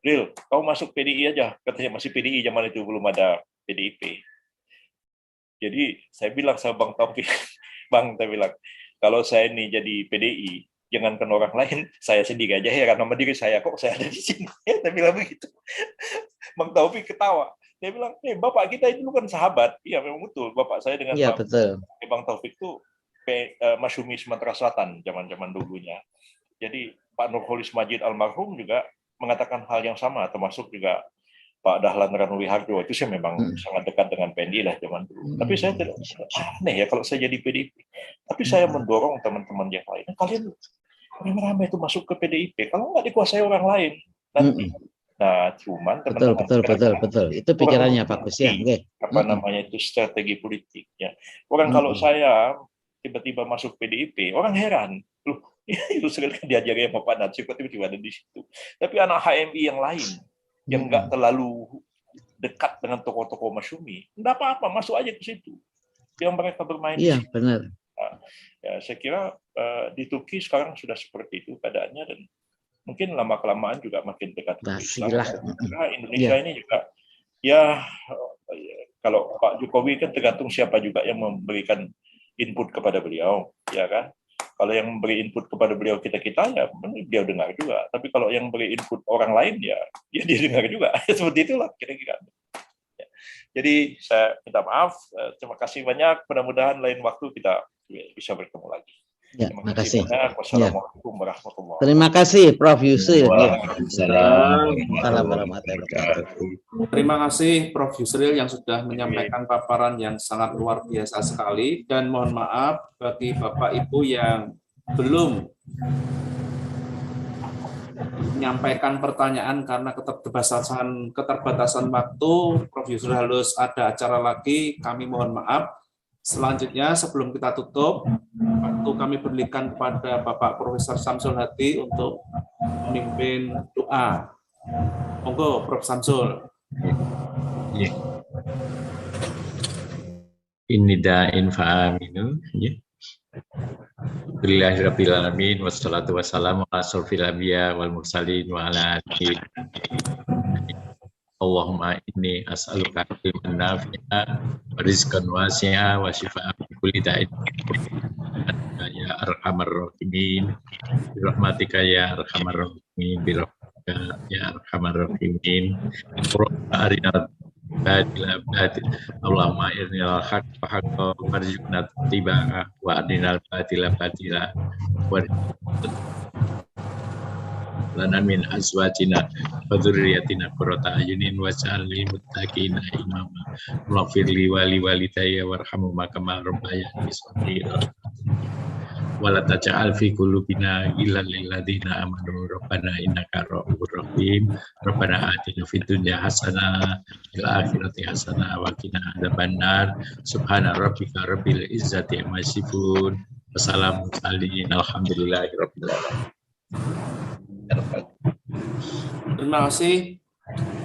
Ril, kau masuk PDI aja, katanya masih PDI zaman itu, belum ada PDIP. Jadi saya bilang sama Bang Taufik, Bang, saya bilang, kalau saya ini jadi PDI, jangankan orang lain, saya sendiri aja heran sama diri saya, kok saya ada di sini. Saya bilang begitu. Bang Taufik ketawa. Dia bilang, Bapak kita itu kan sahabat. Iya, memang betul. Bapak saya dengan Bang Taufik itu Masyumi Sumatera Selatan zaman-zaman dulunya. Jadi Pak Nurholis Majid almarhum juga mengatakan hal yang sama, termasuk juga Pak Dahlan Ranulwiharjo. Itu sih memang sangat dekat dengan PNI lah zaman dulu. Tapi saya tidak aneh ya kalau saya jadi PDIP. Tapi saya mendorong teman-teman yang lain, kalian ramai-ramai itu masuk ke PDIP. Kalau nggak dikuasai orang lain nanti. Nah, cuman betul. Itu pikirannya Pak Gus ya. Namanya itu strategi politik ya. Orang kalau saya tiba-tiba masuk PDIP, orang heran. Loh, itu sekali diajari sama Pak Natsir, tiba-tiba ada di situ. Tapi anak HMI yang lain, yang nggak terlalu dekat dengan tokoh-tokoh Masyumi, nggak apa-apa, masuk aja ke situ. Yang mereka bermain di situ. Benar. Nah, ya, saya kira di Turki sekarang sudah seperti itu keadaannya, dan mungkin lama-kelamaan juga makin dekat ke Islam. Karena Indonesia ini juga, ya kalau Pak Jokowi kan tergantung siapa juga yang memberikan input kepada beliau, ya kan? Kalau yang memberi input kepada beliau kita-kita, ya beliau dengar juga. Tapi kalau yang beri input orang lain, ya dia dengar juga. Seperti itulah kira-kira. Ya. Jadi saya minta maaf. Terima kasih banyak. Mudah-mudahan lain waktu kita bisa bertemu lagi. Ya, terima kasih. Wassalamualaikum warahmatullahi wabarakatuh. Terima kasih Prof. Yusril. Waalaikumsalam warahmatullahi wabarakatuh. Terima kasih Prof. Yusril yang sudah menyampaikan paparan yang sangat luar biasa sekali, dan mohon maaf bagi Bapak Ibu yang belum menyampaikan pertanyaan karena keterbatasan waktu. Prof. Yusril harus ada acara lagi, kami mohon maaf. Selanjutnya, sebelum kita tutup, waktu kami berikan kepada Bapak Profesor Samsul Hadi untuk memimpin doa. Monggo, Prof. Samsul. Inni da'in fa'aminu. Bismillahirrahmanirrahim. Alamin. Wassalatu wassalamu ala asrofil anbiya wal mursalin wa ala alihi. Allahumma inni as'aluka ilman nafi'a wa rizqan wasi'a wa shifaa'a min kulli da'in ya arhamar rahimin bi rahmatika ya arhamar rahimin bi rahmatika ya arhamar rahimin arina badil Allahumma irnil haqqa haqqan warzuqna ittiba'a wa arinal batila batila wa lana min azwajina wa dzurriyyatina qurrata ayunin waj'al lil muttaqina imama waghfir li wa li walidayya warhamhuma kama rabbayani shaghira wa la taj'al fi qulubina ghillan lil ladzina amanu rabbana innaka ra'ufur rahim rabbana atina fid dunya hasanah fil akhirati hasanah wa qina adzabannar subhana rabbika rabbil izzati amma yasifun wassalamu alhamdulillahi rabbil alamin. Terima kasih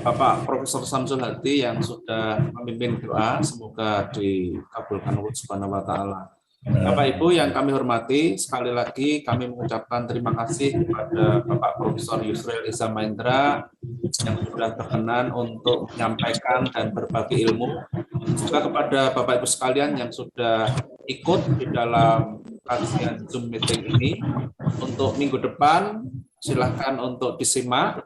Bapak Profesor Samsul Hadi yang sudah memimpin doa, semoga dikabulkan Allah Subhanahu wa taala. Bapak Ibu yang kami hormati, sekali lagi kami mengucapkan terima kasih kepada Bapak Profesor Yusril Iza Mahendra yang sudah berkenan untuk menyampaikan dan berbagi ilmu. Juga kepada Bapak Ibu sekalian yang sudah ikut di dalam kajian Zoom meeting ini. Untuk minggu depan, silahkan untuk disimak,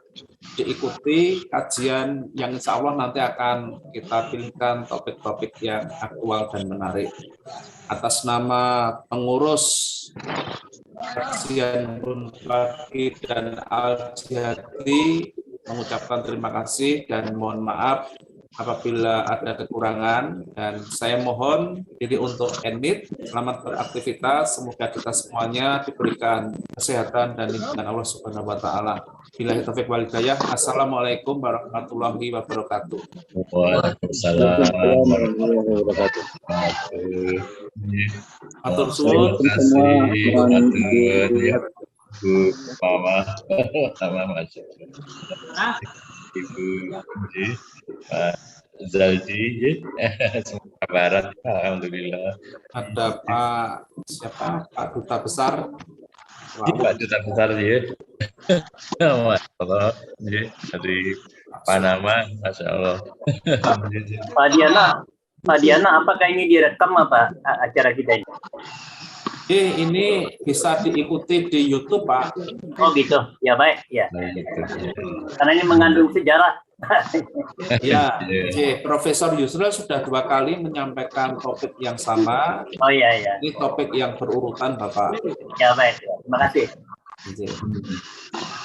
diikuti kajian yang insya Allah nanti akan kita pilihkan topik-topik yang aktual dan menarik. Atas nama pengurus kajian Bunpaki dan Al-Jihadi mengucapkan terima kasih dan mohon maaf apabila ada kekurangan, dan saya mohon diri untuk endit. Selamat beraktivitas, semoga kita semuanya diberikan kesehatan dan lindungan Allah Subhanahu wa taala. Billahi taufiq wal hidayah. Assalamualaikum warahmatullahi wabarakatuh. Waalaikumsalam warahmatullahi wabarakatuh. Matur suwun. Terima kasih, matur ya. Bu Mama, Mas Ibu Pak Zaldi, Sumatera Barat, alhamdulillah. Ada Pak siapa? Pak Duta Besar. Pak Duta Besar ya. Masyaallah, dari Panama, masyaallah. Pak Diana, apakah ini direkam apa acara kita ini? Ini bisa diikuti di YouTube, Pak. Oh gitu, ya baik, ya. Karena ini mengandung sejarah. Ya, Profesor Yusril sudah 2 kali menyampaikan topik yang sama. Oh iya, iya. Ini topik yang berurutan, Bapak. Ya baik, ya. Terima kasih.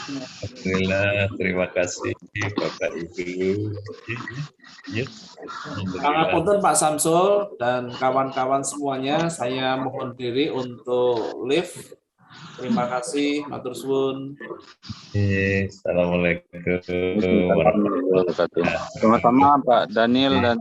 Alhamdulillah, terima kasih Bapak Ibu. Pangapunten Pak Samsul dan kawan-kawan semuanya, saya mohon diri untuk live. Terima kasih, matur suwun. Assalamualaikum warahmatullahi wabarakatuh. Sama-sama Pak Daniel dan